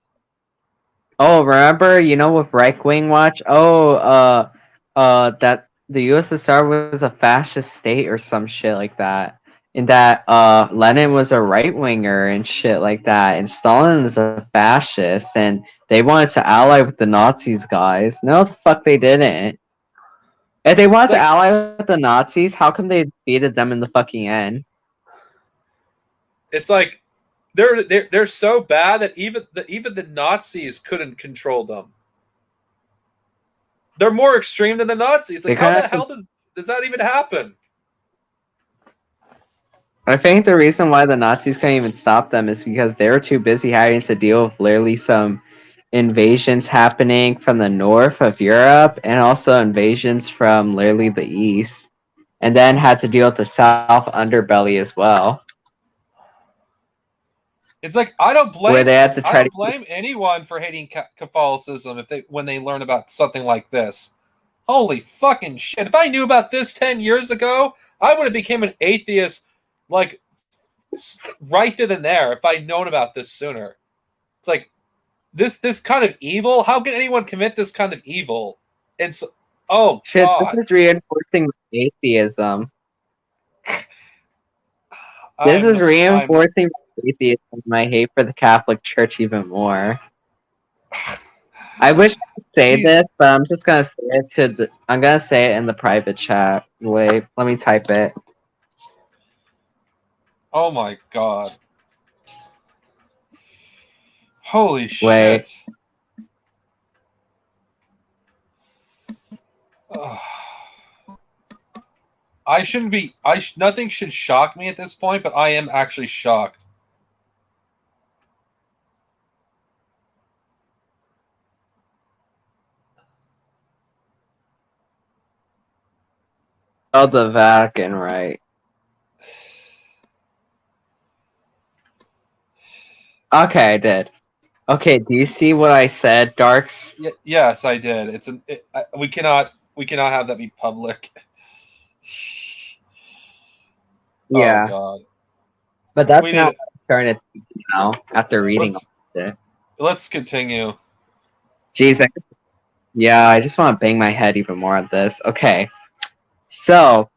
Oh, remember, with Right Wing Watch? Oh, that the USSR was a fascist state or some shit like that. And that Lenin was a right winger and shit like that, and Stalin was a fascist, and they wanted to ally with the Nazis, guys. No, the fuck they didn't. If they wanted to ally with the Nazis, how come they defeated them in the fucking end? It's like they're so bad that even the Nazis couldn't control them. They're more extreme than the Nazis. Like, how the hell does that even happen? I think the reason why the Nazis couldn't even stop them is because they were too busy having to deal with literally some invasions happening from the north of Europe and also invasions from literally the east, and then had to deal with the south underbelly as well. It's like, I don't blame Where they had to try I don't blame anyone for hating Catholicism when they learn about something like this. Holy fucking shit. If I knew about this 10 years ago, I would have become an atheist like right then and there if I'd known about this sooner. It's like this kind of evil. How can anyone commit this kind of evil? It's oh Shit, god. this is reinforcing atheism. This I'm- is I'm- reinforcing atheism and my hate for the Catholic Church even more. I wish I could say Jeez. this, but I'm just gonna say it I'm gonna say it in the private chat. Wait, let me type it. Oh my god. Holy Wait. shit. Ugh. I shouldn't be. Nothing should shock me at this point, but I am actually shocked. Oh, the Vatican, right? Okay, I did. Okay, do you see what I said, Darks? Yes, I did. We cannot have that be public. Yeah, Oh god. but that's We not need- starting to now after reading. Let's continue. Jeez, yeah, I just want to bang my head even more on this. Okay, so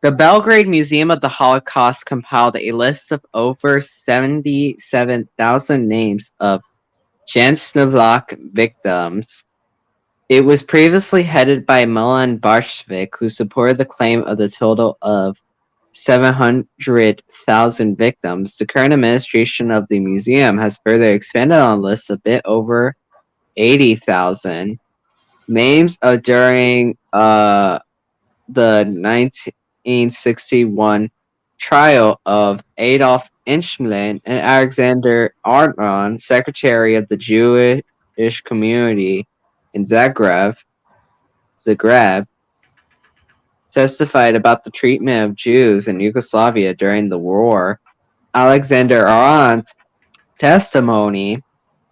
the Belgrade Museum of the Holocaust compiled a list of over 77,000 names of Jansnavlak victims. It was previously headed by Milan Barshvik, who supported the claim of the total of 700,000 victims. The current administration of the museum has further expanded on the list a bit over 80,000 names during the 1961 trial of Adolf Eichmann and Alexander Arnon, secretary of the Jewish community in Zagreb, testified about the treatment of Jews in Yugoslavia during the war. Alexander Arnon's testimony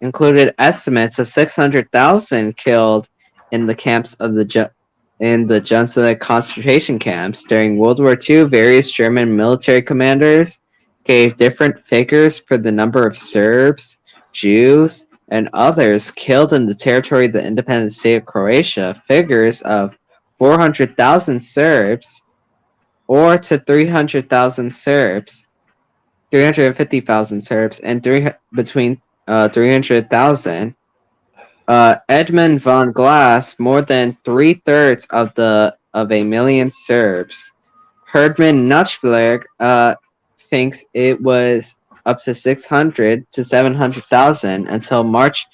included estimates of 600,000 killed in the camps of the Jansa concentration camps. During World War II, various German military commanders gave different figures for the number of Serbs, Jews, and others killed in the territory of the independent state of Croatia. Figures of 400,000 Serbs or to 300,000 Serbs, 350,000 Serbs, and between 300,000. Edmund von Glass, more than 3/3 of a million Serbs. Herdman Nutzberg thinks it was up to 600 to 700,000 until March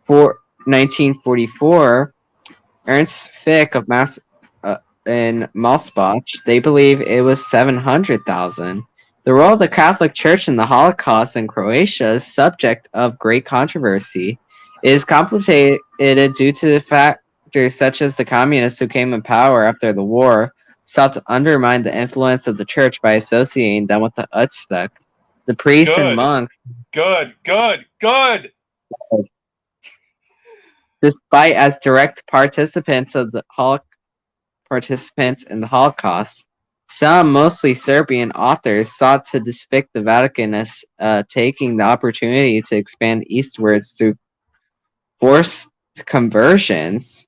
1944. Ernst Fick of in Mossbach, they believe it was 700,000. The role of the Catholic Church in the Holocaust in Croatia is subject of great controversy. It is complicated due to the factors such as the communists who came in power after the war sought to undermine the influence of the church by associating them with the Uzbek. The priests and Good. monks, Good. despite as direct participants in the Holocaust, some, mostly Serbian authors, sought to depict the Vatican as taking the opportunity to expand eastwards through forced conversions.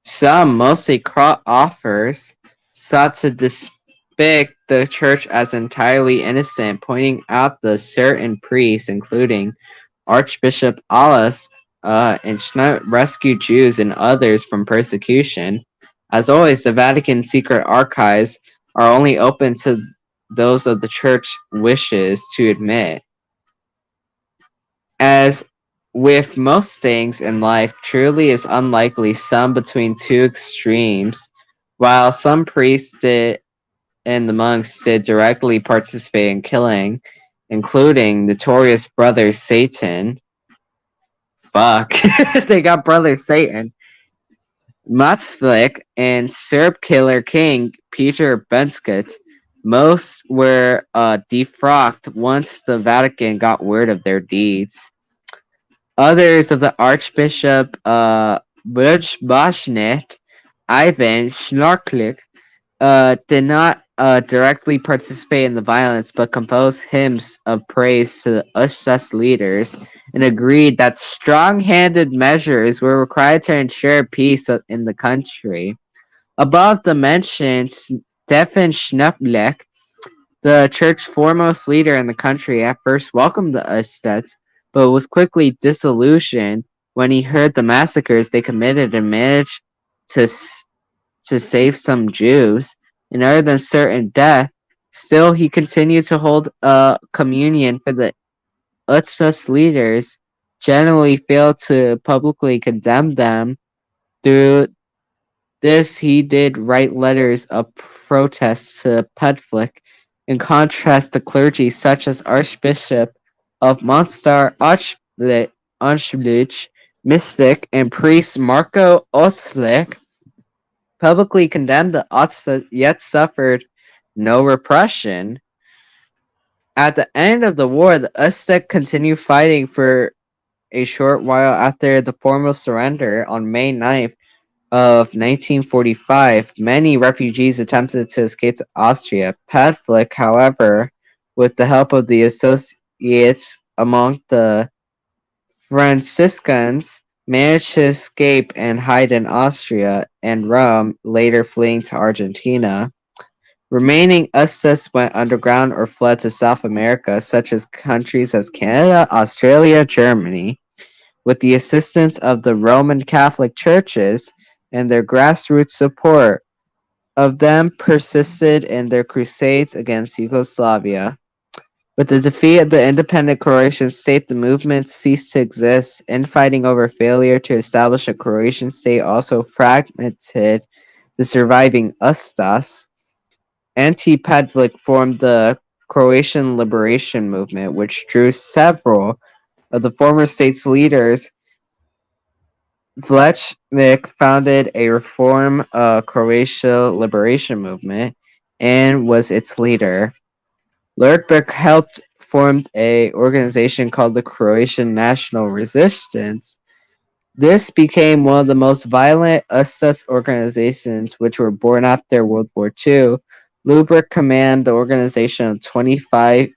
Some, mostly authors, sought to depict the church as entirely innocent, pointing out the certain priests, including Archbishop Alas and Schneid, rescued Jews and others from persecution. As always, the Vatican secret archives are only open to those of the church wishes to admit. As with most things in life, truly is unlikely some between two extremes. While some priests did and the monks did directly participate in killing, including notorious brother Satan. Fuck, they got brother Satan. Matsvlik and Serb killer king Peter Benskut. Most were defrocked once the Vatican got word of their deeds. Others of the Archbishop Vrchbashnet, Ivan Schnarklik, did not directly participate in the violence, but composed hymns of praise to the Usta's leaders and agreed that strong-handed measures were required to ensure peace in the country. Above the mentioned Stefan Schnepplich, the church's foremost leader in the country, at first welcomed the Ustats, but was quickly disillusioned when he heard the massacres they committed and managed to save some Jews. And other than certain death, still he continued to hold a communion for the Usta's leaders, generally failed to publicly condemn them. Through this, he did write letters of protest to Pevlik. In contrast, the clergy, such as Archbishop of Monstar Anschluss, mystic, and priest Marco Oslik, publicly condemned the Otsa, yet suffered no repression. At the end of the war, the Uzbek continued fighting for a short while after the formal surrender on May 9th of 1945. Many refugees attempted to escape to Austria. Pevlik, however, with the help of the associates among the Franciscans, managed to escape and hide in Austria and Rome, later fleeing to Argentina. Remaining Uzbeks went underground or fled to South America, such as countries as Canada, Australia, Germany. With the assistance of the Roman Catholic churches and their grassroots support of them persisted in their crusades against Yugoslavia. With the defeat of the independent Croatian state, the movement ceased to exist. Infighting over failure to establish a Croatian state also fragmented the surviving Ustas. Ante Pavelić formed the Croatian Liberation Movement, which drew several of the former state's leaders. Vlečnik founded a Reform Croatia Liberation Movement and was its leader. Lertberg helped form an organization called the Croatian National Resistance. This became one of the most violent Ustas organizations, which were born after World War II. Lertberg commanded the organization of 25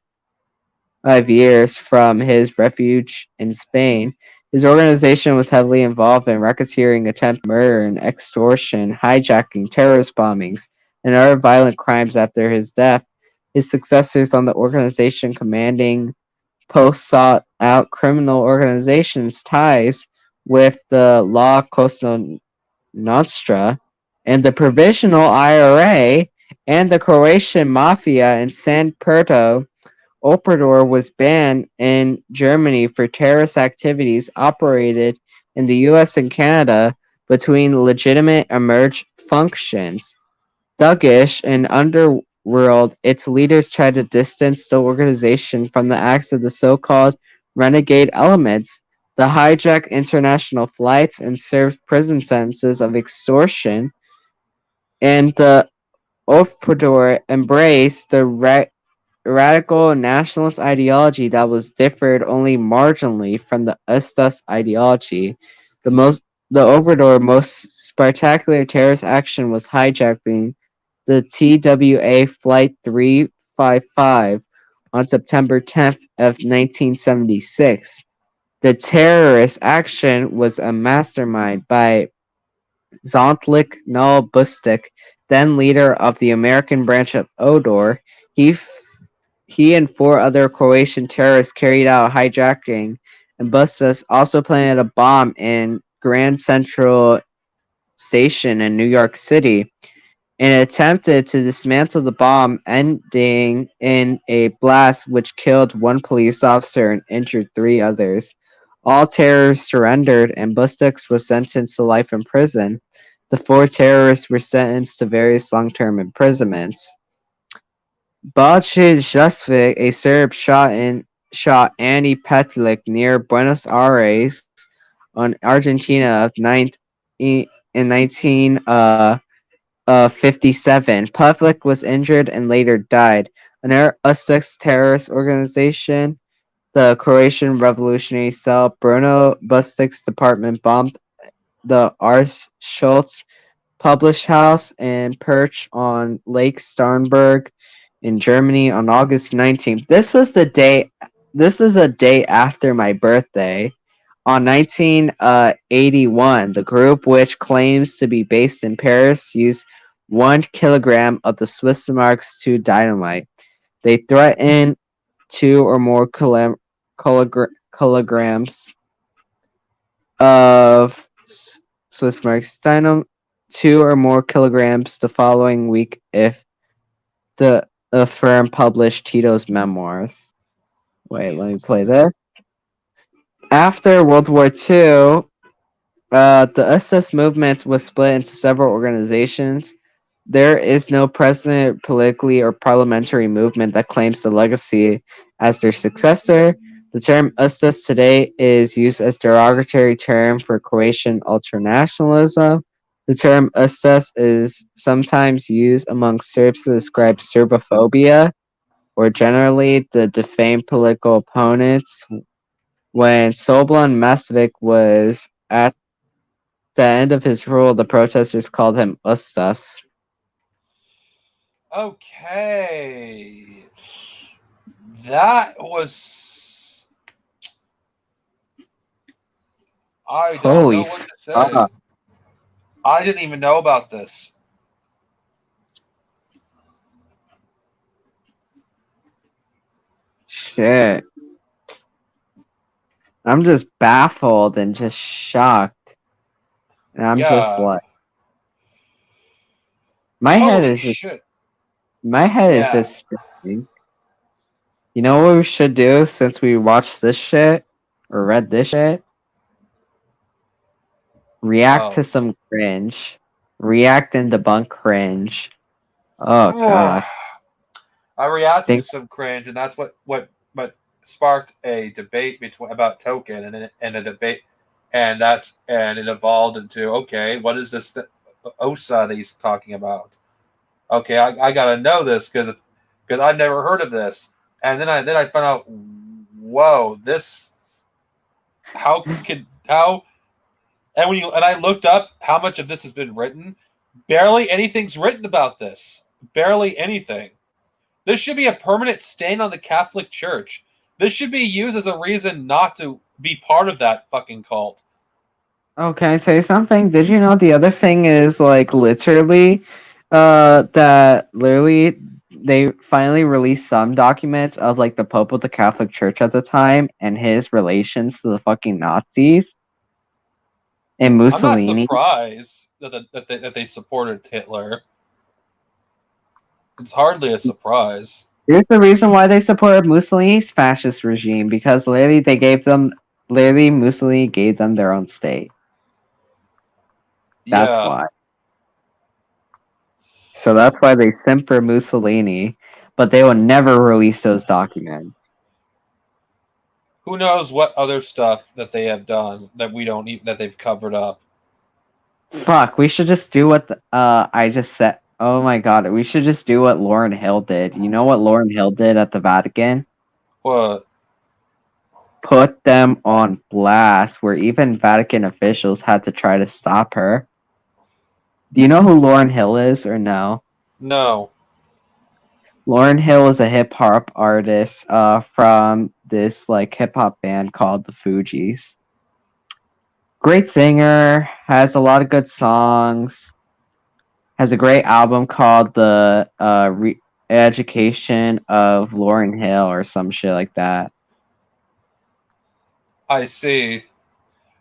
years from his refuge in Spain. His organization was heavily involved in racketeering, attempted murder and extortion, hijacking, terrorist bombings, and other violent crimes after his death. His successors on the organization commanding posts sought out criminal organizations' ties with the La Cosa Nostra and the Provisional IRA and the Croatian Mafia in San Pedro. Obrador was banned in Germany for terrorist activities operated in the US and Canada between legitimate emerged functions. Thuggish and underworld, its leaders tried to distance the organization from the acts of the so-called renegade elements. The hijacked international flights and served prison sentences of extortion, and the Obrador embraced the radical nationalist ideology that was differed only marginally from the Ustas ideology. The Obrador most spectacular terrorist action was hijacking the TWA Flight 355 on September 10th of 1976. The terrorist action was a mastermind by Zontlik Null Bustic, then leader of the American branch of Odor. He and 4 other Croatian terrorists carried out hijacking, and Bustos also planted a bomb in Grand Central Station in New York City and attempted to dismantle the bomb, ending in a blast which killed 1 police officer and injured 3 others. All terrorists surrendered, and Bustos was sentenced to life in prison. The 4 terrorists were sentenced to various long-term imprisonments. Balcid Jasvik, a Serb, shot Ante Pavelić near Buenos Aires on Argentina in 1957. Pavelić was injured and later died. Another Uzbek terrorist organization, the Croatian Revolutionary Cell, Bruno Bustic's department bombed the Ars Schultz published house in Perch on Lake Starnberg in Germany on August 19th. This is a day after my birthday. On 1981, the group, which claims to be based in Paris, used 1 kilogram of the Swiss marks to dynamite. They threatened 2 or more kilograms of Swiss marks dynamite, 2 or more kilograms the following week if the firm published Tito's memoirs. Wait, let me play this. After World War II, the SS movement was split into several organizations. There is no present politically or parliamentary movement that claims the legacy as their successor. The term Ustaš today is used as a derogatory term for Croatian ultranationalism. The term Ustaš is sometimes used among Serbs to describe Serbophobia, or generally the defamed political opponents. When Slobodan Milošević was at the end of his rule, the protesters called him Ustaš. Okay. That was. I don't Holy know what to say. fuck. I didn't even know about this. Shit. I'm just baffled and just shocked. And I'm just Yeah. like, my head Holy is just shit. just spinning. You know what we should do since we watched this shit or read this shit? React to some cringe. React and debunk cringe. Oh god. I reacted to some cringe, and that's what sparked a debate about Token and a debate, and it evolved into, okay, what is this OSA that he's talking about? Okay, I gotta know this because I've never heard of this, and then I found out, whoa, this and I looked up how much of this has been written. Barely anything's written about this. Barely anything. This should be a permanent stain on the Catholic Church. This should be used as a reason not to be part of that fucking cult. Oh, can I tell you something? Did you know the other thing is like literally they finally released some documents of like the Pope of the Catholic Church at the time and his relations to the fucking Nazis and Mussolini. I'm not surprised that they supported Hitler. It's hardly a surprise. Here's the reason why they supported Mussolini's fascist regime, because Mussolini gave them their own state. That's why. So that's why they simp for Mussolini, but they will never release those documents. Who knows what other stuff that they have done that we don't that they've covered up. Fuck, we should just do what I just said. Oh my god, we should just do what Lauryn Hill did. You know what Lauryn Hill did at the Vatican? What? Put them on blast, where even Vatican officials had to try to stop her. Do you know who Lauryn Hill is, or no? No. Lauryn Hill is a hip hop artist from this like hip hop band called the Fugees. Great singer, has a lot of good songs. Has a great album called The Education of Lauryn Hill or some shit like that. I see.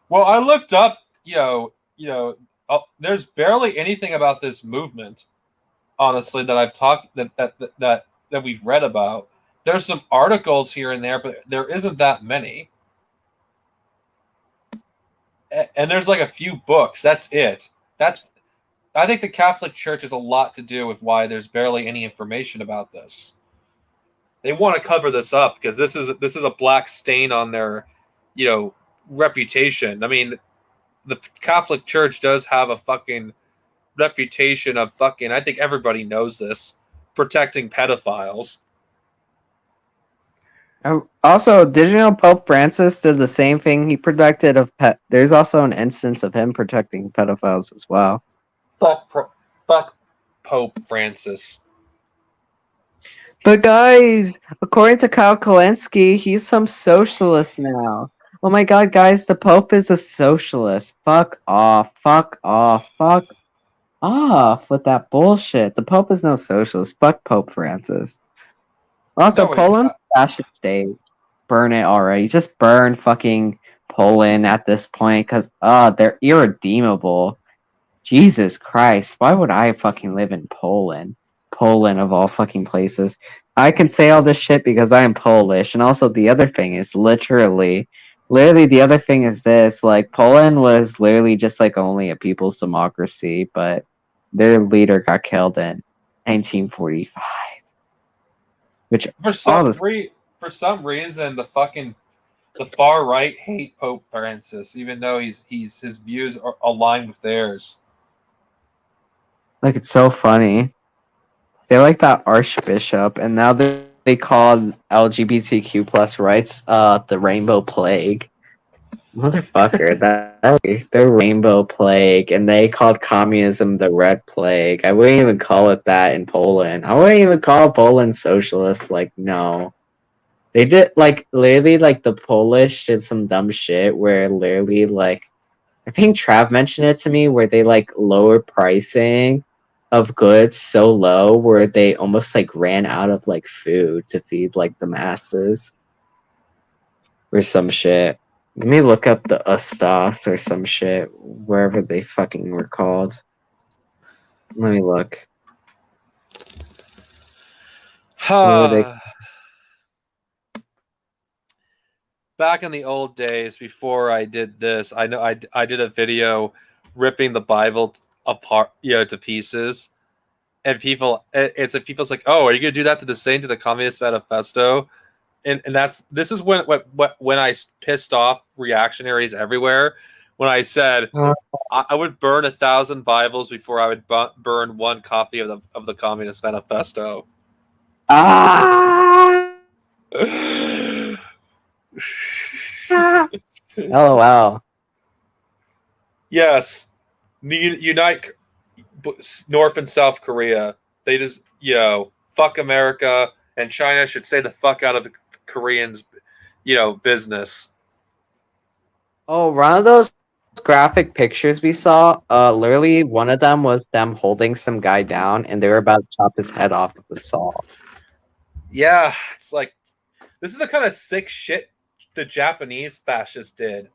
Well, I looked up, there's barely anything about this movement, honestly, that I've talked that we've read about. There's some articles here and there, but there isn't that many. And there's like a few books. That's it. I think the Catholic Church has a lot to do with why there's barely any information about this. They want to cover this up because this is a black stain on their, reputation. I mean, the Catholic Church does have a fucking reputation of fucking, I think everybody knows this, protecting pedophiles. Also, did you know Pope Francis did the same thing? He protected there's also an instance of him protecting pedophiles as well. fuck Pope Francis. But guys, according to Kyle Kalinske, he's some socialist now. Oh my god, guys, the Pope is a socialist. Fuck off. Fuck off. Fuck off with that bullshit. The Pope is no socialist. Fuck Pope Francis. Also, No, wait, Poland's a fascist state. Burn it already. Just burn fucking Poland at this point, because they're irredeemable. Jesus Christ, why would I fucking live in Poland? Poland of all fucking places. I can say all this shit because I am Polish, and also the other thing is literally the other thing is this, like, Poland was literally just like only a people's democracy, but their leader got killed in 1945. Which for some reason the far right hate Pope Francis, even though his views are aligned with theirs. like, it's so funny. They like that archbishop, and now they called LGBTQ plus rights the rainbow plague. Motherfucker, the rainbow plague, and they called communism the red plague. I wouldn't even call it that in Poland. I wouldn't even call Poland socialist. Like, no. They did, like, literally, like, the Polish did some dumb shit where literally, like, I think Trav mentioned it to me, where they, like, lowered pricing of goods so low where they almost, like, ran out of, like, food to feed, like, the masses. Or some shit. Let me look up the Ustas or some shit, wherever they fucking were called. Let me look. What were they- Back in the old days, before I did this, I know I did a video ripping the Bible apart, to pieces, and people's like, "Oh, are you gonna do that to the Communist Manifesto?" And this is when I pissed off reactionaries everywhere. When I said I would burn 1,000 Bibles before I would burn one copy of the Communist Manifesto. LOL. Yes, unite North and South Korea. They just, fuck America, and China should stay the fuck out of the Koreans, business. Oh, one of those graphic pictures we saw, literally one of them was them holding some guy down, and they were about to chop his head off with a saw. Yeah, it's like, this is the kind of sick shit the Japanese fascists did.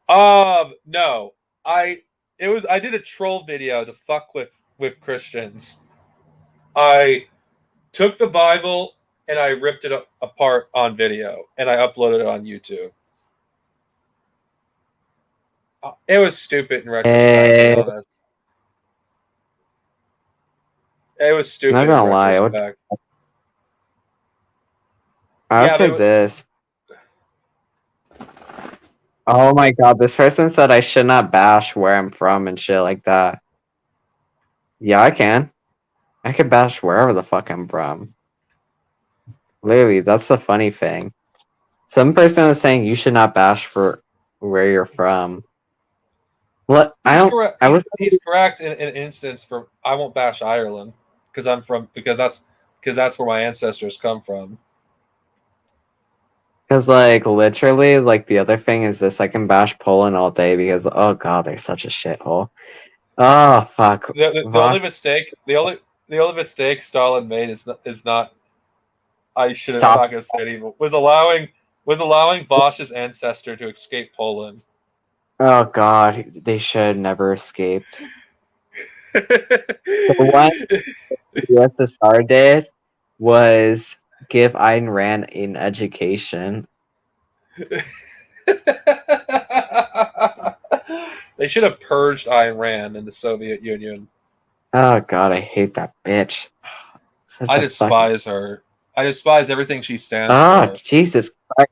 No. I did a troll video to fuck with Christians. I took the Bible and I ripped it apart on video and I uploaded it on YouTube. It was stupid in retrospect. To be honest. It was stupid. Not gonna lie, I would say this. Oh my god, this person said I should not bash where I'm from and shit like that. Yeah, I can. I can bash wherever the fuck I'm from. Literally, that's the funny thing. Some person is saying you should not bash for where you're from. What? He's correct in an instance for I won't bash Ireland because that's where my ancestors come from. Because, like, literally, like, the other thing is this, I can bash Poland all day because, oh god, they're such a shithole. Oh, fuck. The only mistake Stalin made is not I should have not gonna say it even, was allowing Vosh's ancestor to escape Poland. Oh god, they should have never escaped. What the USSR did was give Ayn Rand an education. They should have purged Ayn Rand in the Soviet Union. Oh god, I hate that bitch. I despise her. I despise everything she stands for. Oh, Jesus Christ.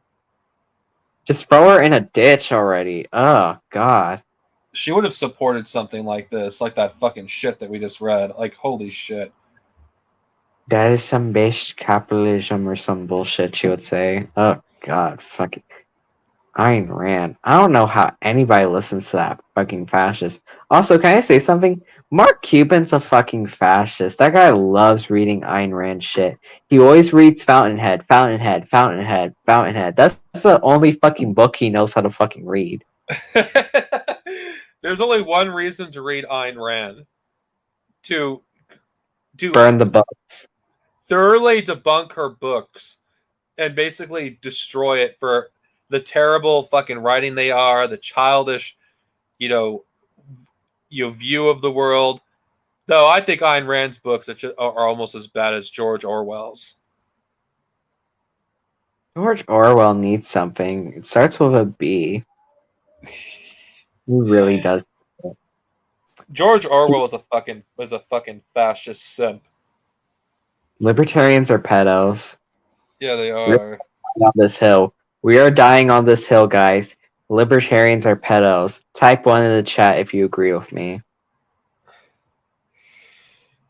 Just throw her in a ditch already. Oh god. She would have supported something like this, like that fucking shit that we just read. Like, holy shit. That is some based capitalism or some bullshit, she would say. Oh god, fuck it. Ayn Rand. I don't know how anybody listens to that fucking fascist. Also, can I say something? Mark Cuban's a fucking fascist. That guy loves reading Ayn Rand shit. He always reads Fountainhead, Fountainhead, Fountainhead, Fountainhead. That's the only fucking book he knows how to fucking read. There's only one reason to read Ayn Rand. To Burn the books. thoroughly debunk her books and basically destroy it for the terrible fucking writing they are, the childish, view of the world. Though I think Ayn Rand's books are almost as bad as George Orwell's. George Orwell needs something. It starts with a B. He really does. George Orwell was a fucking fascist simp. Libertarians are pedos. Yeah, they are. On this hill. We are dying on this hill, guys. Libertarians are pedos. Type 1 in the chat if you agree with me.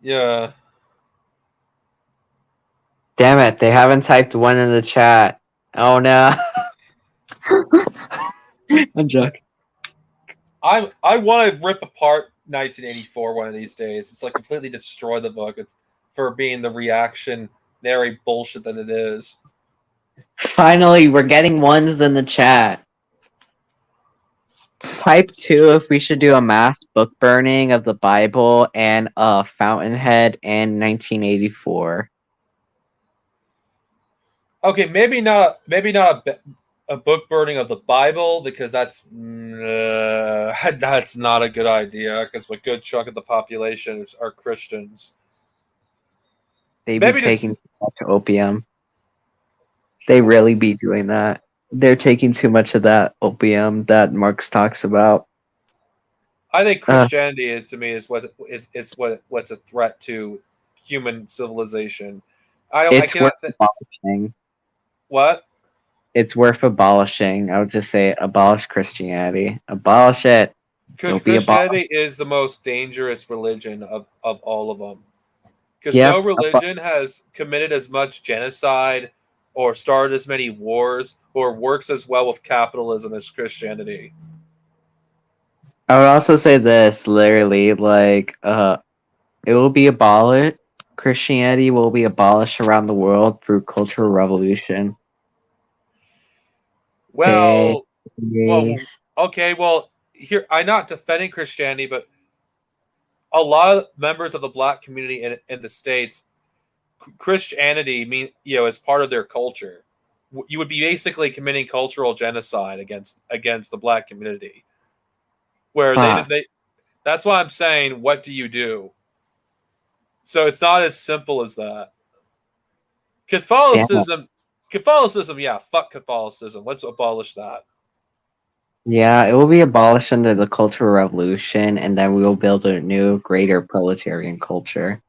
Yeah. Damn it, they haven't typed 1 in the chat. Oh no. I'm joking. I want to rip apart 1984 one of these days. It's like completely destroy the book for being the reactionary bullshit that it is. Finally, we're getting 1s in the chat. Type 2 if we should do a mass book burning of the Bible and Fountainhead and 1984. Okay, maybe not a book burning of the Bible, because that's not a good idea, because a good chunk of the population are Christians. They Maybe be taking too much opium. They really be doing that. They're taking too much of that opium that Marx talks about. I think Christianity is what's a threat to human civilization. It's worth abolishing. What? It's worth abolishing. I would just say abolish Christianity. Abolish it. Because Christianity is the most dangerous religion of all of them. Because no religion has committed as much genocide or started as many wars or works as well with capitalism as Christianity. I would also say this, literally, like, it will be abolished. Christianity will be abolished around the world through cultural revolution. Well, Yes. here I'm not defending Christianity, but a lot of members of the Black community in the States, Christianity is part of their culture. You would be basically committing cultural genocide against the Black community. Where they that's why I'm saying, what do you do? So it's not as simple as that. Catholicism, yeah, fuck Catholicism. Let's abolish that. Yeah, it will be abolished under the Cultural Revolution, and then we will build a new, greater proletarian culture.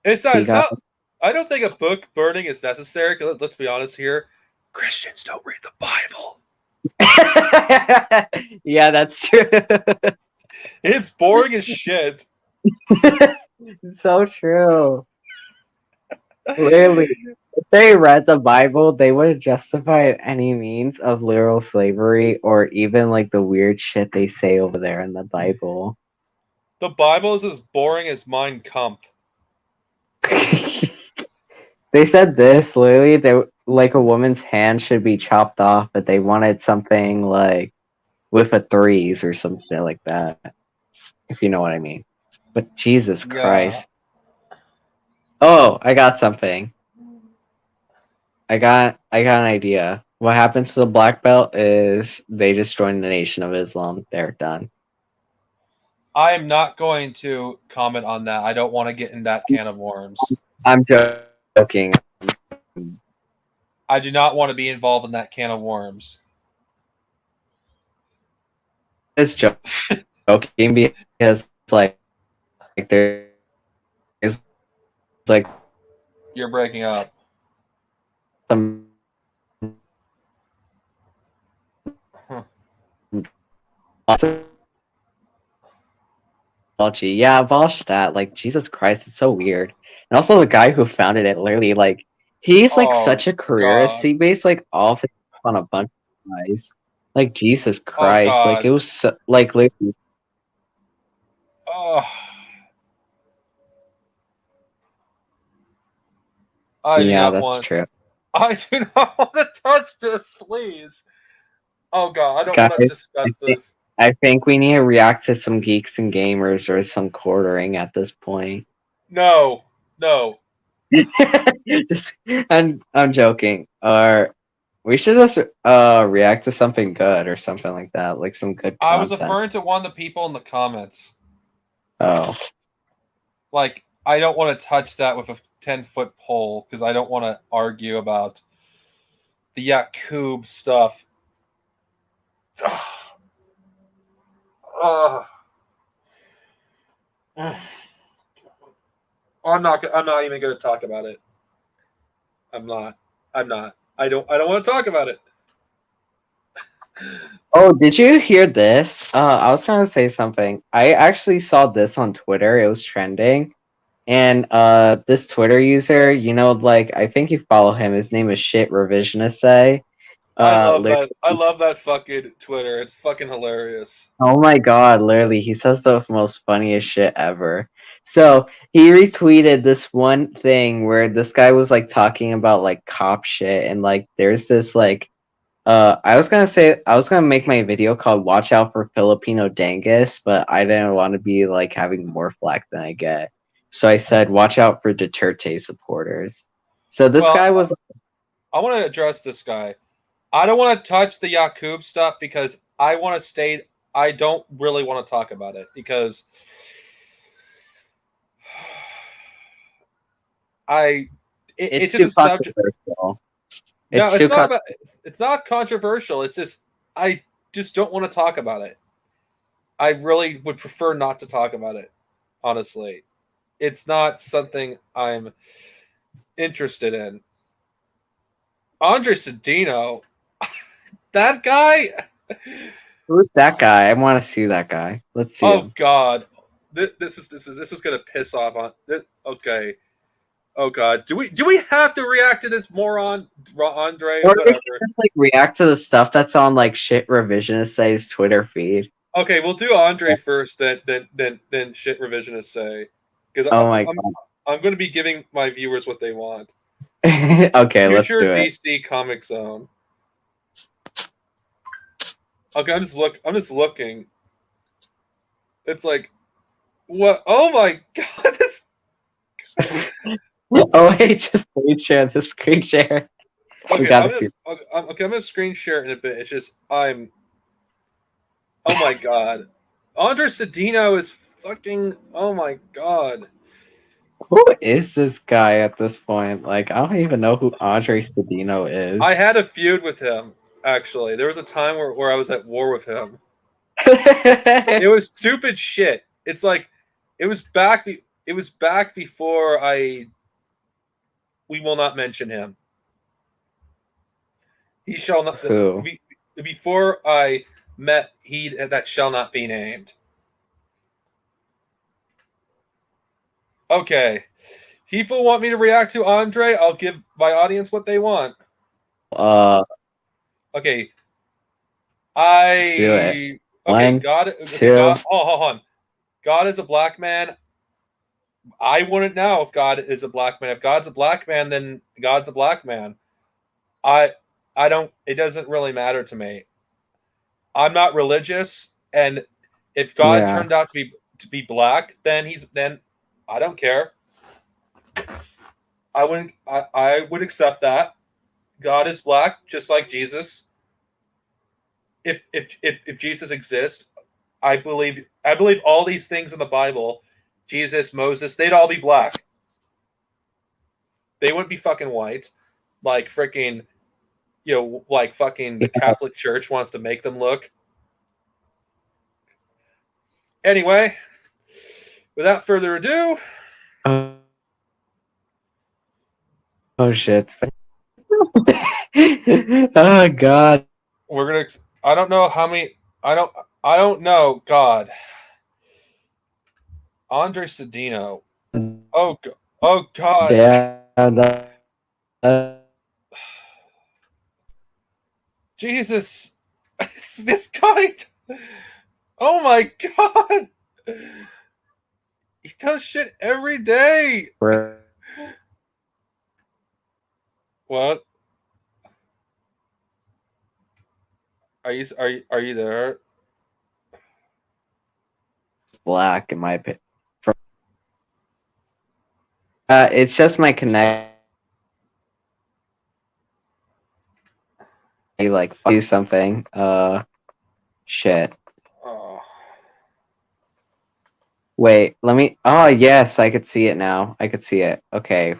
It's not. I don't think a book burning is necessary. Let's be honest here. Christians don't read the Bible. Yeah, that's true. It's boring as shit. So true. Literally, if they read the Bible, they would justify any means of literal slavery or even like the weird shit they say over there in the Bible. The Bible is as boring as Mein Kampf. They said this, literally, like a woman's hand should be chopped off, but they wanted something like with a 3s or some shit like that. If you know what I mean. But Jesus Christ. Oh, I got something. I got an idea. What happens to the Black Belt is they just join the Nation of Islam. They're done. I am not going to comment on that. I don't want to get in that can of worms. I'm joking. I do not want to be involved in that can of worms. It's joking because like there is like You're breaking up. some yeah, abolish that. Like Jesus Christ, it's so weird. And also the guy who founded it, literally, like he's like such a careerist. God. He based like all of his on a bunch of guys. Like Jesus Christ, like God. it was so, like literally. Oh. I do Yeah, not that's want. true. I do not want to touch this, please. Oh God, I don't Guys, want to discuss this. I think we need to react to some Geeks and Gamers or some quartering at this point. No, no. I'm joking. Or we should just react to something good or something like that, like some good I was content. referring to one of the people in the comments. Oh, Like, I don't want to touch that with a 10-foot pole because I don't want to argue about the Yakub stuff. I'm not even going to talk about it. I'm not. I don't want to talk about it. oh, did you hear this? I was gonna say something. I actually saw this on Twitter. It was trending. And this Twitter user, like I think you follow him. His name is Shit Revisionist Say. I love literally- that. I love that fucking Twitter. It's fucking hilarious. Oh my god, literally, he says the most funniest shit ever. So he retweeted this one thing where this guy was like talking about like cop shit, and like there's this like I was gonna make my video called "Watch Out for Filipino Dangus," but I didn't want to be like having more flack than I get, so I said "Watch out for Duterte supporters." So this Well, guy was I want to address this guy. I don't want to touch the Yakub stuff because I want to stay. I don't really want to talk about it because it's just too a subject. controversial. No, It's too it's not controversial. It's just I just don't want to talk about it. I really would prefer not to talk about it. Honestly, it's not something I'm interested in. Andre Cedino, that guy. Who's that guy? I want to see that guy. Let's see Oh him. God, this is gonna piss off on. Okay. Oh God, do we have to react to this moron, Andre? Or we Whatever. should just like react to the stuff that's on like Shit Revisionist Say's Twitter feed. Okay, we'll do Andre first, then shit revisionist say, because Oh my I'm going to be giving my viewers what they want. Okay, let's Future do it. DC Comic Zone. Okay, I'm just looking. It's like, what? Oh my God! This. Oh wait, just screen share the screen share. We Okay, gotta see. I'm gonna screen share it in a bit. It's just Oh my God, Andre Cedino is fucking. Oh my God. Who is this guy at this point? Like, I don't even know who Andre Cedino is. I had a feud with him. Actually, there was a time where I was at war with him. It was stupid shit. It's like it was back before we will not mention him. He shall not. Who? Before I met he that shall not be named. Okay. People want me to react to Andre. I'll give my audience what they want. Okay. Let's do it. Okay, One, God, two. hold on. God is a black man. I wouldn't know if God is a black man. If God's a black man, then God's a black man. I don't. It doesn't really matter to me. I'm not religious, and if God turned out to be black, then I don't care. I would accept that. God is black, just like Jesus. If Jesus exists, I believe all these things in the Bible, Jesus, Moses, they'd all be black. They wouldn't be fucking white, like freaking, like fucking the Catholic Church wants to make them look. Anyway, without further ado, oh shit! Oh God! we're gonna. I don't know how many. I don't know. God. Andre Cedino. Oh God. Yeah. Jesus, this guy. Oh my god, he does shit every day. What? Are you there? Black in my opinion. It's just my connect. Like do something. Shit. Oh. Wait, let me. Oh yes, I could see it now. I could see it. Okay,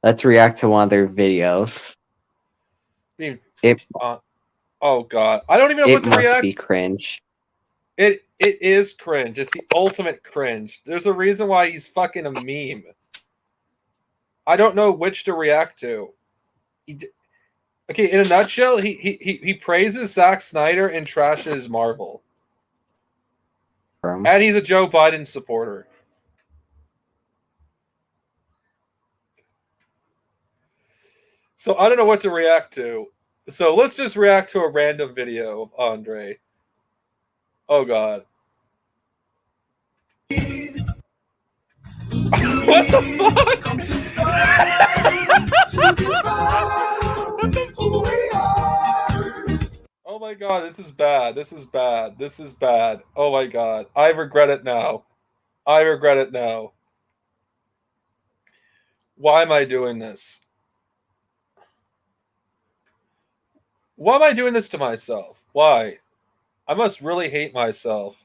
let's react to one of their videos. It Oh god, I don't even know what to must react. be cringe. It is cringe. It's the ultimate cringe. There's a reason why he's fucking a meme. I don't know which to react to. Okay, in a nutshell, he praises Zack Snyder and trashes Marvel. And he's a Joe Biden supporter. So I don't know what to react to. So let's just react to a random video of Andre. Oh god. What the fuck? Oh my god, this is bad. This is bad. This is bad. Oh my god. I regret it now. I regret it now. Why am I doing this? Why am I doing this to myself? Why? I must really hate myself.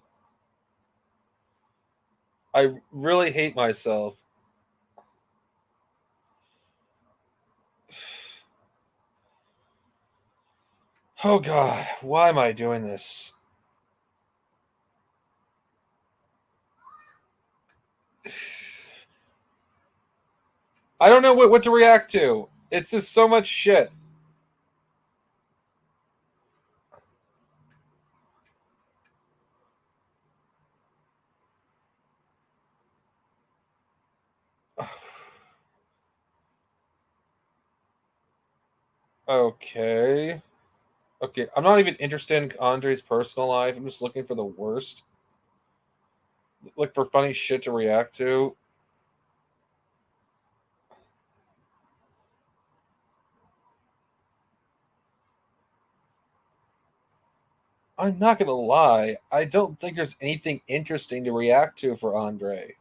I really hate myself. Oh god, why am I doing this? I don't know what to react to. It's just so much shit. Okay. Okay, I'm not even interested in Andre's personal life. I'm just looking for the worst. Look for funny shit to react to. I'm not gonna lie. I don't think there's anything interesting to react to for Andre.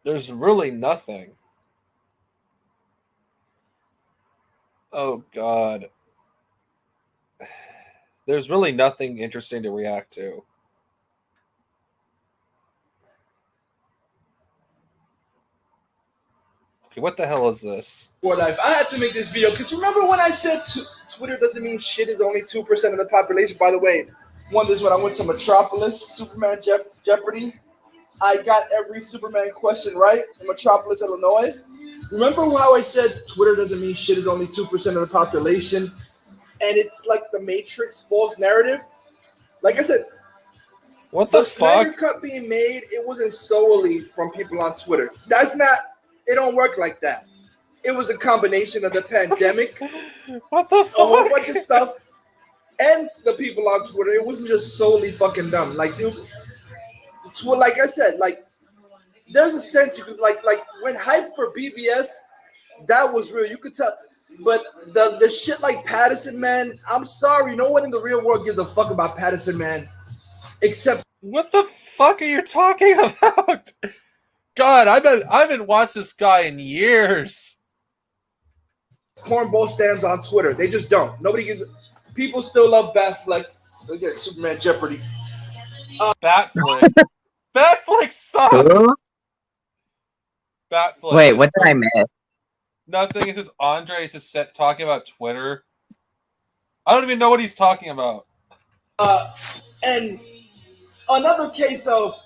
There's really nothing. Oh god. There's really nothing interesting to react to. Okay, what the hell is this? For life. I had to make this video because remember when I said Twitter doesn't mean shit is only 2% of the population. By the way, this when I went to Metropolis, Superman Jeopardy. I got every Superman question right in Metropolis, Illinois. Remember how I said Twitter doesn't mean shit is only 2% of the population? And it's like the Matrix false narrative. Like I said, what the Snyder fuck? Cut being made, it wasn't solely from people on Twitter. That's not, it don't work like that. It was a combination of the pandemic, what the fuck? a whole bunch of stuff, and the people on Twitter. It wasn't just solely fucking dumb. Like, dude, like I said, like there's a sense you could like when hype for BVS, that was real. You could tell. But the shit like Patterson, man, I'm sorry, no one in the real world gives a fuck about Patterson, man, except what the fuck are you talking about? God, I haven't watched this guy in years. cornball stands on Twitter. They just don't. Nobody gives. People still love Batfleck. Look at Superman Jeopardy. Batfleck. Batfleck sucks. Who? Batfleck. Wait, what did I miss? Nothing. It's just Andre is just talking about Twitter. I don't even know what he's talking about. And another case of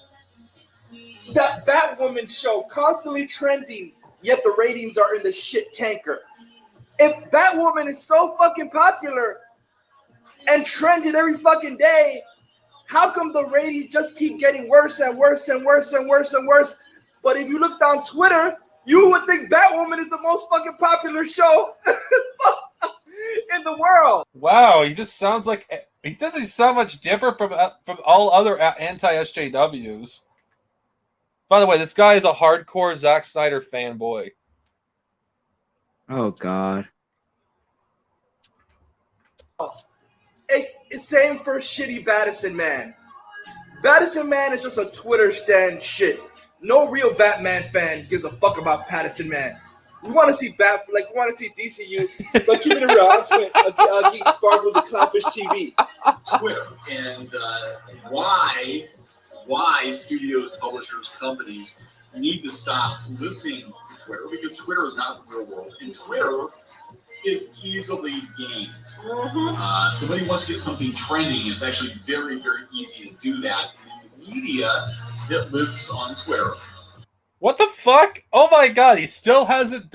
that Batwoman show constantly trending, yet the ratings are in the shit tanker. If Batwoman is so fucking popular and trending every fucking day, how come the ratings just keep getting worse and worse and worse and worse and worse? But if you looked on Twitter, You would think Batwoman is the most fucking popular show in the world. Wow, he just sounds like he doesn't sound much different from all other anti-SJWs. By the way, this guy is a hardcore Zack Snyder fanboy. Oh God. Same for shitty Battison Man. Battison Man is just a Twitter stand shit. No real Batman fan gives a fuck about Pattison Man. We want to see we want to see DCU, but keep it real. I'm saying Geek Sparkles and Cloudfish TV. Twitter and why studios, publishers, companies need to stop listening to Twitter, because Twitter is not the real world, and Twitter is easily gamed. Somebody wants to get something trending. It's actually very, very easy to do that. And the media that lives on Twitter. What the fuck? Oh my God, he still hasn't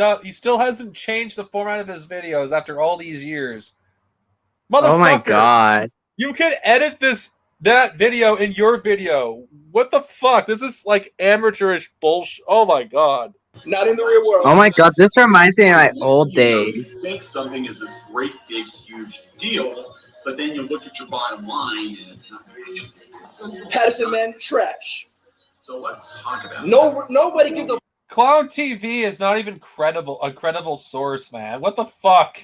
changed the format of his videos after all these years. Motherfucker. Oh my God. You can edit that video in your video. What the fuck? This is like amateurish bullshit. Oh my God. Not in the real world. Oh my God, this reminds me of my old days. You think something is this great, big, huge deal, but then you look at your bottom line and it's not actually. Pattison Man, trash. So let's talk about nobody gives a Clown TV is not even a credible source, man. What the fuck?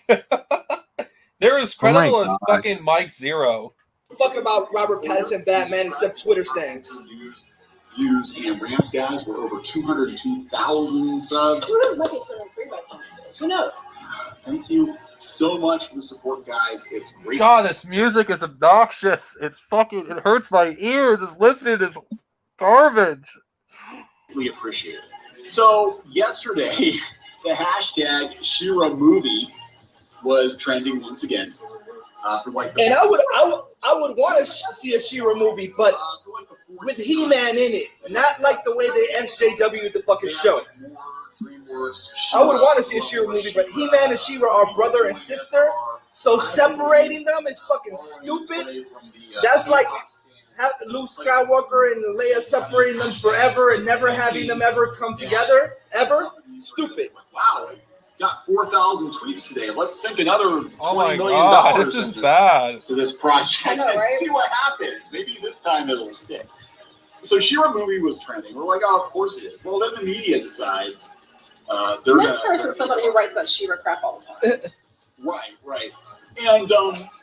They're as credible as fucking Mike Zero. Fuck about Robert Pattinson Batman except Twitter stands. Views and Rams guys were over 202,000 subs. Who knows? Thank you so much for the support, guys. It's great. God, this music is obnoxious. It hurts my ears just listening to this garbage. We appreciate it. So yesterday, the hashtag She-Ra movie was trending once again. And I would want to see a She-Ra movie, but with He-Man in it, not like the way they SJW'd the fucking show. I would want to see a She-Ra movie, but He-Man and She-Ra are brother and sister, so separating them is fucking stupid. That's like Luke Skywalker and Leia separating them forever and never having them ever come together, ever. Stupid. Wow. Got 4,000 tweets today. Let's sink another $20 million God, this is bad to this project I know, and right? see what happens. Maybe this time it'll stick. So She-Ra movie was trending. We're like, oh, of course it is. Well, then the media decides they're Next gonna. person, somebody who writes about She-Ra crap all the time. Right. And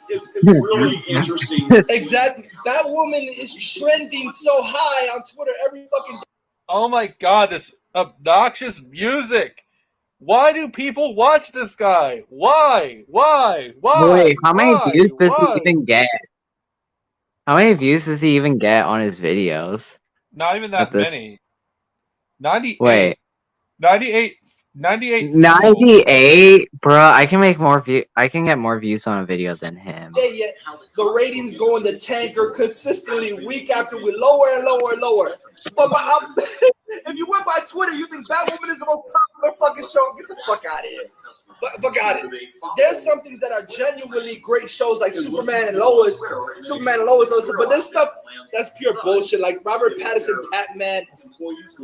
it's really interesting. Exactly. That woman is trending so high on Twitter every fucking day. Oh my God, this obnoxious music. Why do people watch this guy? Why? Wait, how many views does he even get? How many views does he even get on his videos? Not even that many. 98. Wait. 98. 98? Bruh, I can make more I can get more views on a video than him. Yeah. The ratings go in the tanker consistently week after week, lower and lower and lower. But if you went by Twitter, you think Batwoman is the most popular fucking show. Get the fuck out of here. Fuck out of here. There's some things that are genuinely great shows like Superman and Lois, but this stuff, that's pure bullshit. Like Robert Pattinson, Batman,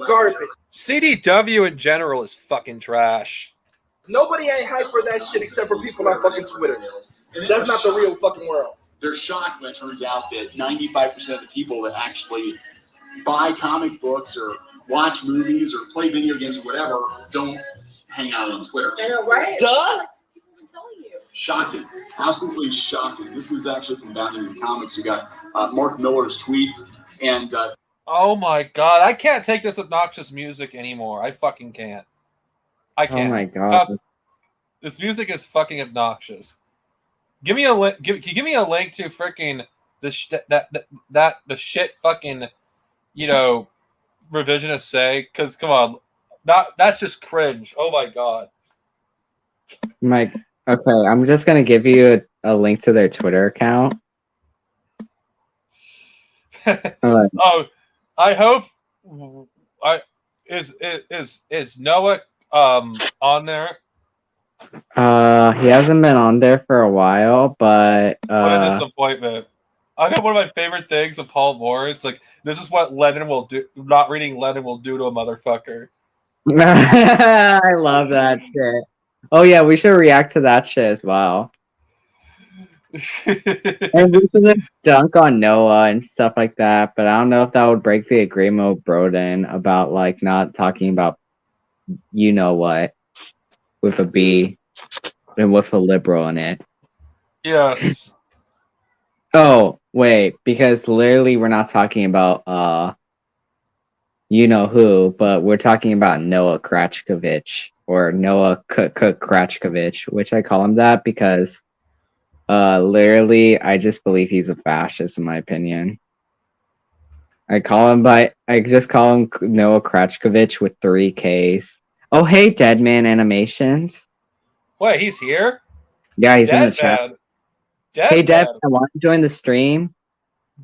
garbage. CDW in general is fucking trash. Nobody ain't hyped for that shit except for people on fucking Twitter. That's not the real fucking world. They're shocked when it turns out that 95% of the people that actually buy comic books or watch movies or play video games or whatever don't hang out on Twitter. I know, right? Duh! Shocking. Absolutely shocking. This is actually from Batman in Comics. You got Mark Miller's tweets and oh my God, I can't take this obnoxious music anymore. I fucking can't. I can't. Oh my God. This music is fucking obnoxious. Give me a link. Give me a link to freaking the shit fucking, revisionists say. Because come on, that's just cringe. Oh my God. Mike, okay, I'm just gonna give you a link to their Twitter account. Oh, I hope. Is Noah on there? He hasn't been on there for a while, but What a disappointment. I know one of my favorite things of Paul Moore. It's like, this is what Lenin will do. Not reading Lenin will do to a motherfucker. I love that shit. Oh yeah, we should react to that shit as well. And we should just dunk on Noah and stuff like that, but I don't know if that would break the agreement with Broden about like not talking about you know what with a B and with a liberal in it. Yes. Oh, wait, because literally we're not talking about you know who, but we're talking about Noah Krachkovich or Noah Krachkovich, which I call him that because literally I just believe he's a fascist in my opinion. I just call him Noah Krachkovich with 3 Ks. Oh hey, Deadman Animations. Wait, he's here? Yeah, he's in the chat. Deadman. Hey Deadman. Deadman, want to join the stream?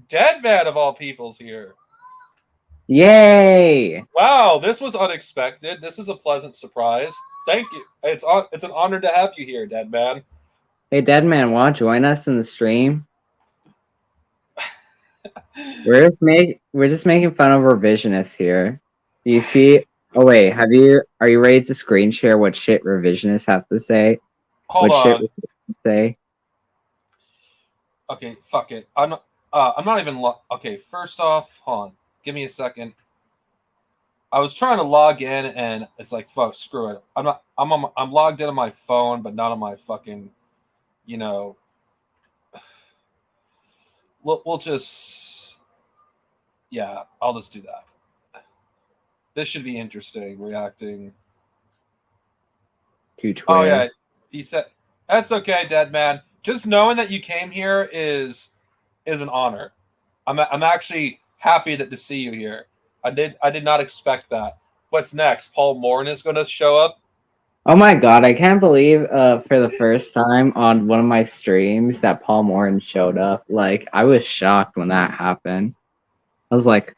Deadman of all people's here. Yay! Wow, this was unexpected. This is a pleasant surprise. Thank you. It's an honor to have you here, Deadman. Hey Deadman, want to join us in the stream? We're just making fun of revisionists here. Do you see? Oh wait, are you ready to screen share what shit revisionists have to say? Hold what on. Shit say? Okay, fuck it. I'm not even okay, first off, hold on. Give me a second. I was trying to log in and it's like, fuck, screw it. I'm logged in on my phone, but not on my fucking, you know. We'll just, yeah, I'll just do that. This should be interesting, reacting. Oh yeah, he said, that's okay, Deadman. Just knowing that you came here is an honor. I'm actually happy to see you here. I did not expect that. What's next? Paul Morin is going to show up. Oh my god, I can't believe for the first time on one of my streams that Paul Morin showed up. Like, I was shocked when that happened. I was like,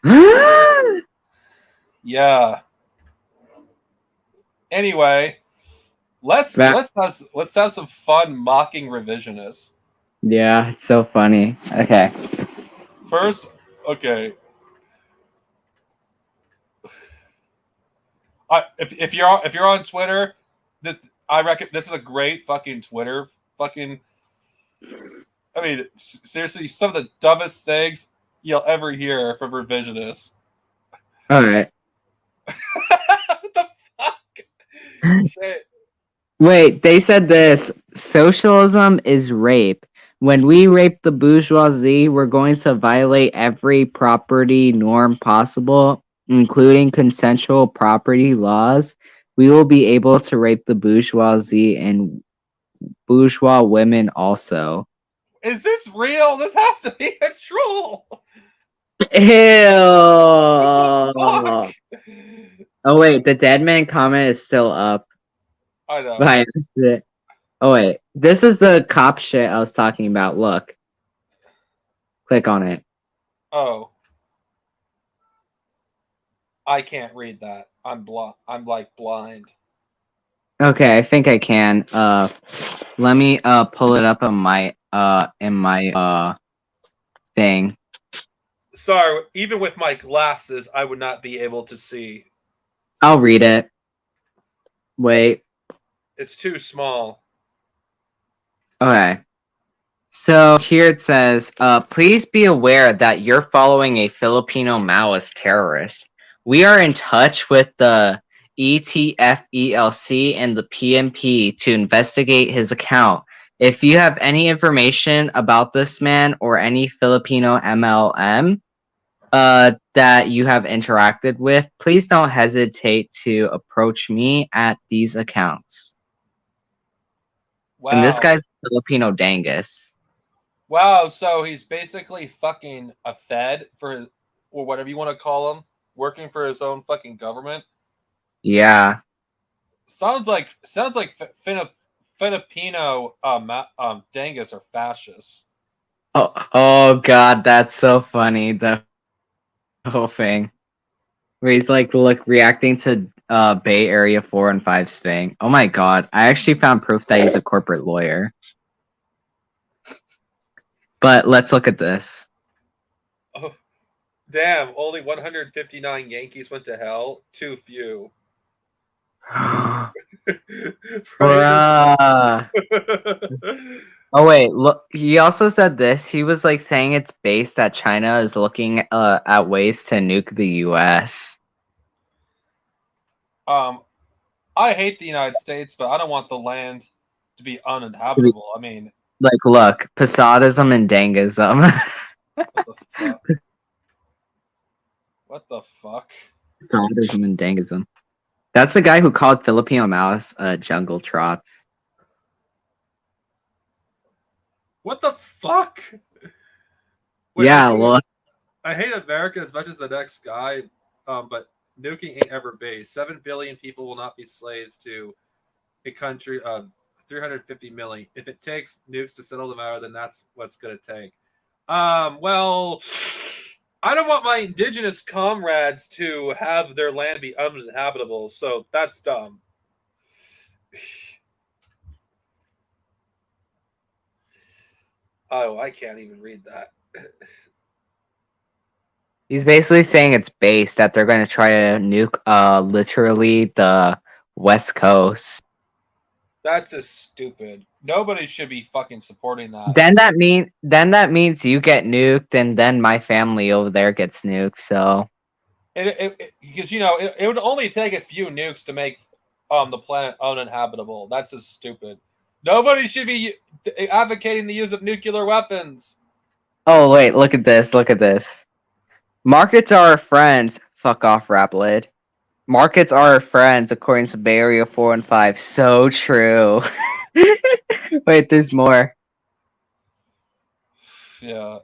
yeah. Anyway, let's have some fun mocking revisionists. Yeah, it's so funny. Okay. First, okay. If you're on Twitter, I reckon this is a great fucking Twitter fucking. I mean, seriously, some of the dumbest things you'll ever hear from revisionists. All right. What the fuck? Shit. Wait, they said this. Socialism is rape. When we rape the bourgeoisie, we're going to violate every property norm possible, including consensual property laws. We will be able to rape the bourgeoisie and bourgeois women also. Is this real? This has to be a troll. Ew. Oh wait, the Deadman comment is still up. I know. Oh wait, this is the cop shit I was talking about. Look. Click on it. Oh. I can't read that. I'm like blind. Okay, I think I can. Let me pull it up on my in my thing. Sorry, even with my glasses, I would not be able to see. I'll read it. Wait. It's too small. Okay. So here it says, please be aware that you're following a Filipino Maoist terrorist. We are in touch with the ETFELC and the PNP to investigate his account. If you have any information about this man or any Filipino MLM that you have interacted with, please don't hesitate to approach me at these accounts. Wow. And this guy's Filipino Dangus. Wow, so he's basically fucking a Fed for, or whatever you want to call him, working for his own fucking government. Yeah. Sounds like Filipino Dangus are fascists. Oh god, that's so funny. The whole thing. Where he's like reacting to Bay Area 4 and 5's thing. Oh my god, I actually found proof that he's a corporate lawyer. But let's look at this. Oh, damn, only 159 Yankees went to hell. Too few. Bruh. Oh wait, look. He also said this. He was like saying it's based that China is looking at ways to nuke the U.S. I hate the United States, but I don't want the land to be uninhabitable. I mean, Like, look, Posadism and Dangism. what the fuck? What the fuck? Posadism and Dangism. That's the guy who called Filipino mouse jungle trots. What the fuck? Wait, Yeah, well, I hate America as much as the next guy, but nuking ain't ever based. 7 billion people will not be slaves to a country of 350 million. If it takes nukes to settle the matter, then that's what's going to take. Well, I don't want my indigenous comrades to have their land be uninhabitable, so that's dumb. Oh, I can't even read that. he's basically saying it's based that they're going to try to nuke literally the West Coast. That's just stupid. Nobody should be fucking supporting that. Then that means you get nuked, and then my family over there gets nuked. So Because it would only take a few nukes to make the planet uninhabitable. That's just stupid. Nobody should be advocating the use of nuclear weapons. oh wait, look at this. Look at this. Markets are our friends. Fuck off, Raplid. Markets are our friends, according to Bay Area 415. So true. Wait, there's more. Yeah.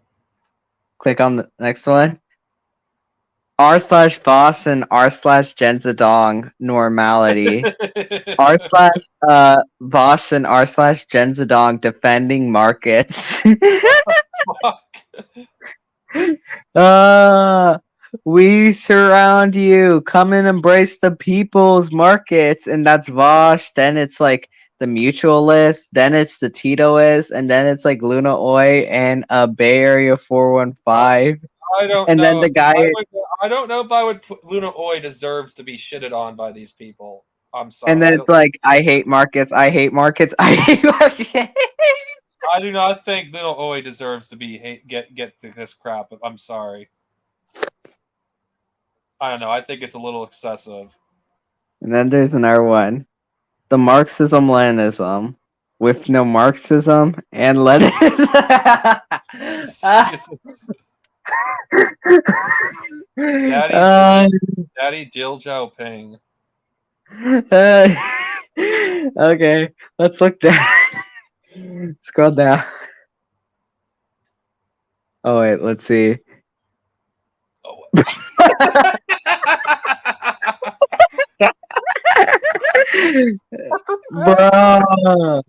Click on the next one. r/Voss and r/Genzadong normality. r/Voss and r/Genzadong defending markets. We surround you. Come and embrace the people's markets. And that's Vosh. Then it's like the Mutualist. Then it's the Titoist. And then it's like Luna Oi and Bay Area 415. I don't And know. then the guy. I don't know if I would put Luna Oi deserves to be shitted on by these people. I'm sorry. And then it's like, I hate markets. I hate markets. I hate markets. I do not think Luna Oi deserves to be get this crap. I'm sorry. I don't know. I think it's a little excessive. And then there's another one. The Marxism-Leninism. With no Marxism and Leninism. Daddy Jill Xiaoping. Okay, let's look down. Scroll down. Oh wait, let's see. Bro,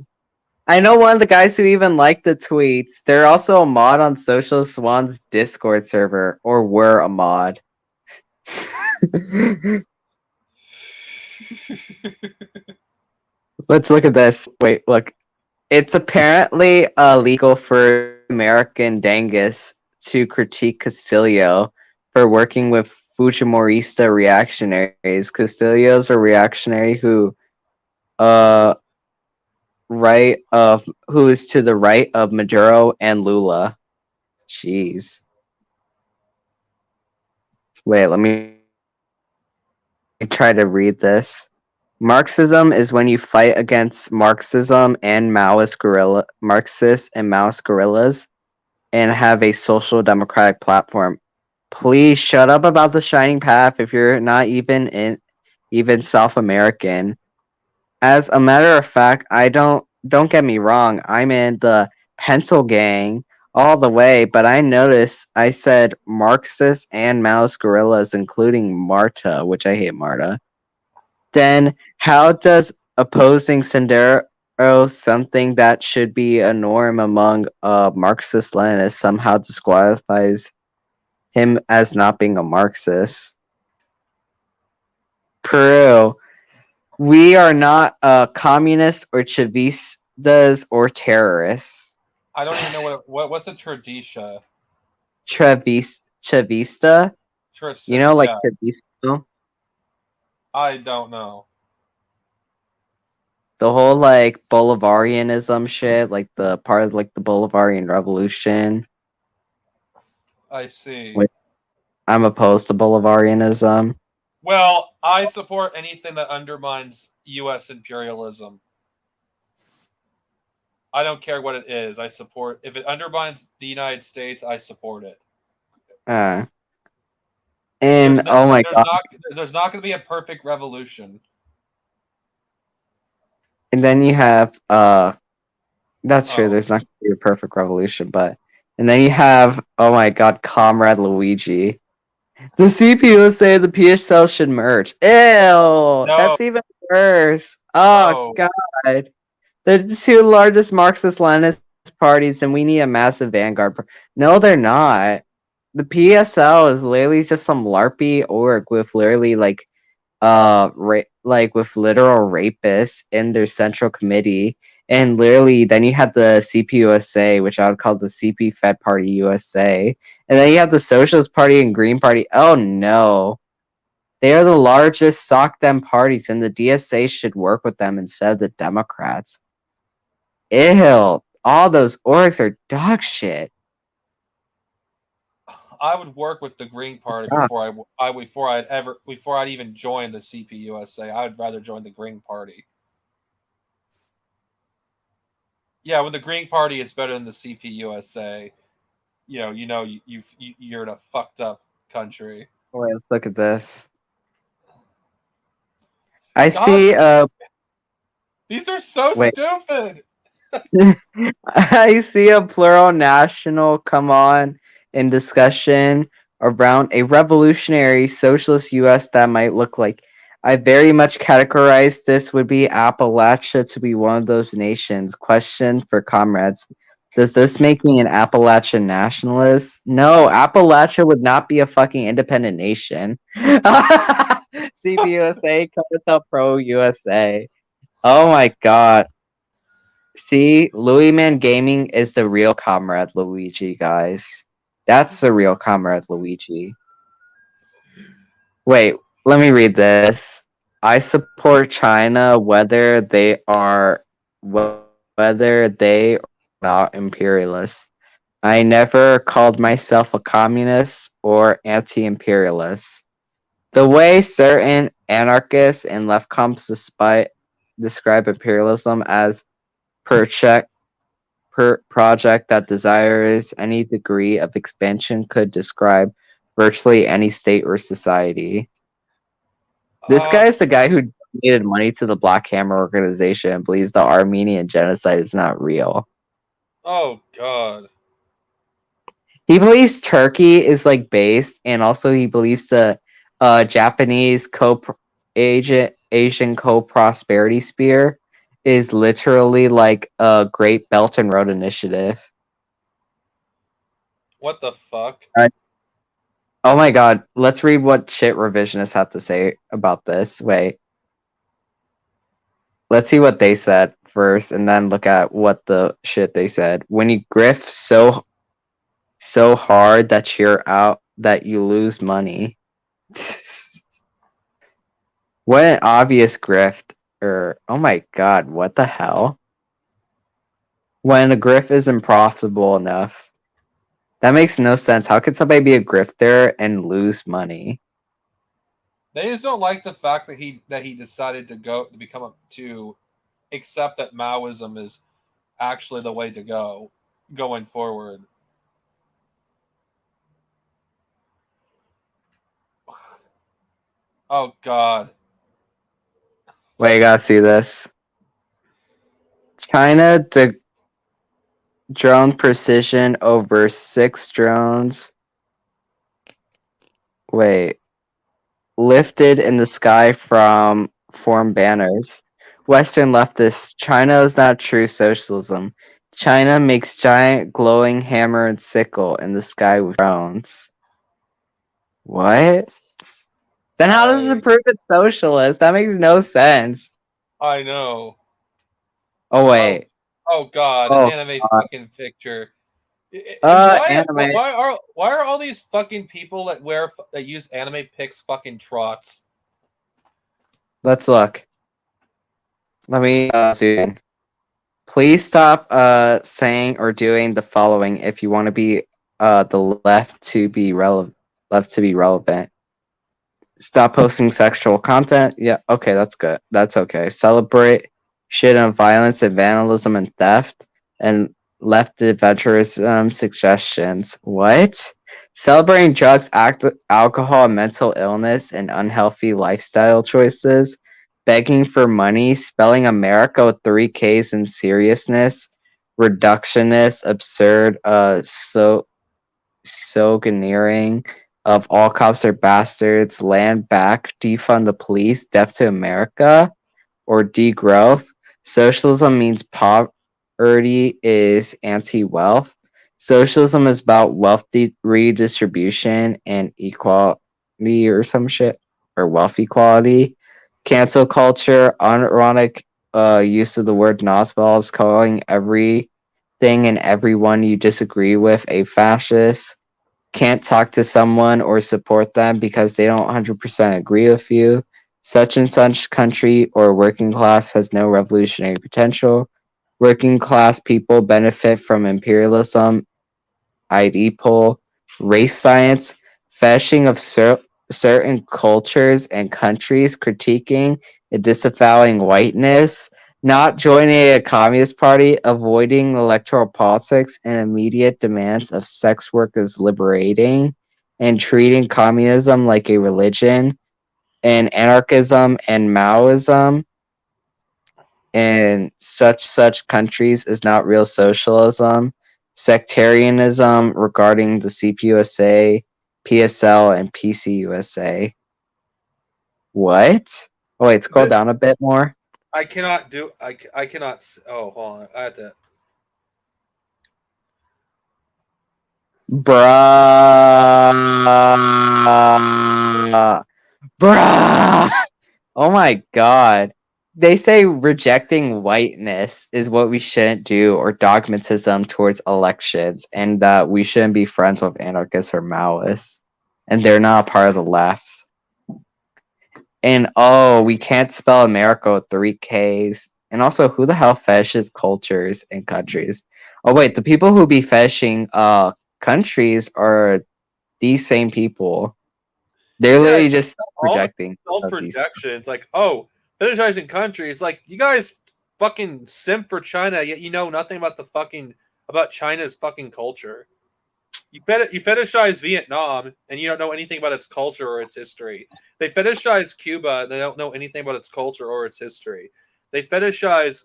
I know one of the guys who even liked the tweets. They're also a mod on Socialist Swan's Discord server, or were a mod. Let's look at this. Wait, look. It's apparently illegal for American Dangus to critique Castillo for working with Fujimorista reactionaries. Castillo's a reactionary who is to the right of Maduro and Lula. Jeez. Wait, let me try to read this. Marxism is when you fight against Marxism and Marxist and Maoist guerrillas and have a social democratic platform. Please shut up about the Shining Path if you're not even South American. As a matter of fact, don't get me wrong, I'm in the Pencil Gang all the way, but I noticed I said Marxist and Maoist guerrillas, including Marta, which I hate Marta. Then how does opposing Sendero, something that should be a norm among Marxist-Leninists, somehow disqualifies him as not being a Marxist? Peru, we are not communists or chavistas or terrorists. I don't even know what's a tradisha. Chavista? You know, like yeah. Chavista? I don't know. the whole like Bolivarianism shit, like the part of like the Bolivarian Revolution. I see. Wait. I'm opposed to Bolivarianism. Well, I support anything that undermines U.S. imperialism. I don't care what it is. I support if it undermines the United States. I support it. And There's not going to be a perfect revolution. And then you have that's true, there's not gonna be a perfect revolution, but and then you have, oh my god, Comrade Luigi. The CPUSA and the PSL should merge. Ew, that's even worse. Oh god. They're the two largest Marxist-Leninist parties, and we need a massive vanguard. No, they're not. The PSL is literally just some LARPy org with literally like with literal rapists in their central committee, and literally then you have the CPUSA, which I would call the CP Fed Party USA, and then you have the Socialist Party and Green Party. Oh no, they are the largest sock them parties, and the DSA should work with them instead of the Democrats. Ew, all those orgs are dog shit. I would work with the Green Party before I'd even join the CPUSA. I would rather join the Green Party. Yeah, when the Green Party is better than the CPUSA, you're in a fucked up country. Wait, let's look at this. I see. These are so stupid. I see a plural national come on in discussion around a revolutionary socialist U.S. that might look like. I very much categorize this would be Appalachia to be one of those nations. Question for comrades. Does this make me an Appalachian nationalist? No, Appalachia would not be a fucking independent nation. CPUSA, Cartel Pro USA. Oh my god. See, Louis Man Gaming is the real Comrade Luigi, guys. That's the real Comrade Luigi. Wait, let me read this. I support China whether they are not imperialists. I never called myself a communist or anti-imperialist. The way certain anarchists and left comps describe imperialism as project that desires any degree of expansion could describe virtually any state or society. This guy is the guy who donated money to the Black Hammer organization and believes the Armenian genocide is not real. Oh god. He believes Turkey is like based, and also he believes the Japanese Asian co-prosperity sphere is literally like a Great Belt and Road Initiative. What the fuck? Oh my god, let's read what shit revisionists have to say about this. Wait. Let's see what they said first, and then look at what the shit they said. When you grift so hard that you lose money. What an obvious grift. Oh my god, what the hell? When a grift isn't profitable enough. That makes no sense. How could somebody be a grifter and lose money? They just don't like the fact that he decided to accept that Maoism is actually the way to go going forward. Oh god. Wait, you gotta see this. China drone precision over 6 drones. Wait. Lifted in the sky from form banners. Western leftists. China is not true socialism. China makes giant glowing hammer and sickle in the sky with drones. What? Then how does it prove it's socialist? That makes no sense. I know. Oh wait. Oh god, Oh, an anime God. fucking picture. Anime. Why are all these fucking people that use anime pics fucking trots? Let's look. Let me zoom in. Please stop saying or doing the following if you want to be the left to be relevant. Stop posting sexual content. Yeah, okay, that's good. That's okay. Celebrate shit on violence and vandalism and theft and left adventurism suggestions. What? Celebrating drugs, alcohol, mental illness, and unhealthy lifestyle choices. Begging for money, spelling America with 3 Ks in seriousness, reductionist, absurd, sogoneering of all cops are bastards, land back, defund the police, death to America, or degrowth. Socialism means poverty is anti-wealth. Socialism is about wealth redistribution and equality or some shit, or wealth equality. Cancel culture, unironic use of the word Nazballs, calling everything and everyone you disagree with a fascist. Can't talk to someone or support them because they don't 100% agree with you. Such and such country or working class has no revolutionary potential. Working class people benefit from imperialism. ID poll. Race science. Fetishing of certain cultures and countries, critiquing and disavowing whiteness, not joining a communist party, avoiding electoral politics and immediate demands of sex workers liberating, and treating communism like a religion, and anarchism and Maoism in such countries is not real socialism, sectarianism regarding the CPUSA, PSL, and PCUSA. What? Oh, wait, scroll down a bit more. I cannot do. I cannot. Oh, hold on. I have to. Bruh. Oh my god. They say rejecting whiteness is what we shouldn't do, or dogmatism towards elections, and that we shouldn't be friends with anarchists or Maoists. And they're not a part of the left. And oh, we can't spell America with 3 Ks. And also, who the hell fetishes cultures and countries? Oh wait, the people who be fetishing countries are these same people. They're literally just projecting. Self-projection. It's like, oh, fetishizing countries. Like, you guys fucking simp for China, yet you know nothing about about China's fucking culture. You fetishize Vietnam, and you don't know anything about its culture or its history. They fetishize Cuba, and they don't know anything about its culture or its history. They fetishize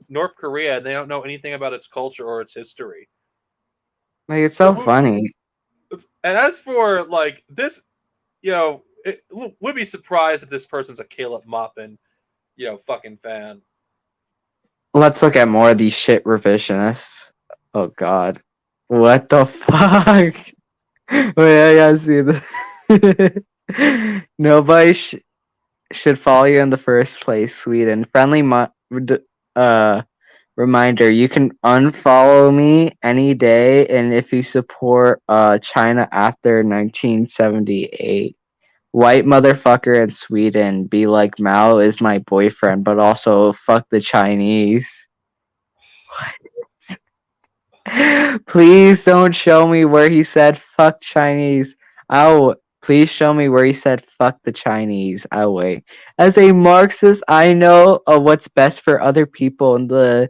North Korea, and they don't know anything about its culture or its history. Like, it's so funny. And as for, like, this, it would be surprised if this person's a Caleb Maupin, fucking fan. Let's look at more of these shit revisionists. Oh god. What the fuck? Wait, I gotta see this. Nobody should follow you in the first place, Sweden. Friendly reminder, you can unfollow me any day, and if you support China after 1978. White motherfucker in Sweden, be like Mao is my boyfriend, but also fuck the Chinese. What? Please don't show me where he said fuck Chinese. Please show me where he said fuck the Chinese. I'll wait. As a Marxist, I know what's best for other people, and the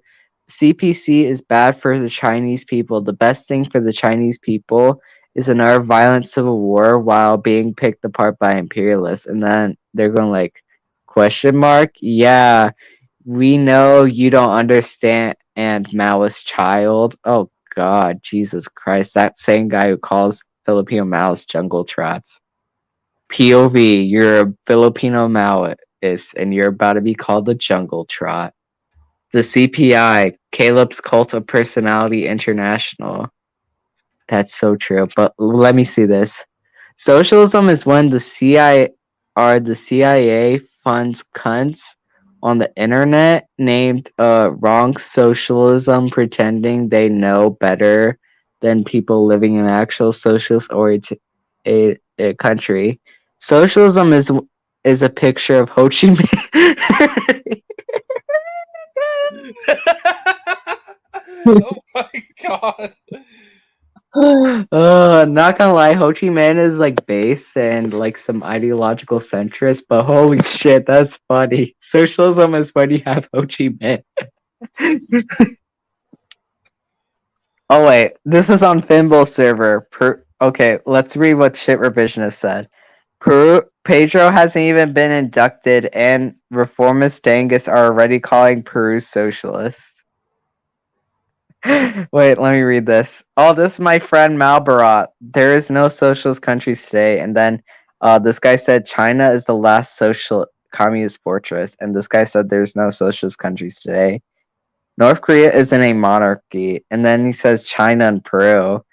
CPC is bad for the Chinese people. The best thing for the Chinese people is another violent civil war while being picked apart by imperialists. And then they're going like, question mark? Yeah, we know you don't understand and Maoist child. Oh god, Jesus Christ. That same guy who calls Filipino Maoist jungle trats. POV, you're a Filipino Maoist and you're about to be called the jungle trot. The CPI, Caleb's Cult of Personality International. That's so true, but let me see this. Socialism is when the CIA funds cunts on the internet named wrong socialism, pretending they know better than people living in actual socialist oriented country. Socialism is a picture of Ho Chi Minh. Oh my god. Not gonna lie, Ho Chi Minh is like base and like some ideological centrist, but holy shit, that's funny. Socialism is when you have Ho Chi Minh. Oh wait, this is on Finbull server. Okay, let's read what Shit Revisionist said. Pedro hasn't even been inducted, and reformist Dangus are already calling Peru socialist. Wait, let me read this. Oh, this is my friend Malbarat. There is no socialist countries today. And then this guy said China is the last social communist fortress. And this guy said there's no socialist countries today. North Korea isn't a monarchy. And then he says China and Peru.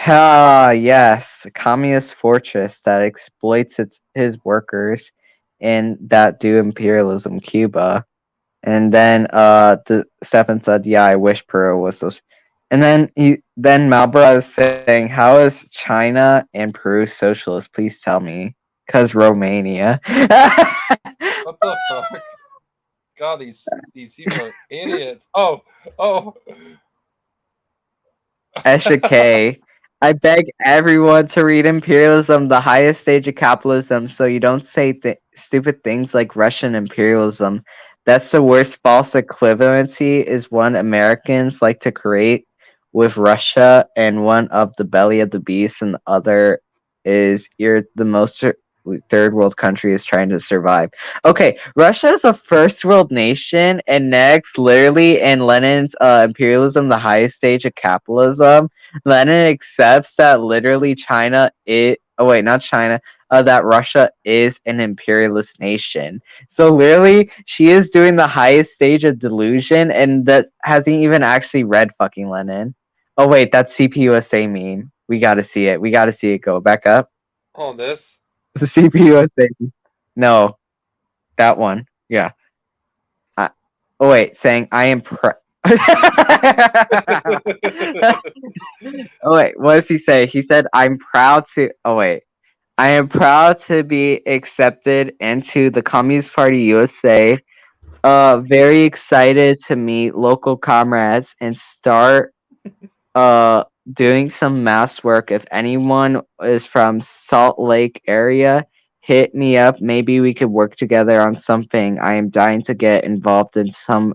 Yes, a communist fortress that exploits his workers and that do imperialism, Cuba. And then Stefan said, "Yeah, I wish Peru was so." And then Malbra is saying, "How is China and Peru socialist? Please tell me." Because Romania. What the fuck? God, these people are idiots. Oh. Esha K. I beg everyone to read Imperialism, the highest stage of capitalism, so you don't say stupid things like Russian imperialism. That's the worst false equivalency is one Americans like to create with Russia, and one of the belly of the beast, and the other is you're the most third world country is trying to survive. Okay, Russia is a first world nation, and next, literally in Lenin's imperialism, the highest stage of capitalism, Lenin accepts that literally China is. Oh wait, not China. That Russia is an imperialist nation. So literally, she is doing the highest stage of delusion, and that hasn't even actually read fucking Lenin. Oh wait, that's CPUSA meme. We gotta see it. We gotta see it go back up. Oh, this? The CPUSA. No, that one. Yeah. Oh wait, saying I am Oh wait, what does he say? He said, "I'm proud to." Oh wait. I am proud to be accepted into the Communist Party USA. Very excited to meet local comrades and start doing some mass work. If anyone is from Salt Lake area, hit me up. Maybe we could work together on something. I am dying to get involved in some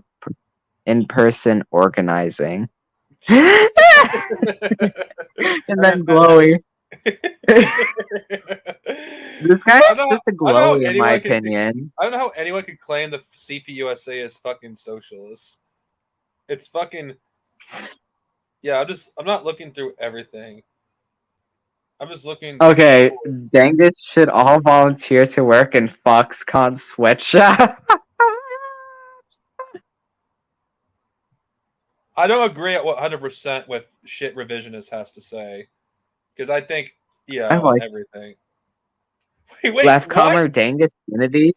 in-person organizing. And then Glowy. This guy is just a glowy, in my opinion. I don't know how anyone could claim the CPUSA is fucking socialist. It's fucking. Yeah, I'm not looking through everything. I'm just looking. Okay, Dangus should all volunteer to work in Foxconn sweatshop. I don't agree at 100% with shit revisionist has to say, because I think I like everything. Wait, Left-comer Dangus Unity.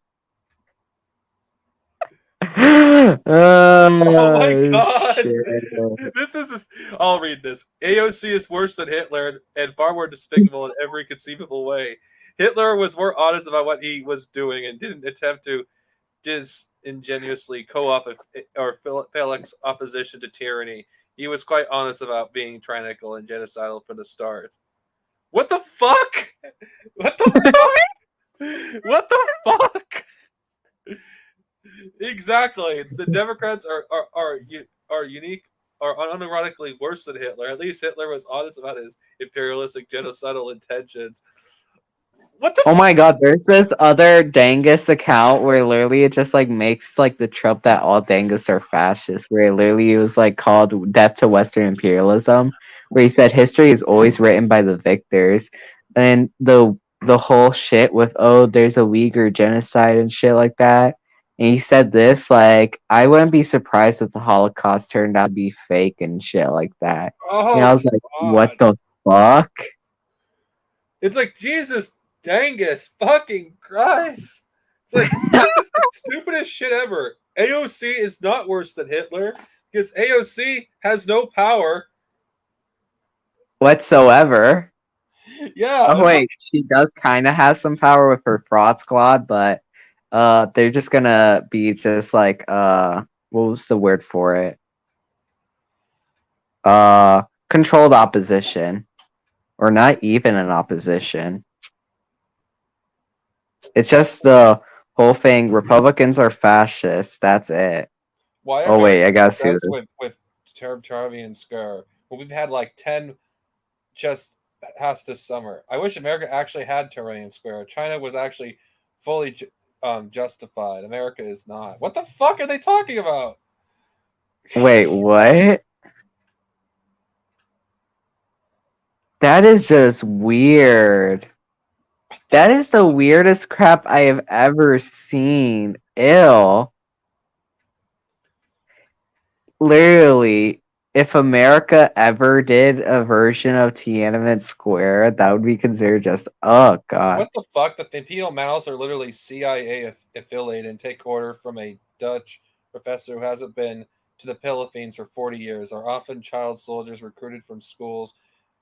Oh my god! This is. I'll read this. AOC is worse than Hitler and far more despicable in every conceivable way. Hitler was more honest about what he was doing and didn't attempt to disingenuously co-op or Felix opposition to tyranny. He was quite honest about being tyrannical and genocidal from the start. What the fuck? What the fuck? What the fuck? Exactly. The Democrats are unique, are unironically worse than Hitler. At least Hitler was honest about his imperialistic genocidal intentions. What the? Oh my god, there's this other Dangus account where literally it just like makes like the trope that all Dangus are fascist, where literally it was like called Death to Western Imperialism, where he said history is always written by the victors, and the whole shit with there's a Uyghur genocide and shit like that. And he said this, like, I wouldn't be surprised if the Holocaust turned out to be fake and shit like that. And I was like, what the fuck? It's like, Jesus, Dangus, fucking Christ. It's like, this is the stupidest shit ever. AOC is not worse than Hitler because AOC has no power whatsoever. Yeah. Oh, wait, she does kind of have some power with her fraud squad, but they're just gonna be just like what was the word for it? Controlled opposition, or not even an opposition. It's just the whole thing. Republicans are fascists. That's it. Why are Oh wait, I gotta see friends this. with Charlie and Scar? Well, we've had like 10 just past this summer. I wish America actually had Terrain Square. China was actually fully justified. America is not. What the fuck are they talking about? Wait, what? That is just weird. That is the weirdest crap I have ever seen. Ew. Literally, if America ever did a version of Tiananmen Square, that would be considered just, oh god. What the fuck? The Filipino Maos are literally CIA affiliated and take order from a Dutch professor who hasn't been to the Philippines for 40 years, are often child soldiers recruited from schools,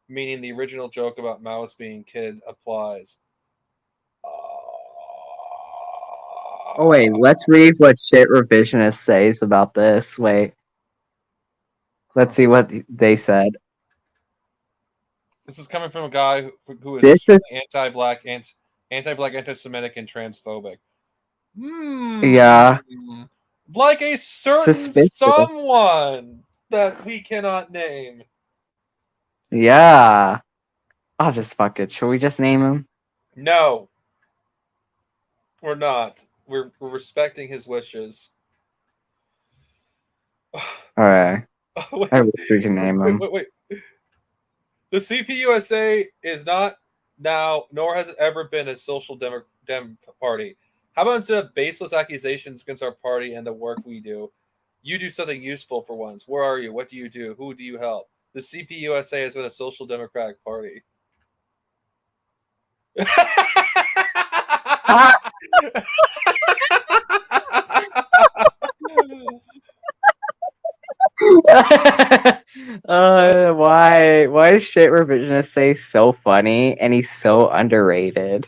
meaning the original joke about Mao's being kid applies. Oh wait, let's read what shit revisionist says about this. Wait. Let's see what they said. This is coming from a guy who is This is anti-black, anti-Semitic, and transphobic. yeah. Like a certain Suspicious. someone that we cannot name. Yeah. I'll just fuck it. Should we just name him? No. We're not. We're respecting his wishes. Alright. Wait, I wish we can name him. wait. The CPUSA is not now, nor has it ever been, a social dem party. How about instead of baseless accusations against our party and the work we do, you do something useful for once? Where are you? What do you do? Who do you help? The CPUSA has been a social democratic party. Why is shit revisionist say so funny and he's so underrated?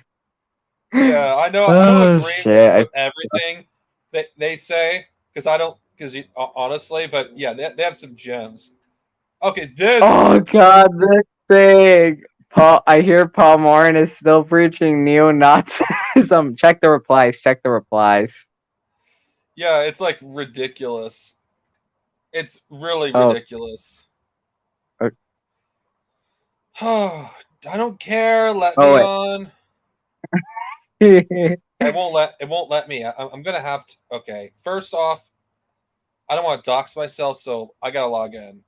Yeah, I know. I Oh, don't agree shit. with everything that they say because I don't. Because honestly, but yeah, they have some gems. Okay, this. Oh god, this thing. Paul, I hear Paul Morin is still preaching neo-Nazism. Check the replies. Check the replies. Yeah, it's like ridiculous. It's really Oh. ridiculous. Oh, I don't care. Let Oh, me wait. on. It won't let me. I'm gonna have to. Okay, first off, I don't want to dox myself, so I gotta log in.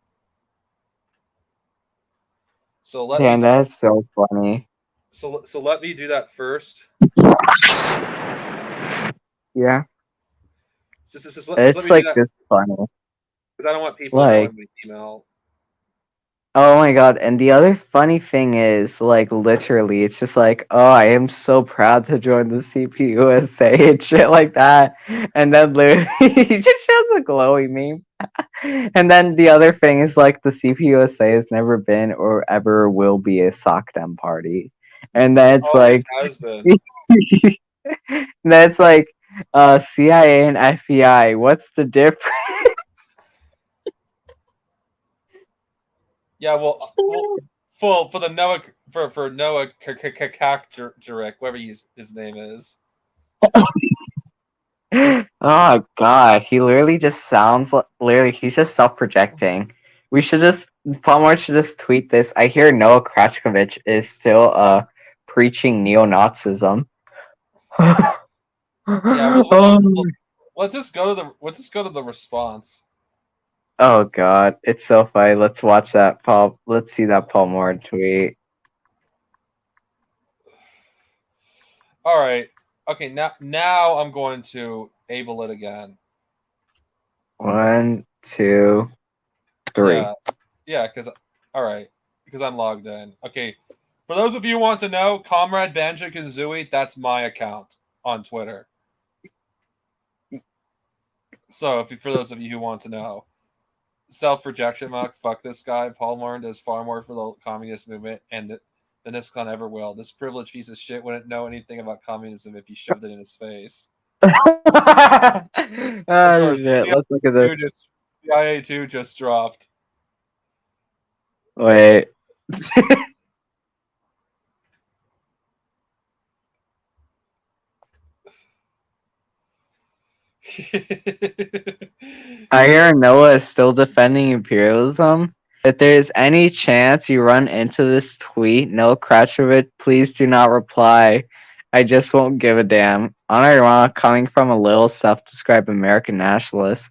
So let Damn, me. that's so funny. So let me do that first. Yeah. Just let It's me like do that this funny. because I don't want people Like- knowing my email. Oh my god, and the other funny thing is, like, literally, it's just like, oh, I am so proud to join the CPUSA and shit like that. And then literally, he just shows a glowy meme. And then the other thing is, like, the CPUSA has never been or ever will be a SOCDEM party. And then it's Always like, has been. then it's like, CIA and FBI, what's the difference? Yeah, well, for the Noah for Noah Kakakjarek, whatever his name is. Oh god, he literally just sounds like he's just self-projecting. We should just Palmer should just tweet this. I hear Noah Kratchkovich is still preaching neo-Nazism. Yeah, well, let's just go to the response. Oh god, it's so funny. Let's watch that Paul. Let's see that Paul Moore tweet. All right. Okay, now I'm going to able it again. 1, 2, 3. Yeah, because I'm logged in. Okay, for those of you who want to know, Comrade Banjo Kazooie, that's my account on Twitter. So for those of you who want to know, self-rejection muck, fuck this guy. Paul Morin does far more for the communist movement than this clown ever will. This privileged piece of shit wouldn't know anything about communism if you shoved it in his face. Oh course, shit! Let's look at this. CIA 2 just dropped. Wait. I hear Noah is still defending imperialism. If there's any chance you run into this tweet, Noah Kratchevich, please do not reply. I just won't give a damn. Unironic coming from a little self-described American nationalist,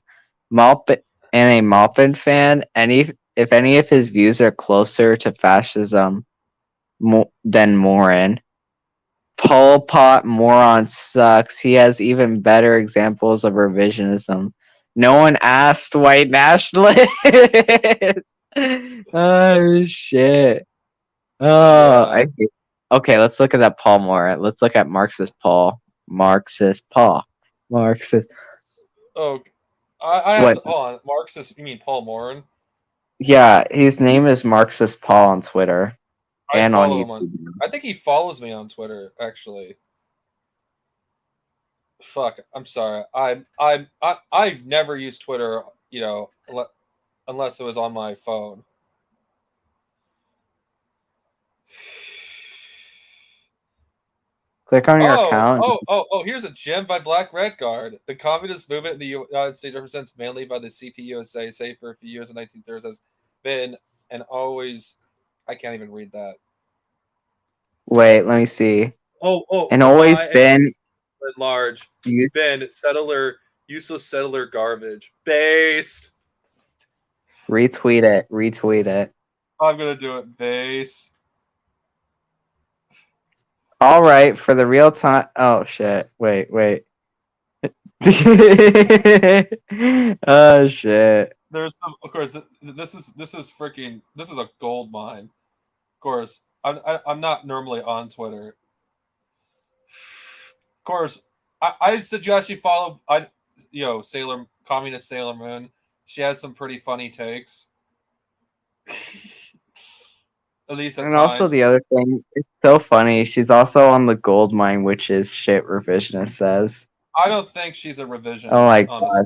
and a Maupin fan. If any of his views are closer to fascism than Morin. Pol Pot moron sucks. He has even better examples of revisionism. No one asked white nationalists. Oh shit. Oh, okay. Let's look at that Paul more. Let's look at Marxist Paul. Marxist Paul. Marxist. Oh, I have What? to. Hold on. Marxist? You mean Paul Morin? Yeah, his name is Marxist Paul on Twitter and on follow him YouTube. I think he follows me on Twitter, actually. Fuck, I'm sorry. I've never used Twitter, you know, unless it was on my phone. Click on your account. Here's a gem by Black Redguard. The communist movement in the United States represents mainly by the CPUSA, say for a few years in the 1930s, has been and always. I can't even read that. Wait, let me see. And always been at large. Been settler, useless settler garbage. Based. Retweet it. Retweet it. I'm gonna do it. Base. All right, for the real time. Oh shit! Wait. Oh shit! There's some. Of course, this is freaking. This is a gold mine. Of course, I'm not normally on Twitter. Of course, I suggest you follow Communist Sailor Moon. She has some pretty funny takes. At least at And times. also the other thing, it's so funny. She's also on the gold mine, which is shit. Revisionist says. I don't think she's a revisionist. Oh my honestly. god.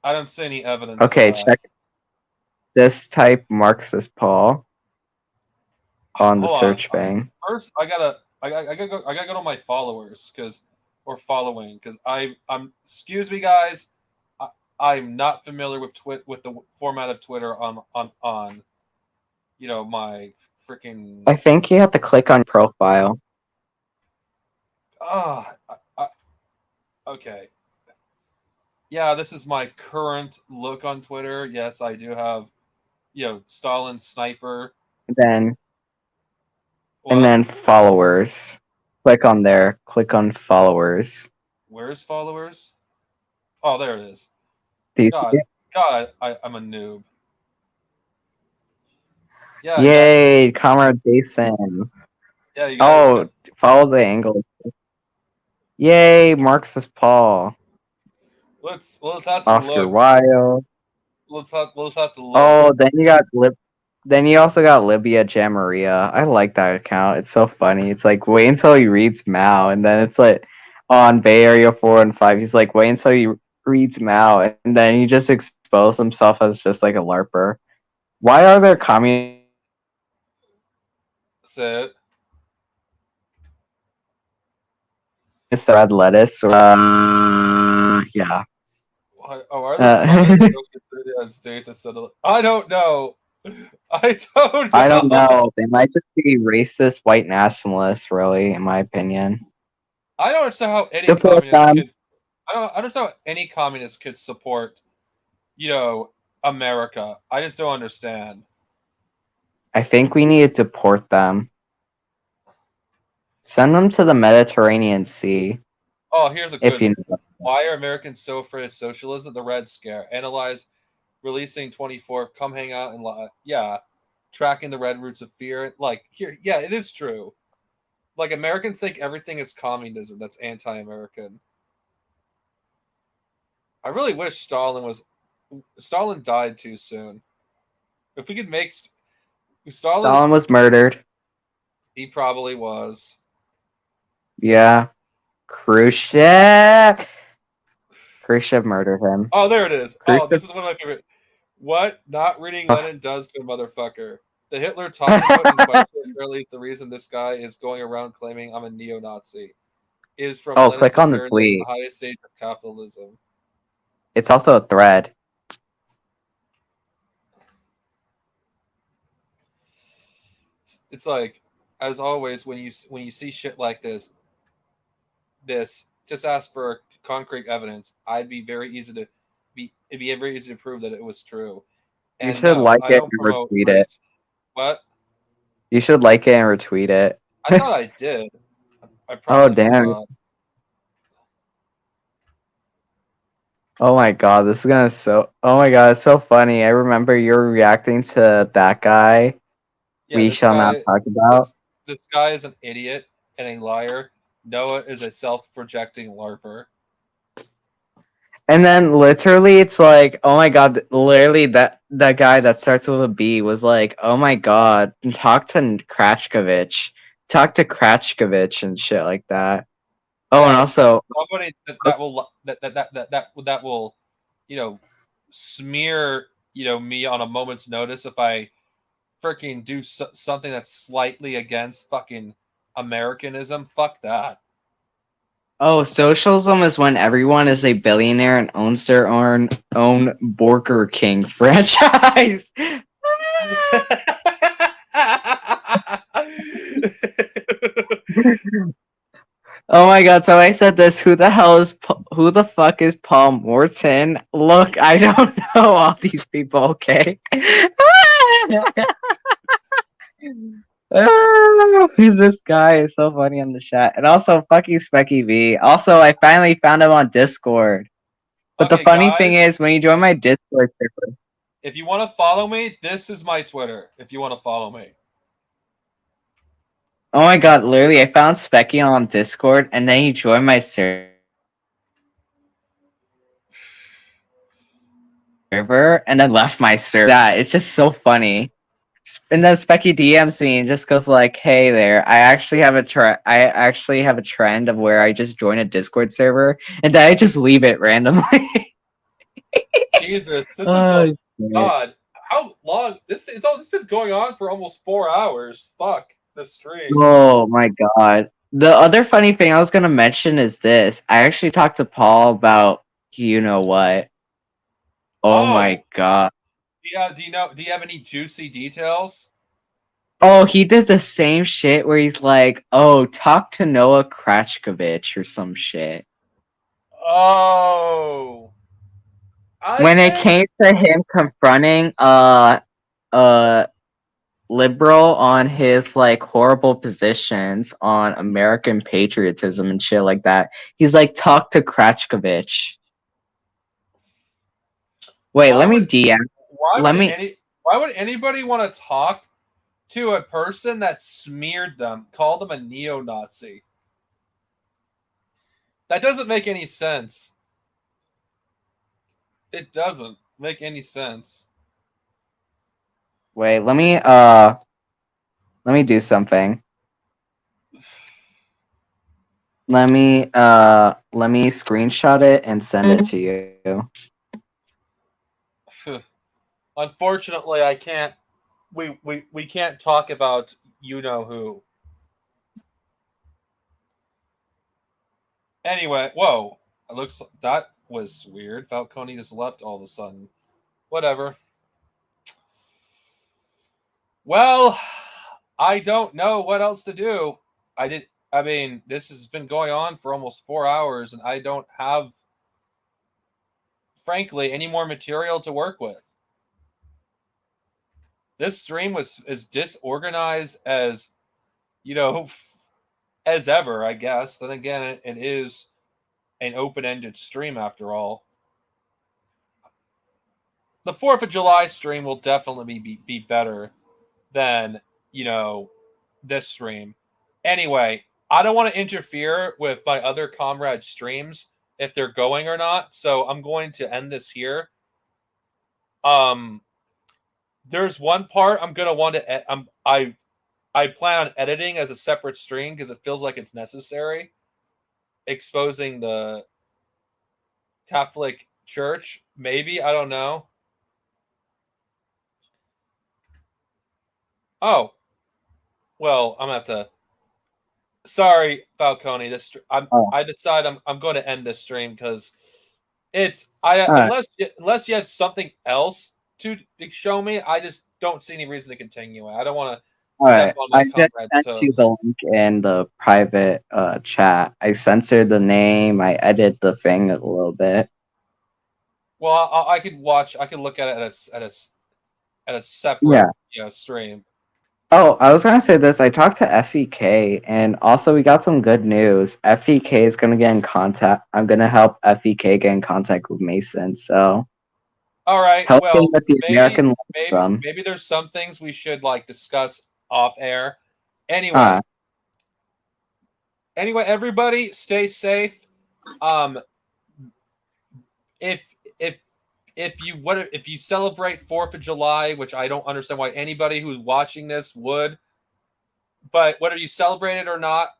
I don't see any evidence. Okay, for that. check this type Marxist Paul on the Hold search on. bang. First, I gotta go to my followers because I'm. Excuse me, guys. I'm not familiar with with the format of Twitter on my freaking. I think you have to click on profile. Okay. Yeah, this is my current look on Twitter. Yes, I do have, Stalin Sniper. And then followers. Click on there. Click on followers. Where's followers? Oh, there it is. Do you God, see it? I'm a noob. Yeah. Yay, Comrade Jason. Yeah. Follow the angle. Yay, Marxist Paul. Let's have to Oscar look. Wilde. Let's have to look. Oh, then you also got Libya Jamaria. I like that account. It's so funny. It's like wait until he reads Mao, and then it's like on Bay Area 4 and 5. He's like wait until he reads Mao, and then he just exposed himself as just like a LARPer. Why are there communists? Say it. It's red lettuce. Yeah. Are there communists in the United States instead of? I don't know. I don't know. They might just be racist white nationalists, really, in my opinion. I don't understand how any Support communist them. could. I don't understand how any communist could support, America. I just don't understand. I think we need to deport them. Send them to the Mediterranean Sea. Oh, here's a good if you one. Why are Americans so afraid of socialism? The Red Scare. Analyze releasing 24th. Come hang out and tracking the red roots of fear. It is true. Like Americans think everything is communism. That's anti-American. I really wish Stalin died too soon. If we could make Stalin was murdered. He probably was. Yeah. Khrushchev. Khrushchev murdered him. Oh, there it is. Oh, Khrushchev- this is one of my favorite. What not reading Lenin does to a motherfucker. The Hitler talking about in question really is the reason this guy is going around claiming I'm a neo-Nazi. Is from Oh, Lenin's click on the appearance as tweet. the highest stage of capitalism. It's also a thread. It's like, as always, when you see shit like this, just ask for concrete evidence. It'd be very easy to prove that it was true. You And should no, like I it don't and promote retweet race. it. What? You should like it and retweet it. I thought I did. I Oh probably damn. forgot. Oh my god, this is gonna oh my god, it's so funny. I remember you're reacting to that guy. Yeah, We this shall not guy- talk about. This guy is an idiot and a liar. Noah is a self-projecting larper. And then literally it's like, oh my god, literally that guy that starts with a B was like, oh my god, talk to Krashkovich. Talk to Krashkovich and shit like that. Oh, and Yes, also somebody that will, smear, me on a moment's notice if I freaking do something that's slightly against fucking Americanism. Fuck that. oh, socialism is when everyone is a billionaire and owns their own Burger King franchise. Oh my god, so I said this, who the fuck is Paul Morton? Look, I don't know all these people, okay? This guy is so funny on the chat. And also fucking Specky V. Also, I finally found him on Discord. But the Okay, funny thing guys. is, when you join my Discord server, If you want to follow me, this is my Twitter. If you want to follow me. oh my god, literally, I found Specky on Discord, and then he joined my server, and then left my server. Yeah, it's just so funny. And then Specky DMs me and just goes like, "Hey there, I actually have a trend of where I just join a Discord server, and then I just leave it randomly." Jesus, this is Oh, the God. How long? This been going on for almost 4 hours. Fuck this stream. Oh my god. The other funny thing I was gonna mention is this. I actually talked to Paul about you know what. Oh my god. Do you have any juicy details? Oh, he did the same shit where he's like, oh, talk to Noah Krashkovich or some shit. Oh. When it came to him confronting liberal on his like horrible positions on American patriotism and shit like that, he's like, talk to Krashkovich. Wait, let me DM. Why would anybody want to talk to a person that smeared them, called them a neo-Nazi? That doesn't make any sense. It doesn't make any sense. Wait, let me do something. Let me screenshot it and send it to you. Unfortunately, I can't. We can't talk about you know who. Anyway, whoa! It looks that was weird. Falcone just left all of a sudden. Whatever. Well, I don't know what else to do. I mean, this has been going on for almost 4 hours, and I don't have, frankly, any more material to work with. This stream was as disorganized as, as ever, I guess. Then again, it is an open-ended stream after all. The 4th of July stream will definitely be better than, this stream. Anyway, I don't want to interfere with my other comrades' streams if they're going or not, so I'm going to end this here. There's one part I'm gonna want to. I plan on editing as a separate stream because it feels like it's necessary. exposing the Catholic Church. Maybe, I don't know. Oh, well, I'm gonna have to. Sorry, Falcone. I decide I'm going to end this stream because it's unless you have something else to show me, I just don't see any reason to continue it. I don't want to step on my I just comrade's sent you toes. the link in the private chat. I censored the name. I edited the thing a little bit. Well, I could watch. I could look at it at a separate stream. Oh, I was gonna say this. I talked to FEK, and also we got some good news. FEK is gonna get in contact. I'm gonna help FEK get in contact with Mason. So, all right. help Well, him with the American maybe there's some things we should like discuss off air. Anyway, everybody, stay safe. If you celebrate 4th of July, which I don't understand why anybody who's watching this would, but whether you celebrate it or not,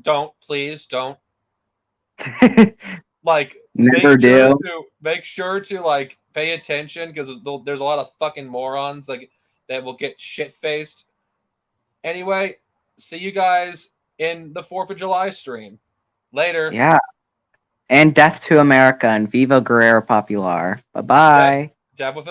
don't. Please don't. Like, Never do. Make sure to like pay attention because there's a lot of fucking morons like that will get shit faced. Anyway, see you guys in the 4th of July stream. Later. Yeah. And death to America and Viva Guerrero Popular. Bye bye. Death with